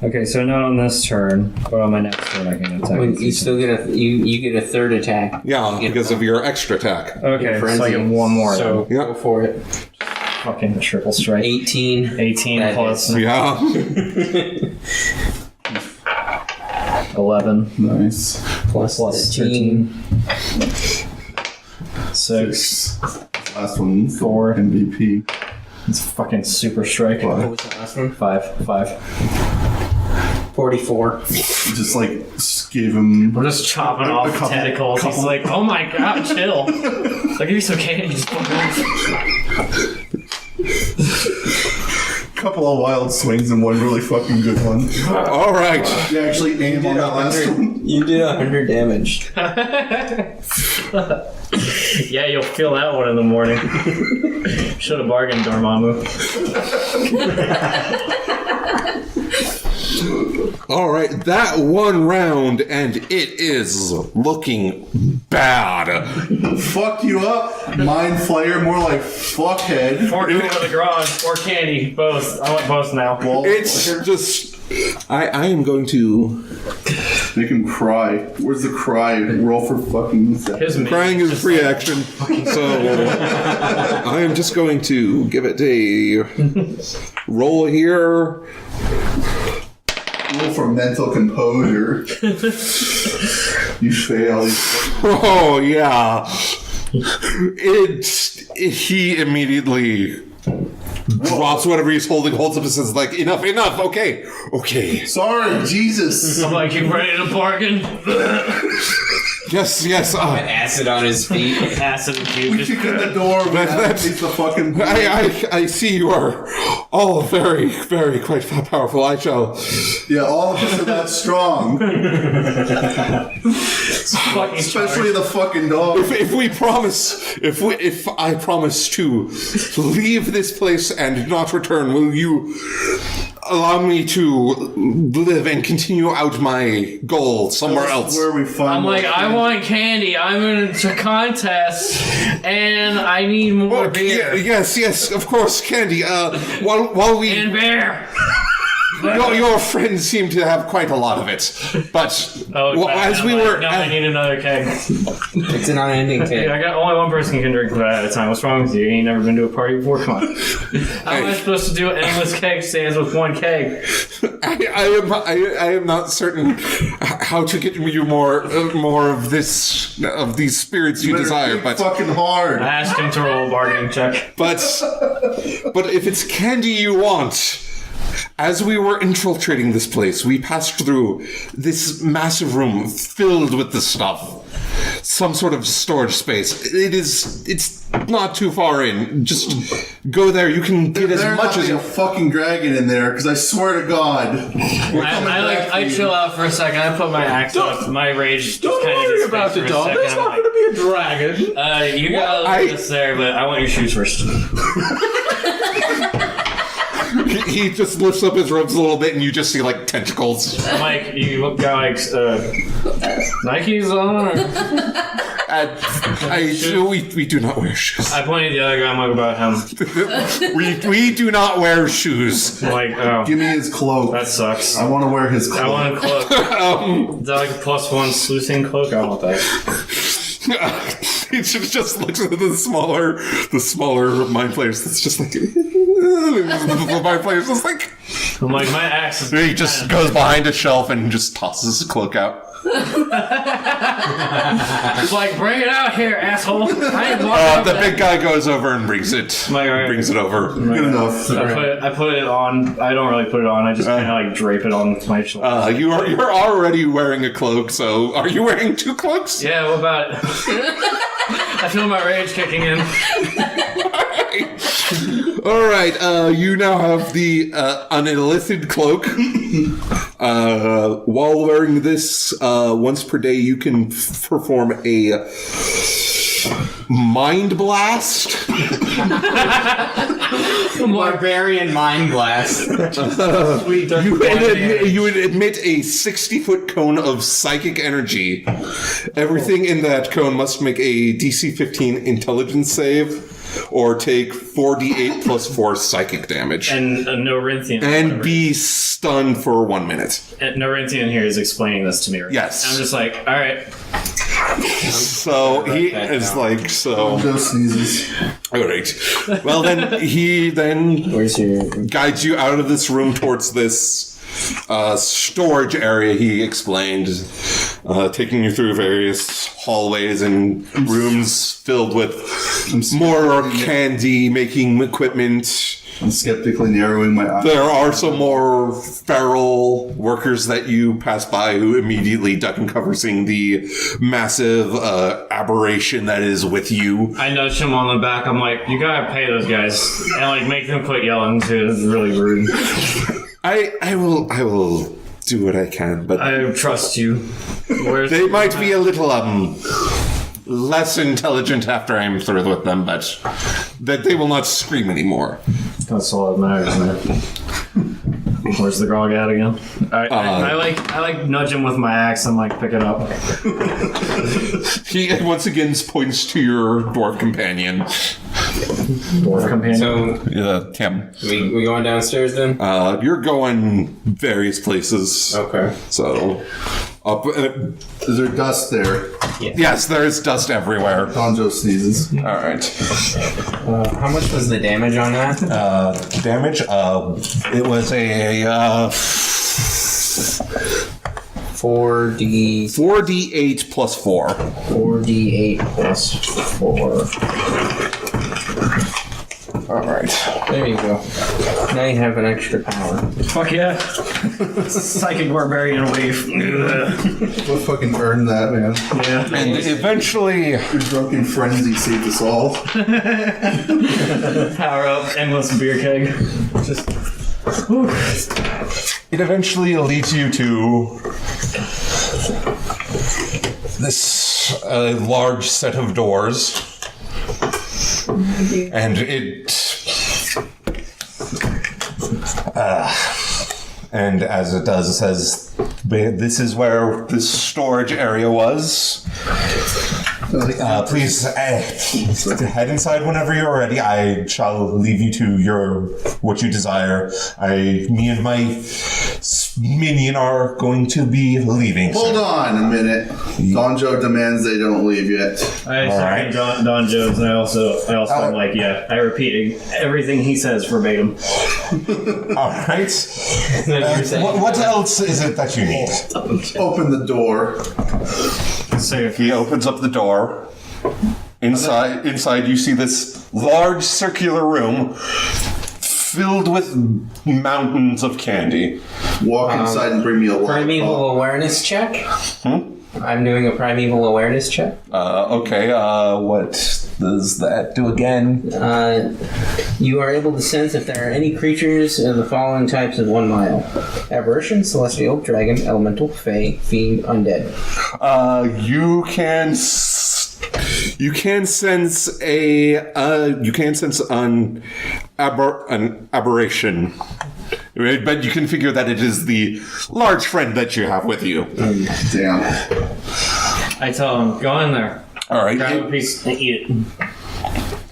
Okay, so not on this turn, but on my next turn I can attack. Well, you still get you get a third attack. Yeah, because of your extra attack. Okay, so I Frenzy. get one more. So Yeah. go for it. Fucking triple strike. 18. 18 That plus Yeah. 11 Nice. Plus 13. 6. Last one. 4. MVP. It's fucking super strike. What was the last one? 5. 44. Just like gave him. We're just chopping off couple- tentacles. He's like, oh my god, chill. I'll give you some candy. Just fuck off. Couple of wild swings and one really fucking good one. Alright. You actually aim on that last one. You did 100 damage. Yeah, you'll feel that one in the morning. Should have bargained, Dormammu. Alright, that one round, and it is looking bad. Fucked you up. Mind flayer, more like fuckhead. Or go to the garage, or candy. Both. I want both now. Wall It's flayer. just. I am going to. Make him cry. Where's the cry? Roll for fucking set. His mate Crying is just free like, action. So. I am just going to give it a roll here. Roll for mental composure. You fail. Oh, yeah. He immediately drops whatever he's holding, holds up and says, like, enough, okay. Sorry, Jesus. I'm like, you ready to bargain? Yes. Acid on his feet. Acid and cube. We Just kick in the door. That's- It's the fucking. I see you are all very, very quite powerful. I shall. Yeah, all of us are that strong. fucking Especially the fucking dog. If I promise to leave this place and not return, will you allow me to live and continue out my goal somewhere else? Where we find. I'm like, I want candy. I'm in a contest, and I need more beer. Yes, of course, candy. While we And beer. your friends seem to have quite a lot of it, but as we were, No, I need another keg. It's an unending Hey, thing. I got only one person can drink that at a time. What's wrong with you? You ain't never been to a party before? Come on. How am I supposed to do endless keg stands with one keg? I am not certain how to get you more of these spirits you desire, but fucking hard. I asked him to roll a bargaining check. but if it's candy you want. As we were infiltrating this place, we passed through this massive room filled with this stuff. Some sort of storage space. It's not too far in. Just go there. You can get as There much as a you. fucking dragon in there, because I swear to God. I chill out for a second. I put my axe up. My rage just Don't kind of worry about the dog. There's not going to be a dragon. You got this there, but I want your shoes first. He just lifts up his robes a little bit, and you just see like tentacles. Mike, you got like Nikes on? Or? We do not wear shoes. I pointed the other guy. I'm like, about him. we do not wear shoes. I'm like, oh, Give me his cloak. that sucks. I want to wear his cloak. I want a cloak. Is that like a +1 sleuthing cloak? I want that. He just looks at the smaller mind players. It's just like the mind players just like. I'm like, my axe is. He just goes behind a shelf and just tosses his cloak out. It's like, bring it out here, asshole. I ain't walking The big guy goes over and brings it. Brings it over. Good enough. I put it on. I don't really put it on. I just kind of like drape it on my shoulder. You're already wearing a cloak, so are you wearing 2 cloaks? Yeah, what about it? I feel my rage kicking in. All right. You now have the unillicit cloak. While wearing this, once per day, you can perform a mind blast. Barbarian mind blast. You would emit a 60-foot cone of psychic energy. Everything in that cone must make a DC 15 intelligence save or take 4d8 plus 4 psychic damage. And Norinthian. And be stunned for 1 minute. And Norinthian here is explaining this to me right Yes. now. I'm just like, all right. So he is like, so. Donjo sneezes. All right. Well, then he Where's your... guides you out of this room towards this storage area. He explained, taking you through various hallways and rooms filled with more candy making equipment. I'm skeptically narrowing my eyes. There are some more feral workers that you pass by who immediately duck and cover, seeing the massive aberration that is with you. I nudge him on the back. I'm like, you gotta pay those guys. And like make them quit yelling too. It's really rude. I will do what I can, but I trust you. they might be a little less intelligent after I'm through with them, but that they will not scream anymore. That's all that matters, man. Where's the grog at again? I like nudge him with my axe and like pick it up. He once again points to your dwarf companion. Dwarf companion. So, Tim. we going downstairs then? You're going various places. Okay. So, up. Is there dust there? Yes, there is dust everywhere. Donjo sneezes. All right. How much was the damage on that? Damage. It was a 4d8 plus 4. 4d8 plus 4. All right. There you go. Now you have an extra power. Fuck yeah. Psychic barbarian wave. We'll fucking earn that, man. Yeah. And eventually, Your drunken frenzy saved us all. Power up, endless beer keg. Just. Whew. it eventually leads you to this large set of doors. And and as it does, it says, this is where this storage area was. Please head inside whenever you're ready. I shall leave you to what you desire. Me and my minion are going to be leaving. Hold on a minute. Donjo demands they don't leave yet. I right. second Don Jones, and I also am like, yeah, I repeat everything he says verbatim. All right. What else is it that you need? Open the door. So He opens up the door. Inside you see this large circular room filled with mountains of candy. Walk inside and bring me a light. Primeval awareness check? I'm doing a primeval awareness check. Okay, what does that do again? You are able to sense if there are any creatures of the following types of 1 mile. Aberration, celestial, dragon, elemental, fae, fiend, undead. You can sense an aberration. Right? But you can figure that it is the large friend that you have with you. Damn. I tell him, go in there. All right. Grab a piece and eat it.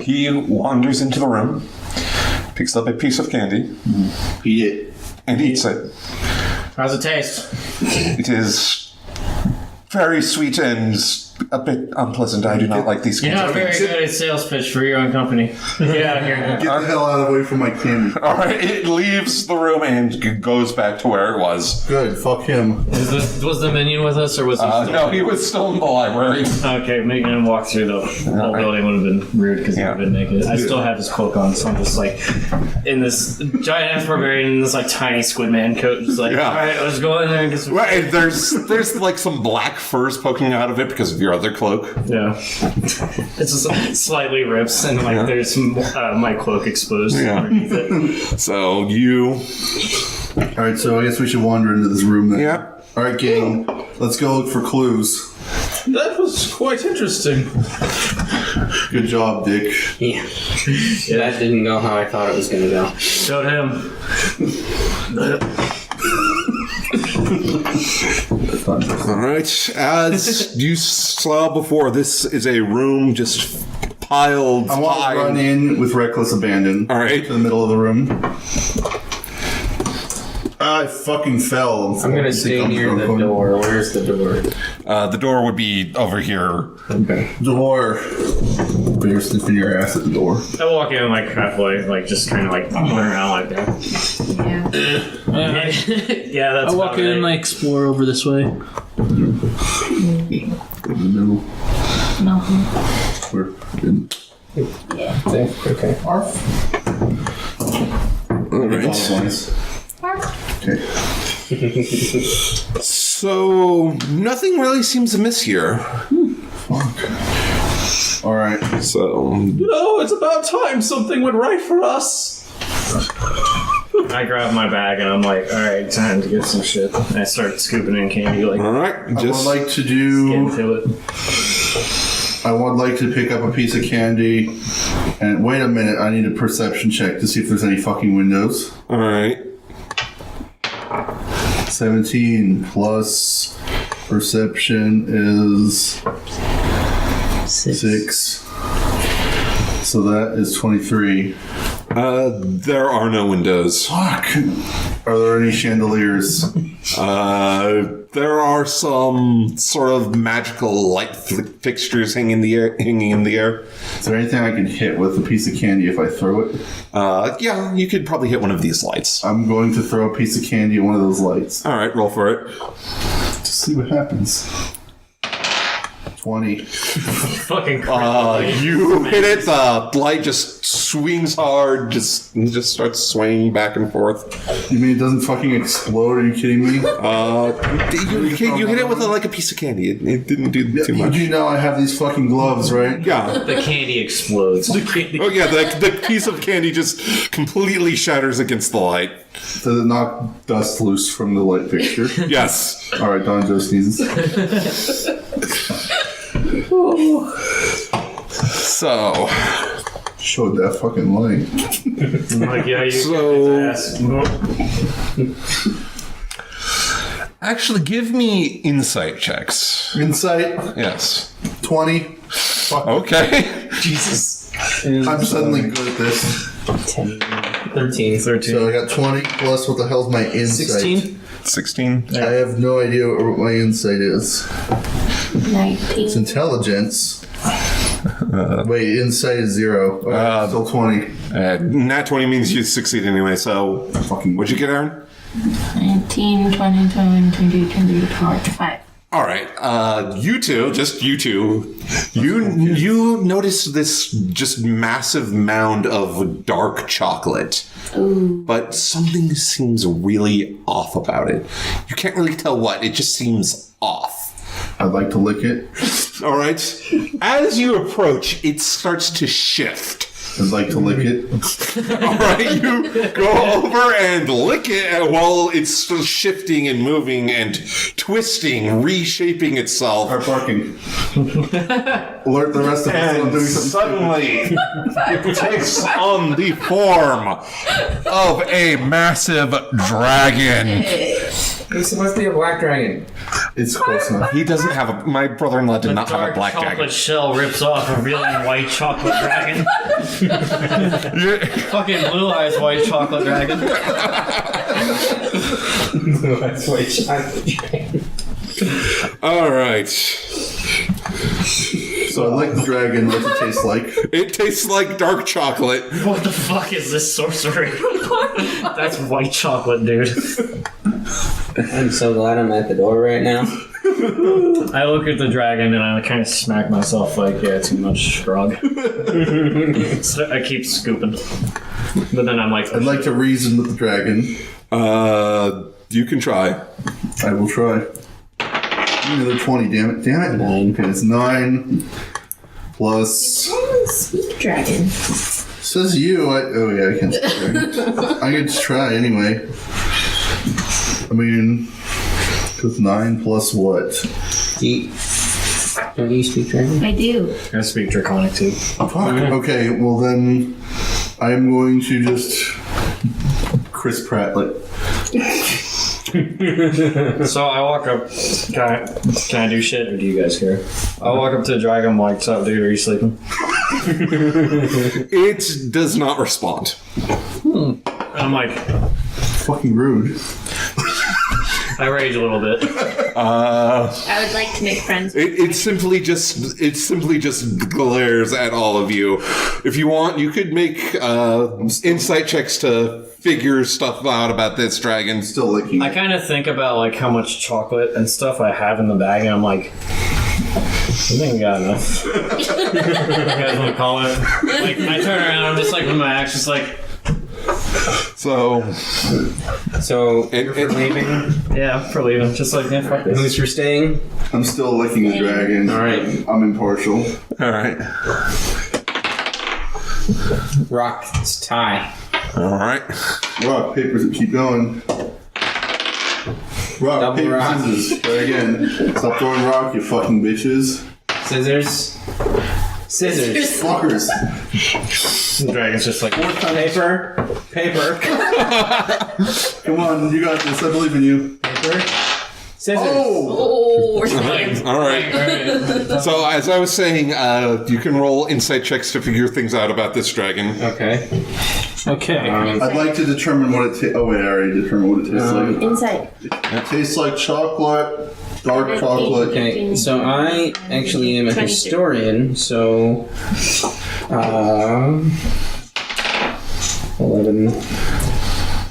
He wanders into the room, picks up a piece of candy, Eat it. and eats it. How's it taste? It is very sweet and a bit unpleasant. I do not like these You're kinds not of very things. good at sales pitch for your own company. Get out of here. Get the hell out of the way from my candy. All right, it leaves the room and goes back to where it was. Good, fuck him. Was the minion with us, or was he still? No, he was still in the library. Okay, making him walk through the whole building would have been rude because he would have been naked. I still have his cloak on, so I'm just like in this giant ass barbarian in this like tiny squid man coat, just like, all right, let's go in there and get some. Right, there's like some black furs poking out of it because of your other cloak. Yeah, it's just slightly rips and like there's some, my cloak exposed underneath it. So you. Alright, so I guess we should wander into this room then. Yeah. Alright, gang, let's go look for clues. That was quite interesting. Good job, Dick. Yeah. That didn't go how I thought it was going to go. Showed him. All right, as you saw before, this is a room just piled I want high. to run in with reckless abandon. All right. To the middle of the room. I fucking fell. I'm going to stay near the door. Where's the door? The door would be over here. Okay. Door. But you're sniffing your ass at the door. I walk in like halfway, like just kind of like moving around like that. Yeah, that's. I walk in and I explore over this way. Go in the middle. No. We're in. Okay. Alright. Okay. So nothing really seems amiss here. Fuck. Alright. So You know, it's about time something went right for us. I grab my bag and I'm like, all right, time to get some shit. And I start scooping in candy, like all right, I would just like to get do. into it. I would like to pick up a piece of candy. And wait a minute, I need a perception check to see if there's any fucking windows. all right. 17 plus perception is 6. So that is 23. There are no windows. Fuck. Are there any chandeliers? There are some sort of magical light fixtures hanging in the air. Is there anything I can hit with a piece of candy if I throw it? Yeah, you could probably hit one of these lights. I'm going to throw a piece of candy at one of those lights. All right, roll for it. Just see what happens. 20. Fucking You hit it. The light just swings hard. Just starts swaying back and forth. You mean it doesn't fucking explode? Are you kidding me? You hit it with like a piece of candy. It didn't do too much. You know I have these fucking gloves, right? Yeah. The candy explodes. Oh yeah, the piece of candy just completely shatters against the light. Does it knock dust loose from the light fixture? Yes. All right, Don Joe sneezes. So. Showed that fucking light. Like, yeah, you So. ass. Actually, give me insight checks. Insight Yes. 20. Okay. Jesus. I'm suddenly good at this. 10, 13. So I got 20 plus what the hell's my insight? 16? 16. I have no idea what my insight is. 19. It's intelligence. Wait, insight is 0. Okay, still 20. Nat 20 means you succeed anyway, so. Fucking. What'd you get, Aaron? 19, 20, 21, 22, 23, 24, 25. All right, you two, just you two, you notice this just massive mound of dark chocolate. Ooh. But something seems really off about it. You can't really tell what, it just seems off. I'd like to lick it. All right, as you approach, it starts to shift. I'd like to lick it. All right, you go over and lick it while it's still shifting and moving and twisting, reshaping itself. Start barking. Alert the rest of us. I'm And doing something. suddenly, it takes on the form of a massive dragon. This must be a black dragon. It's close enough. He doesn't have a. My brother-in-law did not have a Dark black chocolate dragon. shell rips off, revealing a white chocolate dragon. Fucking blue eyes white chocolate dragon. That's white chocolate dragon. All right. So I like the dragon. What's it taste like? It tastes like dark chocolate. What the fuck is this sorcery? That's white chocolate, dude. I'm so glad I'm at the door right now. I look at the dragon and I kind of smack myself like, yeah, too much grog. So I keep scooping. But then I'm like, I'd like to reason with the dragon. You can try. I will try. Another 20, damn it. 9. Okay, it's 9 plus... Speak dragon. Says you. Oh, yeah, I can't speak dragon. I could try anyway. I mean, with 9 plus what? Don't you speak dragon? I do. I speak Draconic too. Fuck. Okay, well then, I'm going to just Chris Pratt like. So I walk up. Can I do shit or do you guys care? I walk up to the dragon. I'm like, "What's up, dude? Are you sleeping?" It does not respond. And I'm like, Fucking rude. I rage a little bit. I would like to make friends with It simply just glares at all of you. If you want, you could make insight checks to figure stuff out about this dragon. Still licking. I kind of think about like how much chocolate and stuff I have in the bag, and I'm like, I think we got enough. You guys want to call it? Like, I turn around, I'm just like with my axe, just like, So You're for leaving? yeah, for leaving. Just like, yeah, fuck this. Who's for staying? I'm still licking the dragon. Alright. I'm impartial. all right, Rock, it's tie. all right. Rock, paper, keep going. Rock, Double paper, rock. scissors. Try again. Stop throwing rock, you fucking bitches. Scissors. Scissors. Fuckers. The dragon's just like, Paper. Paper. Come on, you got this. I believe in you. Paper. Scissors. Oh! we're fine. All right. So as I was saying, you can roll insight checks to figure things out about this dragon. Okay. Okay. I'd like to determine what it tastes. Oh wait, I already determined what it tastes like. Inside. It tastes like chocolate, dark chocolate. Okay, so I actually am a 22. historian, so 11,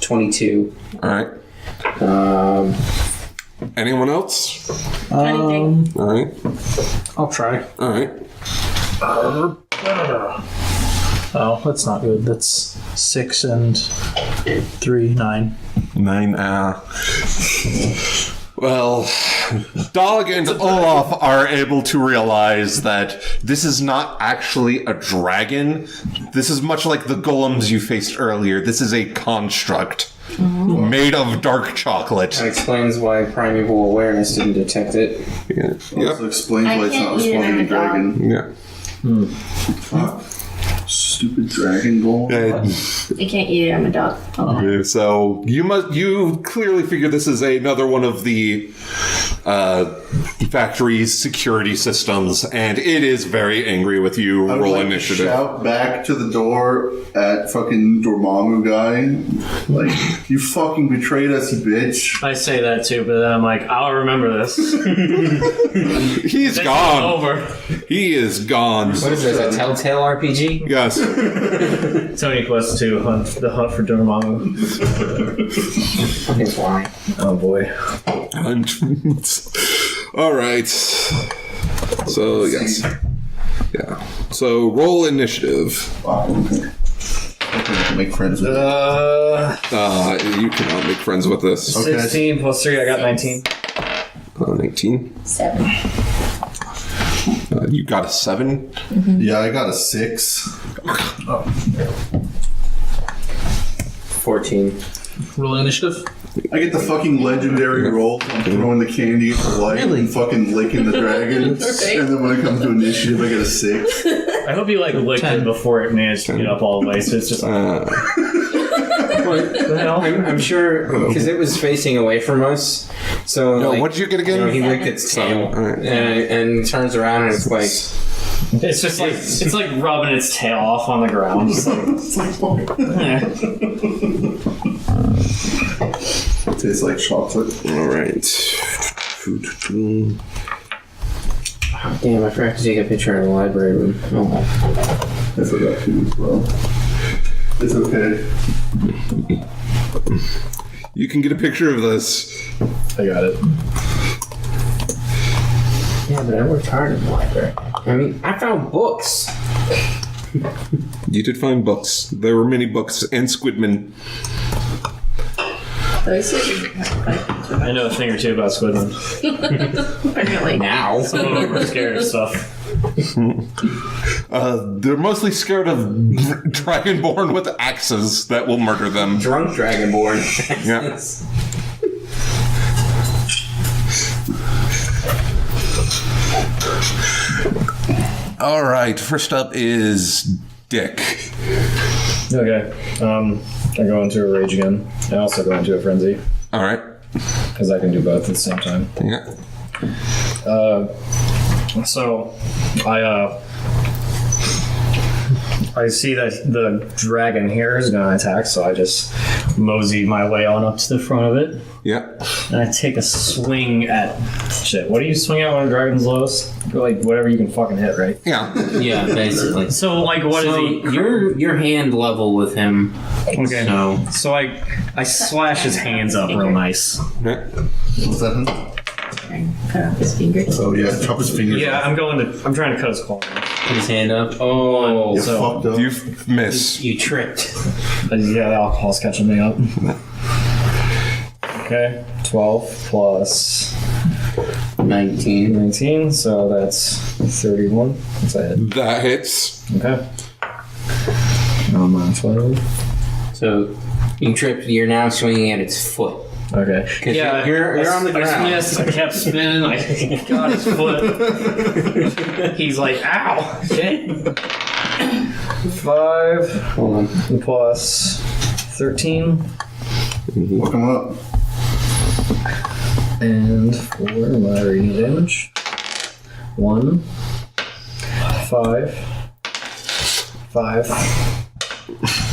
22. All right. Anyone else? Anything. All right. I'll try. All right. Oh, that's not good. That's 6 and 3, 9. 9. Well, Dog and Olaf are able to realize that this is not actually a dragon. This is much like the golems you faced earlier. This is a construct made of dark chocolate. That explains why primeval awareness didn't detect it. Yeah. Also explains why it's not I can't eat it, responding to I'm a dragon. Yeah. Fuck. Stupid dragon golem. Uh, I can't eat it. I'm a dog. So you clearly figure this is another one of the factory's security systems, and it is very angry with you. I would Roll like initiative. to shout back to the door at fucking Dormammu guy. Like, you fucking betrayed us, you bitch. I say that too, but then I'm like, I'll remember this. He's This is gone. over. He is gone. What is this, a Telltale RPG? Yes. Tony Quest 2, the hunt for Dormammu. Fucking fly. Oh boy. All right. So yes. Yeah. So roll initiative. Wow, okay. I can make friends with You cannot make friends with this. Okay. 16 plus 3, I got 19. 19. 7. You got a 7. Yeah, I got a 6. 14. Roll initiative. I get the fucking legendary roll. I'm throwing the candy at the light and fucking licking the dragon. And then when it comes to initiative, I get a 6. I hope you like licked 10. it before it managed to get up all the way, so it's just like, what the hell? I'm sure, because it was facing away from us, so No, like, what did you get you know, again? he licked its tail, Alright. and turns around and it's like, It's just like, it's like rubbing its tail off on the ground. Just like, It tastes like chocolate. All right. Damn, I forgot to take a picture of the library room. Oh well. I forgot to as well. It's okay. You can get a picture of this. I got it. Yeah, but I worked hard in the library. I mean, I found books. You did find books. There were many books and Squidman. I know a thing or two about Squidman. Apparently. Now. Some of them are scared of stuff. They're mostly scared of Dragonborn with axes that will murder them. Drunk Dragonborn. Yeah. All right, first up is Dick. Okay. I go into a rage again. I also go into a frenzy. All right. Because I can do both at the same time. Yeah. So, I see that the dragon here is going to attack, so I just mosey my way on up to the front of it, Yeah. and I take a swing at... Shit, what do you swing at when a dragon's lowest? Like, whatever you can fucking hit, right? Yeah. Yeah, basically. So, like, what is So he... you're hand level with him. Okay. So I slash his hands up real nice. Yeah. What's that? Cut off his fingers. Oh yeah, chop his fingers. Yeah, I'm trying to cut his claw. Put his hand up. Oh, You So- fucked up. You miss. you tricked. Yeah, the alcohol's catching me up. Okay, 12 plus 19, so that's 31. What's that hit? That hits. Okay. Minus 12. So you tripped. You're now swinging at its foot. Okay. 'Cause you're on the ground. I missed. I kept spinning. I got his foot. He's like, ow. Okay. 5 Hold on. plus 13 Look him up. and 4 my radiant damage. 1, 5,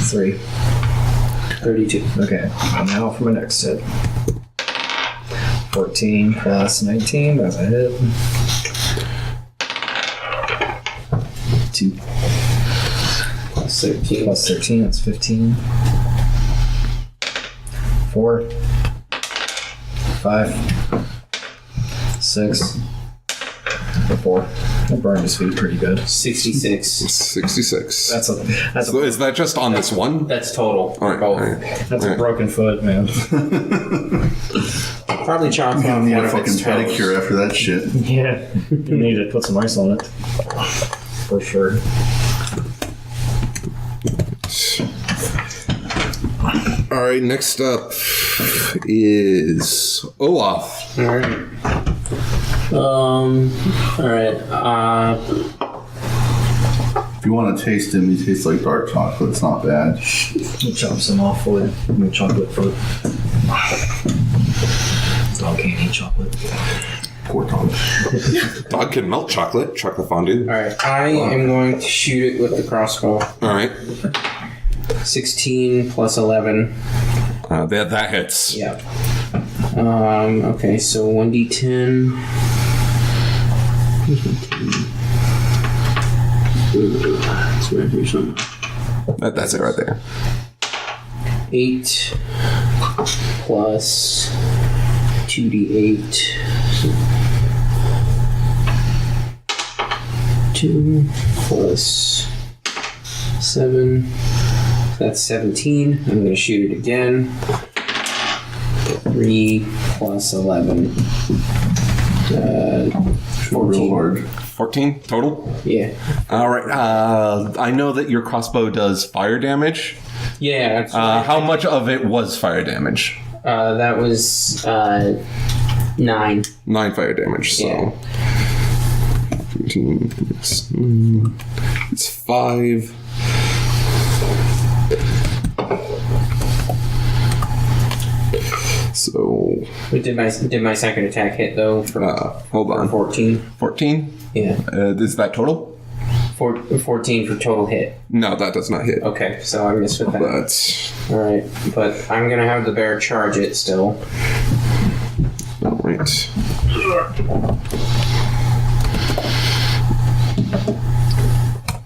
3. 32. Okay, now for my next hit. 14 plus 19, that's a hit. 2 Plus 13. plus 13, that's 15. 4, 5, 6, 4. I burned his feet pretty good. 66. 66. That's So a is that just on this one? That's total. All right. Both. All right. that's a broken foot, man. Probably chopped I'm off gonna need one a of fucking its toes. pedicure after that shit. Yeah, you need to put some ice on it for sure. All right. Next up is Olaf. Alright. Alright. If you want to taste him, he tastes like dark chocolate. It's not bad. He chops him off with chocolate foot. Dog can't eat chocolate. Poor dog. Dog can melt chocolate. Chocolate fondue. Alright. I am going to shoot it with the crossbow. All right. 16 plus 11. That hits. Yep. Okay, so 1d10. It's right here somewhere. That's it right there. 8 plus 2d8. 2 plus 7. That's 17. I'm going to shoot it again. 3 plus 11. 14. Real hard. 14 total. Yeah. All right. I know that your crossbow does fire damage. Yeah. That's How much of it was fire damage? that was 9. 9 fire damage. So. Yeah. 15, it's 5. So, But did my second attack hit though? For hold on. 14. 14? Yeah. Is that total? 14 for total hit. No, that does not hit. Okay, so I missed with that. But, Alright, but I'm gonna have the bear charge it still. all right.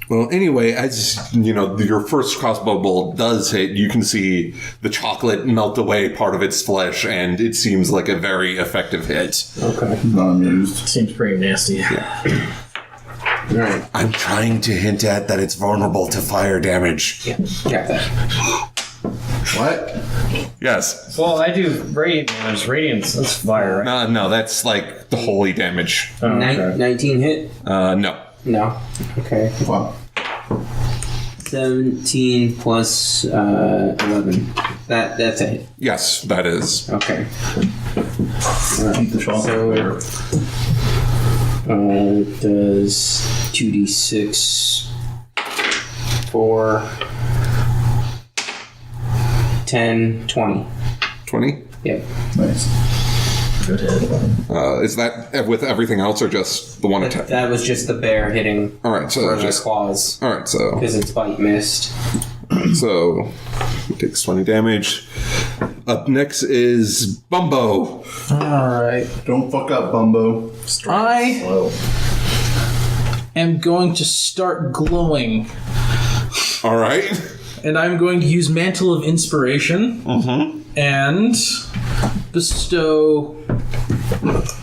Well, anyway, as you know, your first crossbow bolt does hit. You can see the chocolate melt away part of its flesh, and it seems like a very effective hit. Okay. Not amused. Seems pretty nasty. All right. I'm trying to hint at that it's vulnerable to fire damage. Yeah. Got that. What? Yes. Well, I do radiant damage. Radiance, that's fire, right? No, that's like the holy damage. Oh, okay. 19 hit? No. No. Okay. Wow. 17 plus 11. That's a hit. Yes, that is. Okay. Eat the chocolate. Does 2d6 4 10 20. 20? Yep. Nice. Good hit. Is that with everything else or just the one attack? That was just the bear hitting Alright, so for the just. claws Alright, so. because its bite missed. So. It takes 20 damage. Up next is Bumbo. Alright. Don't fuck up, Bumbo. I Slow. am going to start glowing. Alright. And I'm going to use Mantle of Inspiration and bestow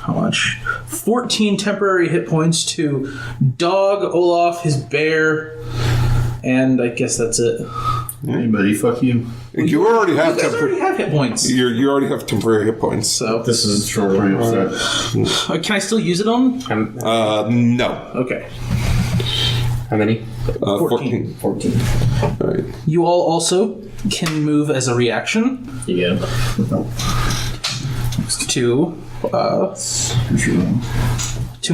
how much? 14 temporary hit points to Dog, Olaf, his bear, and I guess that's it. Anybody fuck you? You already have You guys already have hit points. You already have temporary hit points. So This is Sure, pretty upset. can I still use it on? No. Okay. How many? 14. 14. Alright. You all also can move as a reaction Yeah. to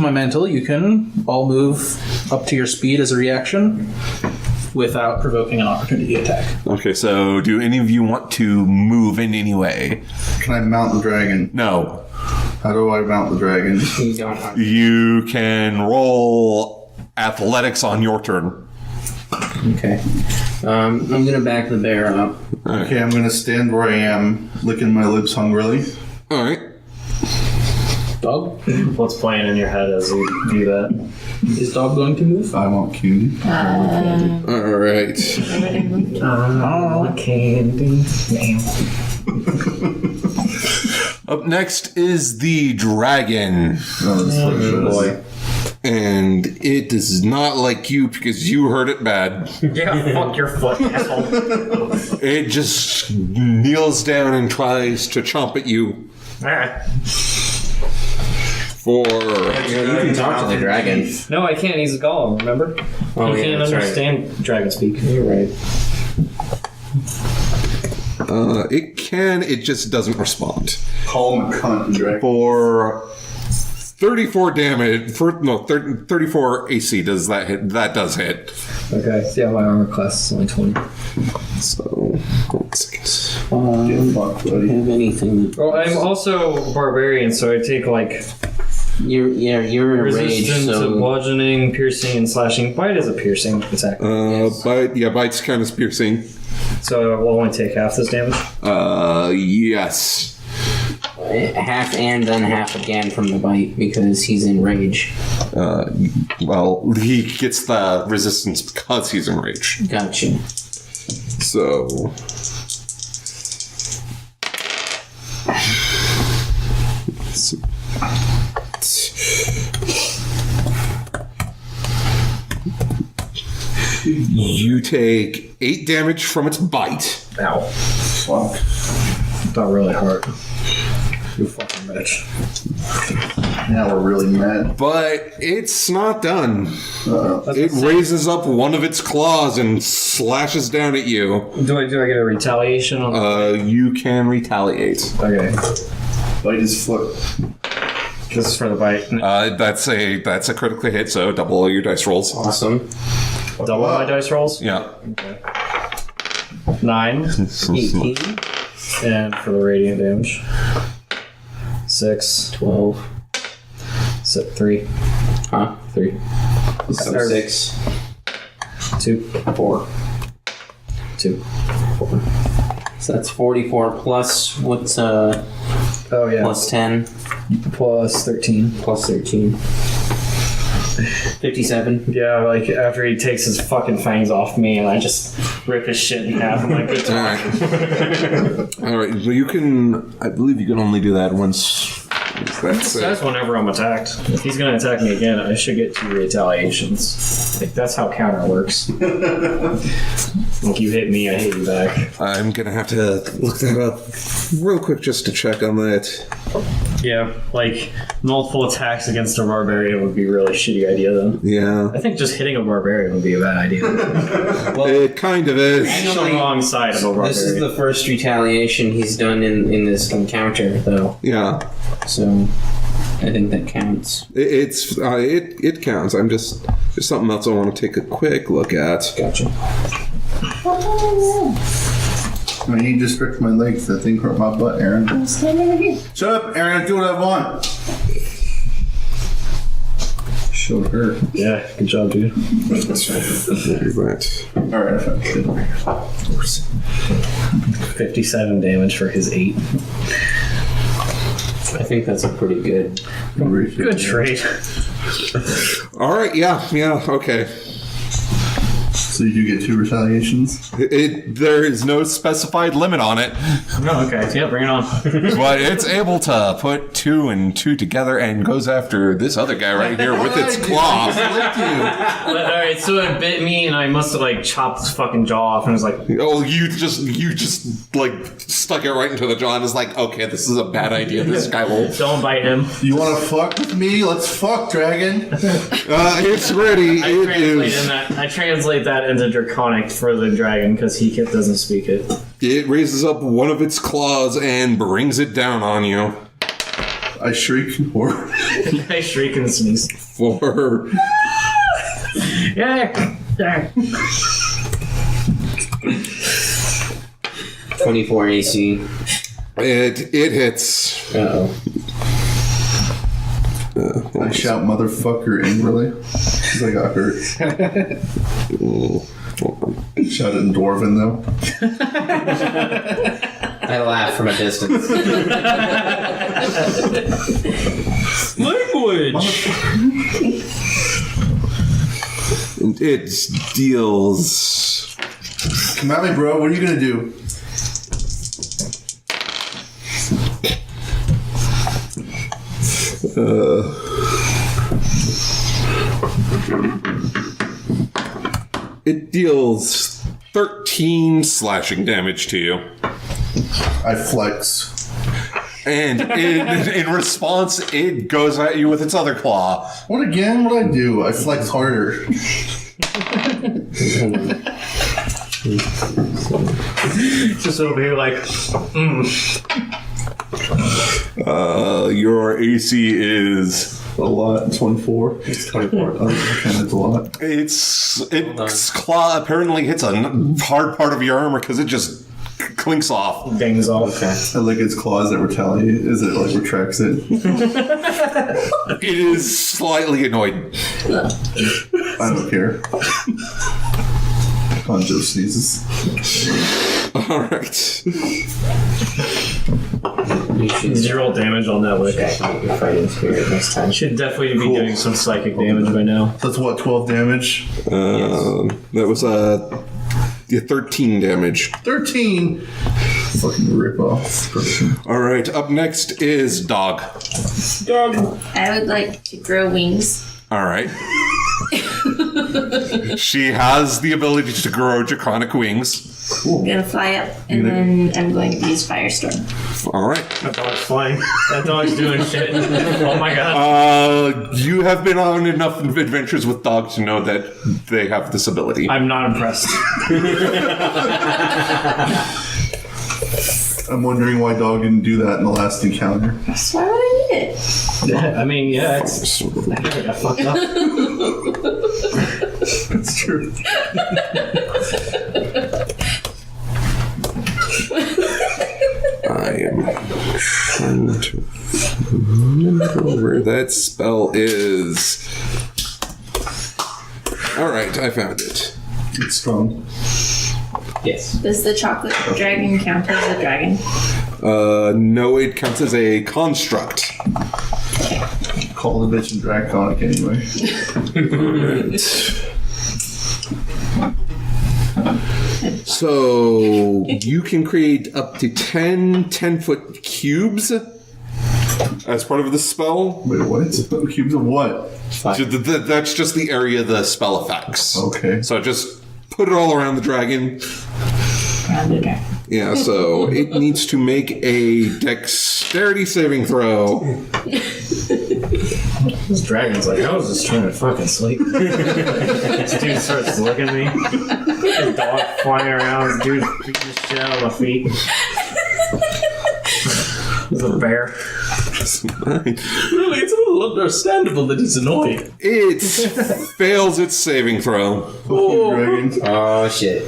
my mantle. You can all move up to your speed as a reaction without provoking an opportunity attack. Okay, so do any of you want to move in any way? Can I mount the dragon? No. How do I mount the dragon? You don't have. You can roll athletics on your turn. Okay. I'm gonna back the bear up. Okay, I'm gonna stand where I am, licking my lips hungrily. Alright. Dog? What's playing in your head as you do that? Is Dog going to move? I want cutie. Alright. Oh, candy. Up next is the dragon. Oh, this Boy. And it does not like you because you hurt it bad. Yeah, fuck your foot, asshole. It just kneels down and tries to chomp at you for... You can talk to the dragon. No, I can't. He's a golem, remember? Oh, he yeah, can't that's right. understand dragon speak. You're right. It can, it just doesn't respond. Call him a cunt, dragon. For 34 damage, 34 AC does that hit? That does hit. Okay, yeah, my armor class is only 20. So, 1 second. Get fucked, buddy. Have anything? Well, I'm also barbarian, so I take like You're in a rage, resistance to so bludgeoning, piercing, and slashing. Bite is a piercing attack, Bite's kind of piercing. so it will only take half this damage. Yes. half and then half again from the bite because he's in rage. Well, he gets the resistance because he's in rage. Gotcha. So... You take 8 damage from its bite. Ow. Fuck. That really hurt. You fucking bitch. Now we're really mad. But it's not done. It raises up one of its claws and slashes down at you. Do I get a retaliation on? You can retaliate. Okay, Bite his foot. this is for the bite. That's a critical hit, so double all your dice rolls. Awesome. Double my dice rolls. Yeah. 9, 18, and for the radiant damage, 6, 12, 3, huh? 3, 6, 2, 4. 2. 4. So that's 44 plus what's Oh yeah. plus 10 Plus 13. plus 13. 57. Yeah, like after he takes his fucking fangs off me and I just rip his shit in half. I'm like, good talk. All right. Well, you can. I believe you can only do that once. That's That's it. whenever I'm attacked. If he's gonna attack me again, I should get 2 retaliations. Like that's how counter works. Like you hit me, I hit you back. I'm gonna have to look that up real quick just to check on that. Yeah, like multiple attacks against a barbarian would be a really shitty idea then. Yeah, I think just hitting a barbarian would be a bad idea. it kind of is. It's on the wrong side of a barbarian. This is the first retaliation he's done in this encounter, though. Yeah, So I think that counts. it counts. I'm just there's something else I want to take a quick look at. Gotcha. I need to stretch my legs. That thing hurt my butt, Aaron. I'm standing over here. Shut up, Aaron. Do what I want. Showed her. Yeah, good job, dude. Right. All right, I found it. 57 damage for his 8. I think that's a pretty good. Good trade. All right. Yeah. Okay. So you do get 2 retaliations. There is no specified limit on it, No, okay. Yeah, bring it on. but it's able to put 2 and 2 together and goes after this other guy right here with its claw. Alright, so it bit me and I must have like chopped his fucking jaw off and was like, Oh, you just like stuck it right into the jaw and is like, okay, this is a bad idea. This guy will. don't bite him. You want to fuck with me? Let's fuck, dragon. It's ready. I translate that into Draconic for the dragon because he doesn't speak it. It raises up one of its claws and brings it down on you. I shriek in horror. I shriek and sneeze. For Yeah. 24 AC. it hits. Uh-oh. I shout motherfucker angrily because I got hurt. Shout it in Dwarven though. I laugh from a distance. Language. It deals. Come at me, bro. What are you gonna do? It deals 13 slashing damage to you. I flex. And in response, it goes at you with its other claw. What again? What I do? I flex harder. Just over here like, Your AC is. A lot. 24. It's 24. It's a lot. Its claw apparently hits a hard part of your armor because it just clinks off. dings off. Okay. I lick its claws that retaliate. Is it like retracts it? It is slightly annoyed. I don't care. Conjo sneezes. Alright. Did you roll damage on that lick? Your fighting spirit this time. Should definitely be doing some psychic damage by now. That's what, 12 damage? That was 13 damage. 13! Fucking rip off. Alright, up next is Dog. I would like to grow wings. Alright. She has the ability to grow draconic wings. I'm gonna fly up and then I'm going to use Firestorm. Alright. That dog's flying. That dog's doing shit. Oh my god. You have been on enough adventures with Dog to know that they have this ability. I'm not impressed. I'm wondering why Dog didn't do that in the last encounter. So why would I need it? Yeah, I mean, yeah, it's. I got fucked up. It's true. I am trying to remember where that spell is. Alright, I found it. It's strong. Yes. Does the chocolate dragon count as a dragon? No, it counts as a construct. call the bitch and draconic anyway. So you can create up to 10 10-foot cubes as part of the spell. Wait, what? Cubes of what? That's just the area the spell affects. Okay. So just put it all around the dragon. Around the dragon. Yeah, so it needs to make a dexterity saving throw. This dragon's like, I was just trying to fucking sleep. This dude starts looking at me. His dog flying around. This dude beating the shit out of my feet. There's a bear. Really, it's a little understandable that he's annoyed. It fails its saving throw. Dragons. Oh shit.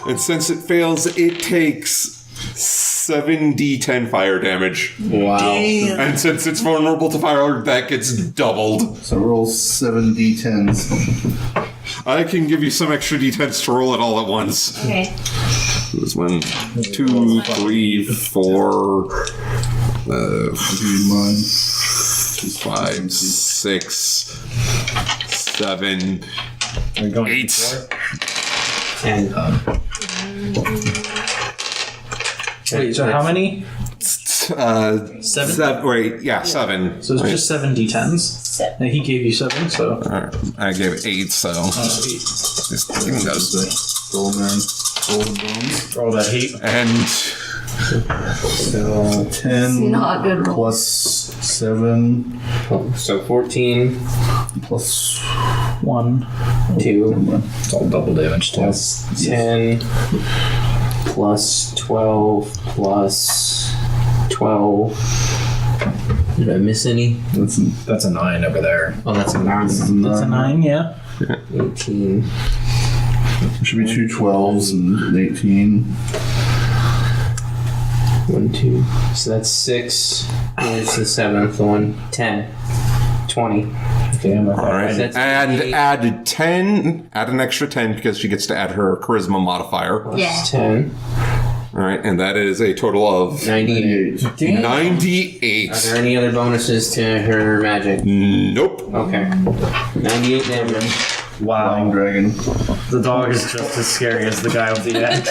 And since it fails, it takes 7d10 fire damage. Wow. And since it's vulnerable to fire, that gets doubled. So roll 7 d10s. I can give you some extra d10s to roll it all at once. Okay. This 1, 2, 3, 4, 5, 6, 7, We're going 8. 10. Wait, so how many? 7? 7. So it's just 7 d10s. And he gave you 7, so. Alright, I gave 8, so. 8. This thing goes. Roll, man. Roll the bones. all that heat. And So 10 Not a good roll. plus 7 so 14 plus 1. 2 It's all double damage too. plus 10 plus 12 plus 12. Did I miss any? That's a 9 over there. Oh, that's a 9. That's a 9, yeah. 18. should be 2 12s and 18. 1, 2. So that's 6. There's the 7th one. 10. 20. Damn, all right, That's and 8. add 10. Add an extra 10 because she gets to add her charisma modifier. Yeah. 10. All right, and that is a total of 98. 98. Are there any other bonuses to her magic? Nope. Okay. 98 damage. Flying Wow. dragon. The dog is just as scary as the guy with the axe.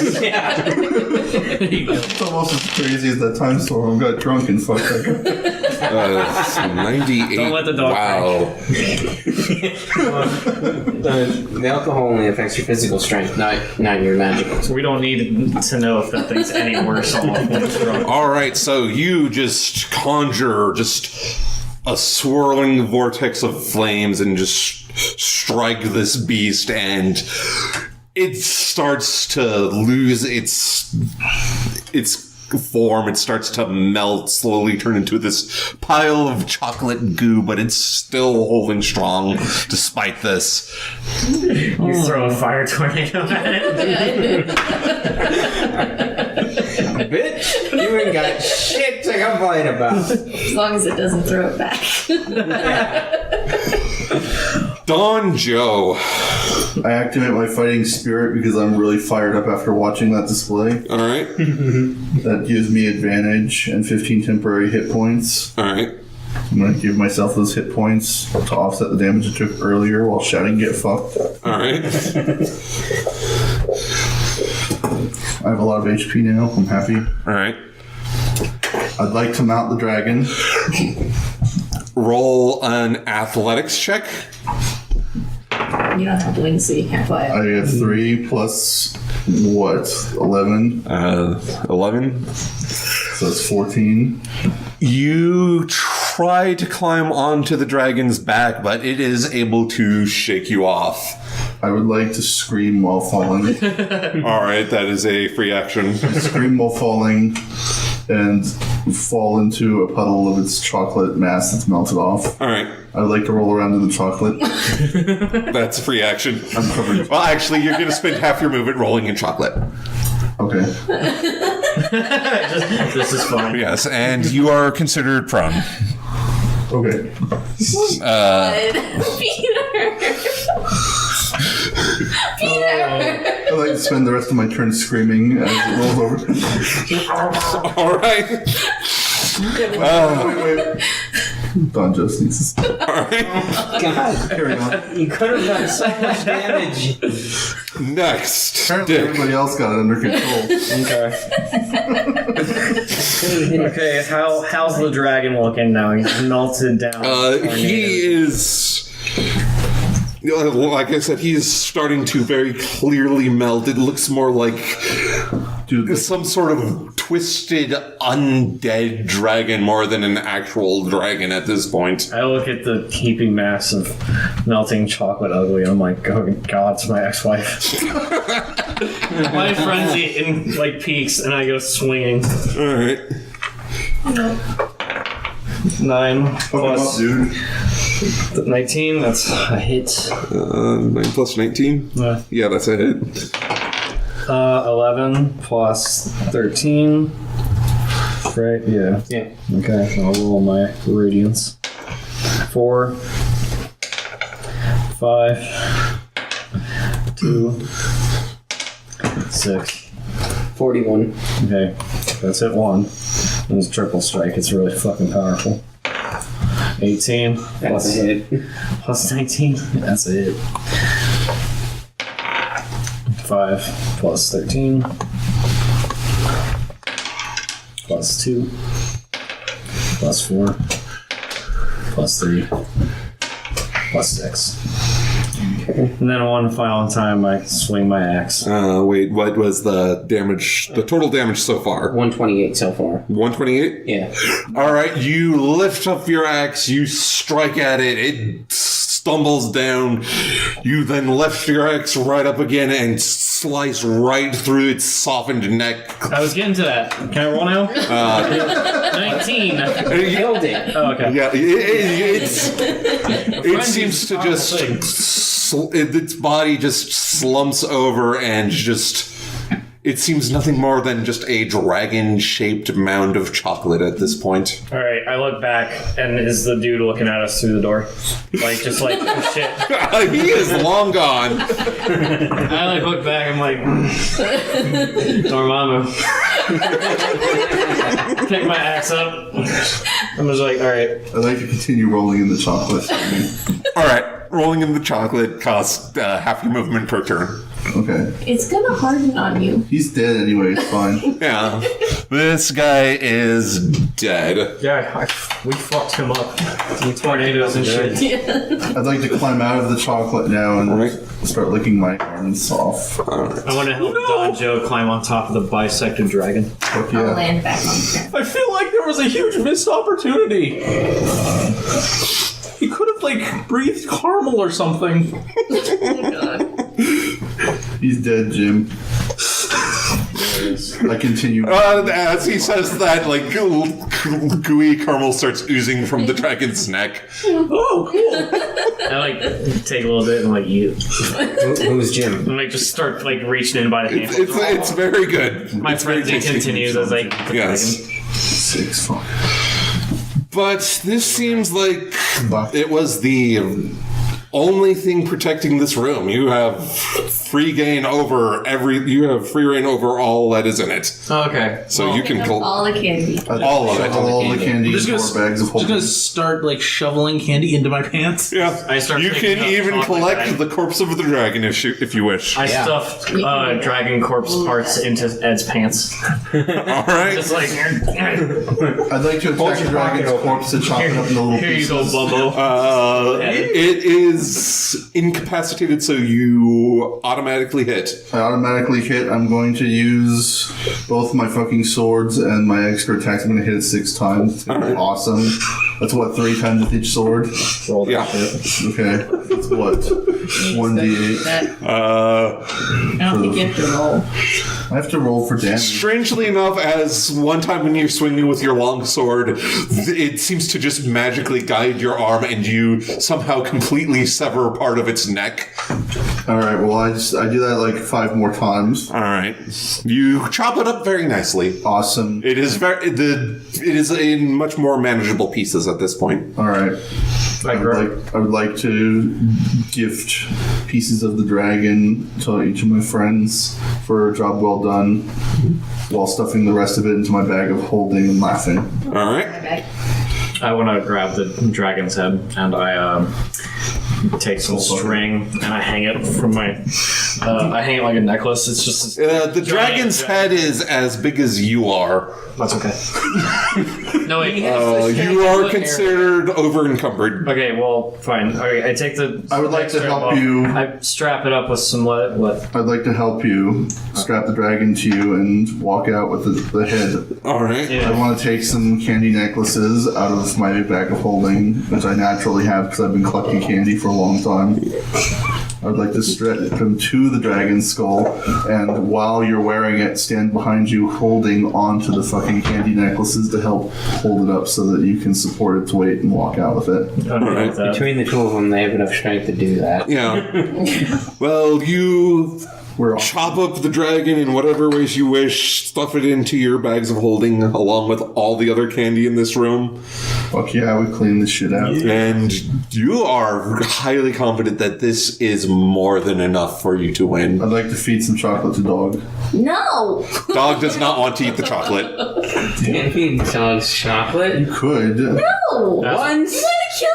It's almost as crazy as that time storm got drunk and fucked that guy. 98. Don't let the dog Wow. The alcohol only affects your physical strength, not your magic. So we don't need to know if that thing's any worse off when it's drunk. All right, so you just conjure just a swirling vortex of flames and just strike this beast, and it starts to lose its form. It starts to melt, slowly turn into this pile of chocolate goo, but it's still holding strong despite this. You throw a fire tornado at it. Bitch, you ain't got shit to complain about. As long as it doesn't throw it back. Don Joe. I activate my fighting spirit because I'm really fired up after watching that display. All right. That gives me advantage and 15 temporary hit points. All right. I'm going to give myself those hit points to offset the damage I took earlier while shouting "get fucked." All right. I have a lot of HP now. I'm happy. All right. I'd like to mount the dragon. Roll an athletics check. You don't have wings, so you can't fly. I have 3 plus what? 11. 11. So that's 14. You try to climb onto the dragon's back, but it is able to shake you off. I would like to scream while falling. All right, that is a free action. Scream while falling and fall into a puddle of its chocolate mass that's melted off. All right, I would like to roll around in the chocolate. that's a free action. I'm covered. Well, actually, you're going to spend half your movement rolling in chocolate. Okay. This is fine. Yes, and you are considered prone. Okay. I'd like to spend the rest of my turn screaming as it rolls over. All right. Wait. Donjo sneezes. God, Carry on. you could have done so much damage. Next, Apparently Dick. everybody else got it under control. Okay, how's the dragon looking now? He's melted down. He is. Like I said, he is starting to very clearly melt. It looks more like some sort of twisted undead dragon more than an actual dragon at this point. I look at the heaping mass of melting chocolate ugly. I'm like, oh god, it's my ex-wife. My frenzy in like peaks, and I go swinging. All right. 9 plus Dude. 19. That's a hit. 9 plus 19. Yeah, that's a hit. 11 plus 13. Right? Yeah. Yeah. Okay, I'll roll my radiance. 4, 5, 2, 6. 41. Okay, that's hit 1. And it's triple strike. It's really fucking powerful. 18 That's plus a hit. plus 19. That's a hit. 5 plus 13 plus 2 plus 4 plus 3 plus 6. And then one final time I swing my axe. Wait, what was the damage? The total damage so far? 128 so far. 128? Yeah. All right, you lift up your axe, you strike at it, it stumbles down. You then lift your axe right up again and slice right through its softened neck. I was getting to that. Can I roll now? 19. Killed it. Oh, okay. Yeah, it seems to just its body just slumps over and just it seems nothing more than just a dragon-shaped mound of chocolate at this point. All right, I look back, and is the dude looking at us through the door? Like, just like, oh, shit. He is long gone. I like look back, I'm like, Dormammu. Pick my axe up. I'm just like, all right. I'd like to continue rolling in the chocolate. All right, rolling in the chocolate costs half your movement per turn. Okay. It's gonna harden on you. He's dead anyway, it's fine. Yeah, this guy is dead. Yeah, we fucked him up. Tornadoes and shit. I'd like to climb out of the chocolate now and Right. start licking my arms off. All right. I want to help Don Joe climb on top of the bisected dragon. Fuck I'll yeah. land back on the ground. I feel like there was a huge missed opportunity. He could have, like, breathed caramel or something. Oh god. He's dead, Jim. I continue. As he says that, like gooey caramel starts oozing from the dragon's neck. Oh, cool. I like take a little bit and like eat it. Who's Jim? And like just start like reaching in by the handful. It's very good. My It's very frenzy tasty. continues as I Yes. 6, fuck. But this seems like it was the only thing protecting this room. You have free reign over all that is in it. Okay. So you can Pick up all the candy. all of it. All the candy in Just 4 gonna, bags of just gonna holding. start, like, shoveling candy into my pants. Yeah, I start you picking can up even chocolate collect bag. the corpse of the dragon if you wish. I stuffed dragon corpse parts into Ed's pants. All right. Just like I'd like to attack the dragon's corpse to chop it up into little here you pieces. go, Bumbo. It is incapacitated, so you automatically hit. I automatically hit. I'm going to use both my fucking swords and my extra attacks. I'm going to hit it 6 times. It's going to be awesome. That's what, 3 times with each sword? Roll that Yeah. shit. Okay. That's what? 1d8. I don't think you have to roll. I have to roll for damage. Strangely enough, as one time when you're swinging with your long sword, it seems to just magically guide your arm, and you somehow completely sever part of its neck. Alright, well, I do that like 5 more times. All right, you chop it up very nicely. Awesome. It is it is in much more manageable pieces at this point. Alright. I would like to gift pieces of the dragon to each of my friends for a job well done, while stuffing the rest of it into my bag of holding and laughing. All right. Okay. I want to grab the dragon's head and I take some string and I hang it from my. I hang it like a necklace. It's just the dragon's head is as big as you are. That's okay. No wait. You are considered over encumbered. Okay, well, fine. Okay, I take the. I would like to help you. I strap it up with some what? I'd like to help you strap the dragon to you and walk out with the head. All right. Yeah. I want to take some candy necklaces out of my bag of holding, which I naturally have because I've been collecting candy for a long time. I'd like to strap them to the dragon's skull, and while you're wearing it, stand behind you holding onto the fucking candy necklaces to help hold it up so that you can support its weight and walk out with it. Right. Between the two of them, they have enough strength to do that. Yeah. Well, you chop up the dragon in whatever ways you wish, stuff it into your bags of holding along with all the other candy in this room. Fuck yeah, we clean this shit out. And you are highly confident that this is more than enough for you to win. I'd like to feed some chocolate to Dog. No! Dog does not want to eat the chocolate. Can't feed dogs chocolate. You could. No! Once. You want to kill me?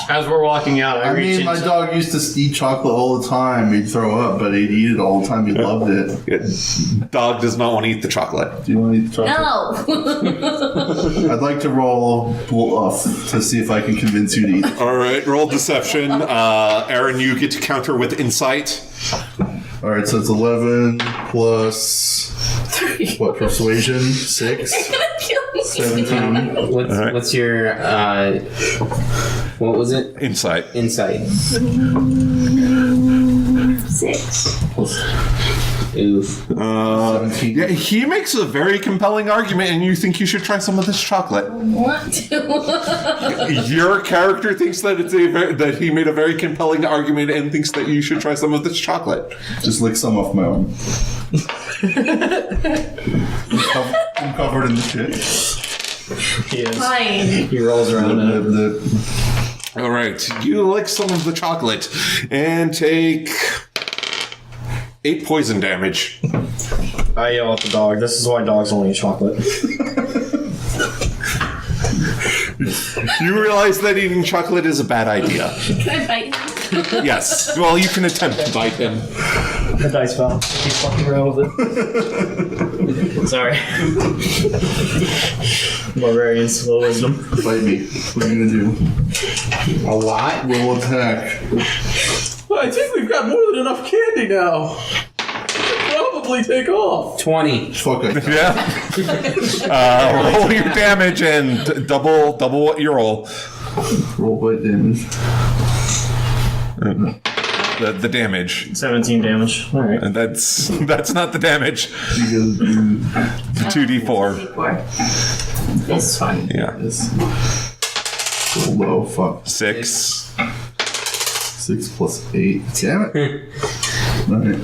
As we're walking out, I reach mean, my into- dog used to eat chocolate all the time. He'd throw up, but he'd eat it all the time. He loved it. Dog does not want to eat the chocolate. Do you want to eat the chocolate? No! I'd like to roll bluff to see if I can convince you to eat it. All right, roll deception. Aaron, you get to counter with insight. All right, so it's 11 plus what? Persuasion 6. You're gonna kill me. 17. What's your what was it? Insight. Insight. 6. Oof. 17. Yeah, he makes a very compelling argument, and you think you should try some of this chocolate. What? Your character thinks that that he made a very compelling argument and thinks that you should try some of this chocolate. Just lick some off my arm. I'm covered in the shit. He is. Fine. He rolls around in it. All right, you lick some of the chocolate and take 8 poison damage. I yell at the dog. This is why dogs only eat chocolate. You realize that eating chocolate is a bad idea. Can I bite him? Yes. Well, you can attempt to bite him. The dice fell. He's fucking around with it. Sorry. Barbarians, low wisdom. Bite me. What are you gonna do? A lot? Roll attack. Well, I think we've got more than enough candy now. We should probably take off. 20. Fuck it. Yeah. Roll your damage and double what you roll. Roll bite damage. The damage. 17 damage. All right. And that's not the damage. You gotta do The 2d4. It's fun. Yeah. this. So low. Fuck. 6. 6 plus 8. Damn it. Alright.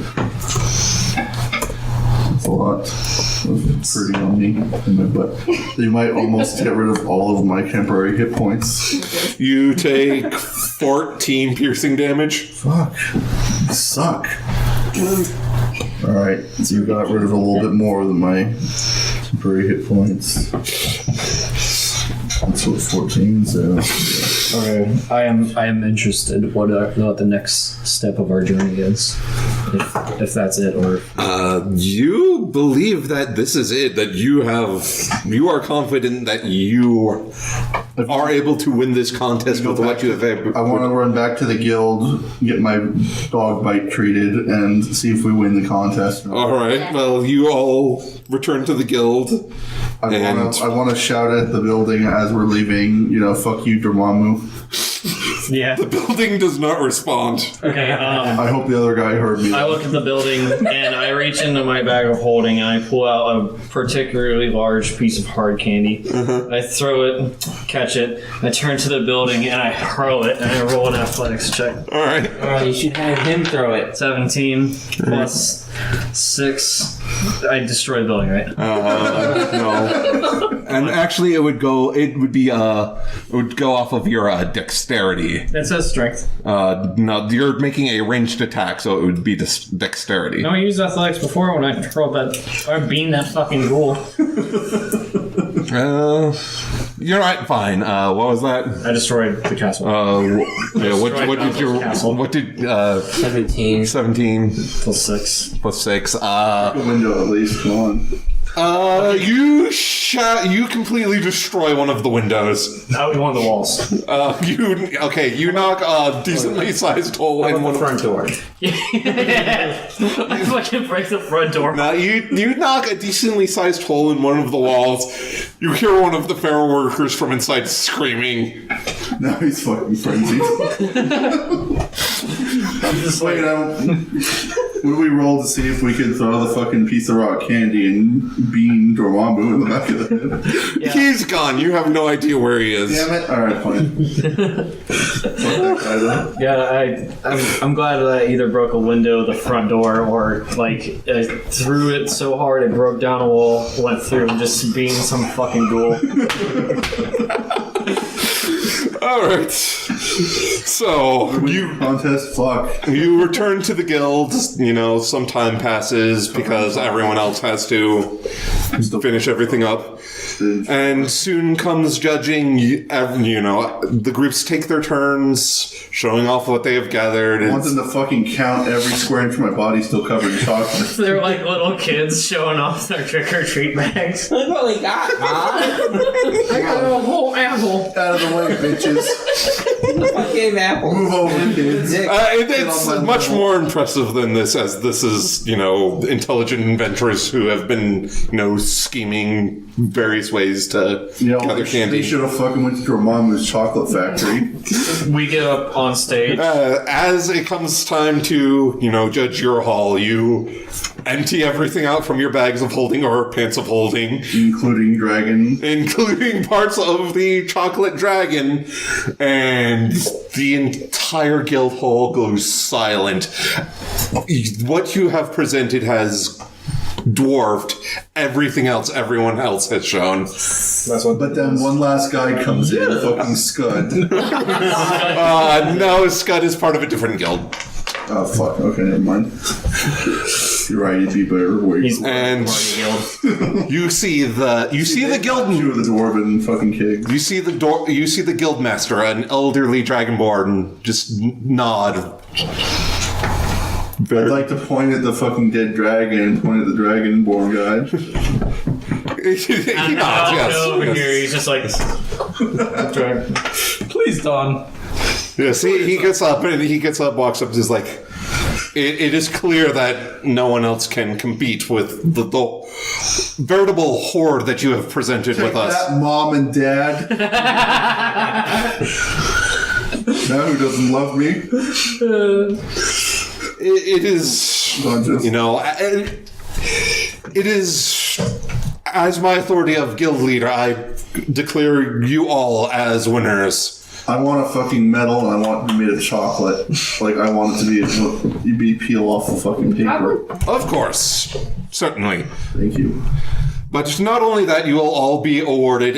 That's a lot of hurting on me in my butt. You might almost get rid of all of my temporary hit points. You take 14 piercing damage. Fuck. You suck. Alright, so you got rid of a little bit more than my temporary hit points. That's what 14, so. Okay. I am interested what the next step of our journey is. If that's it, or You believe that this is it, that you are confident that you are able to win this contest with what you have. I want to run back to the guild, get my dog bite treated, and see if we win the contest. All right. Well, you all return to the guild. I want to shout at the building as we're leaving, fuck you, Dormammu. yeah. The building does not respond. Okay. I hope the other guy heard me. I look at the building and I reach into my bag of holding and I pull out a particularly large piece of hard candy. I throw it, catch it, I turn to the building and I hurl it and I roll an athletics check. All right. Oh, you should have him throw it. 17 plus 6. I destroy the building, right? No. And actually, it would go off of your dexterity. It says strength. No, you're making a ranged attack, so it would be dexterity. No, I used athletics before when I hurled that. I beamed that fucking ghoul. You're right. Fine. What was that? I destroyed the castle. What did you? Castle. What did? 17. 17 Plus 6. plus 6. A window at least. Come on. You completely destroy one of the windows. Out in one of the walls. You knock a decently sized hole in one The front door. I fucking break the front door. Now you knock a decently sized hole in one of the walls. You hear one of the feral workers from inside screaming. Now he's fucking frenzied. I'm just Wait, would we roll to see if we could throw the fucking piece of rock candy and bean Dormammu in the back of the head? Yeah. He's gone. You have no idea where he is. Damn it. Alright, fine. Fuck that guy then. Yeah, I'm glad that I either broke a window, the front door, or like I threw it so hard it broke down a wall, went through, and just being some fucking ghoul. Alright. So, Contest, fuck. you return to the guild. Some time passes because everyone else has to finish everything up. And soon comes judging. The groups take their turns, showing off what they have gathered. I want them to fucking count every square inch of my body still covered in chocolate. They're like little kids showing off their trick-or-treat bags. Look what we got, Mom. I got a whole apple. Out of the way, bitches. Fucking apple. Move over, kids. It's much more impressive than this, as this is, intelligent inventors who have been, scheming various ways to gather candy. They should have fucking went to Dormammu's chocolate factory. We get up on stage. As it comes time to, judge your haul, you empty everything out from your bags of holding or pants of holding. Including dragon. Including parts of the chocolate dragon. And the entire guild hall goes silent. What you have presented has dwarfed everything else everyone else has shown. But then one last guy comes in, fucking Scud. No, Scud is part of a different guild. Oh, fuck. Okay, never mind. You're right, he'd be better. And you see the guild. Two of the dwarven fucking kids. You see the guild master, an elderly dragonborn, just nod. I'd like to point at the fucking dead dragon and point at the dragonborn guy. He nods, yes. Over yes. here, he's just like, Please, Don. Yes, he gets up, walks up, and is like, it is clear that no one else can compete with the veritable horde that you have presented with us. That mom and dad. Now who doesn't love me? It is, it is, as my authority of guild leader, I declare you all as winners. I want a fucking medal and I want it to be made of chocolate. Like, I want it to be peel off the fucking paper. Of course. Certainly. Thank you. But not only that, you will all be awarded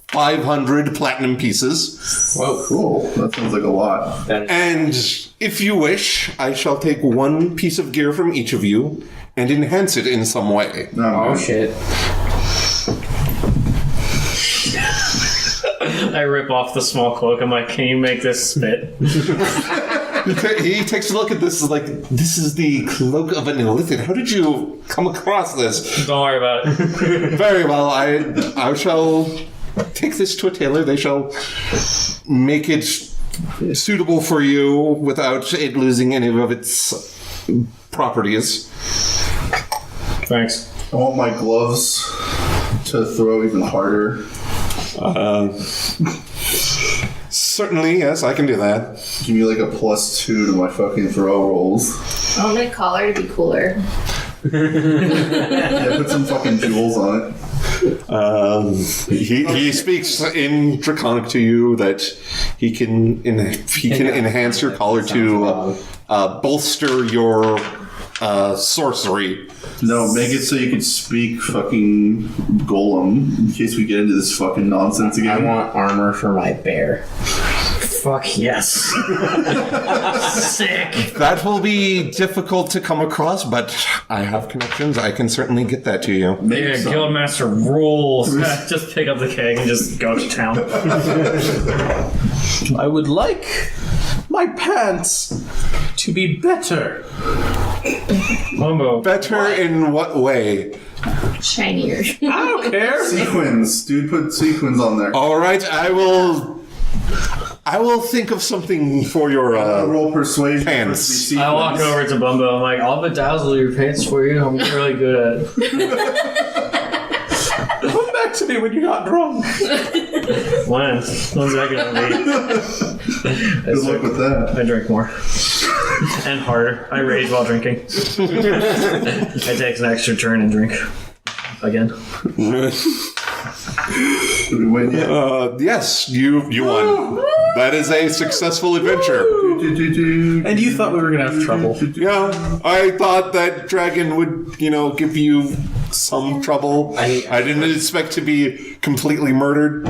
500 platinum pieces. Whoa, cool. That sounds like a lot. And if you wish, I shall take one piece of gear from each of you and enhance it in some way. Oh, shit. I rip off the small cloak. I'm like, can you make this spit? He takes a look at this, is like, this is the cloak of an illithid. How did you come across this? Don't worry about it. Very well, I shall take this to a tailor. They shall make it suitable for you without it losing any of its properties. Thanks. I want my gloves to throw even harder. Certainly, yes, I can do that. Give me like a +2 to my fucking throw rolls. I want my collar to be cooler. Yeah, put some fucking jewels on it. He speaks in Draconic to you that he can enhance your collar to bolster your sorcery. No, make it so you can speak fucking golem in case we get into this fucking nonsense again. I want armor for my bear. Fuck yes. Sick. That will be difficult to come across, but I have connections. I can certainly get that to you. Yeah, Guildmaster rules. Just pick up the keg and just go to town. I would like my pants to be better. Bumbo. Better in what way? Shinier. I don't care. Sequins. Dude, put sequins on there. All right, I will think of something for your Roll persuasion. pants. I walk over to Bumbo. I'm like, I'll bedazzle your pants for you. I'm really good at it. Come back to me when you're not drunk. When's that gonna be? Good luck with that. I drink more. And harder. I rage while drinking. I take an extra turn and drink. Again. Did we win yet? Yes, you won. That is a successful adventure. And you thought we were gonna have trouble. Yeah, I thought that dragon would, give you some trouble. I didn't expect to be completely murdered.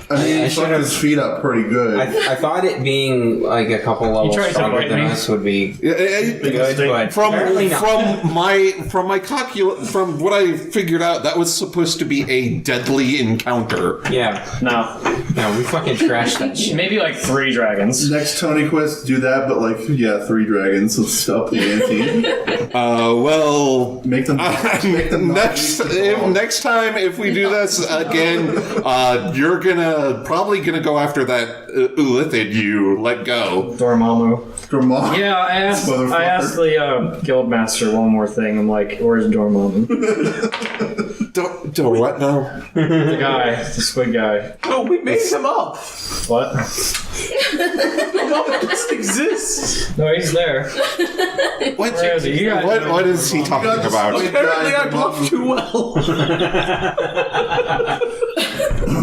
I mean, he fucked his feet up pretty good. I thought it being like a couple levels tried to stronger bite than me. us would be good, but From apparently not. from what I figured out, that was supposed to be a deadly encounter. Yeah, No. no, we fucking trashed that shit. Maybe like 3 dragons. Next Tony Quest, do that, but 3 dragons. Let's up the ante. Well, Make them next time if we do this again, you're probably gonna go after that Ulithid you let go. Dormammu. Dormammu. Yeah, I asked the guildmaster one more thing. I'm like, where's Dormammu? Don't what now? The guy, the squid guy. Oh, we made him up. What? Dormammu doesn't exist. No, he's there. What? Where is he? You got- What is he talking about? Apparently, I bluffed too well.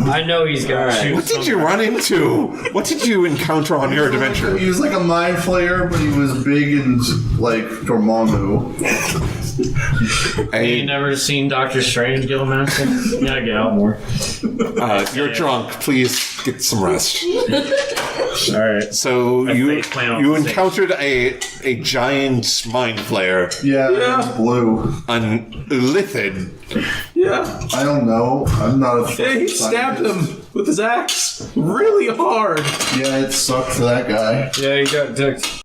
I know he's gonna shoot. What did you run into? What did you encounter on your adventure? He was like a mind flayer, but he was big and like Dormammu. You never seen Doctor Strange, Guildmaster? You gotta get out more. You're drunk. Please get some rest. All right. So you face plant on the stage. encountered a giant mind flayer, Yeah, it's blue. an Ulithid. Yeah. I don't know. I'm not a. Yeah, he stabbed him with his axe really hard. Yeah, it sucked for that guy. Yeah, you got dicked.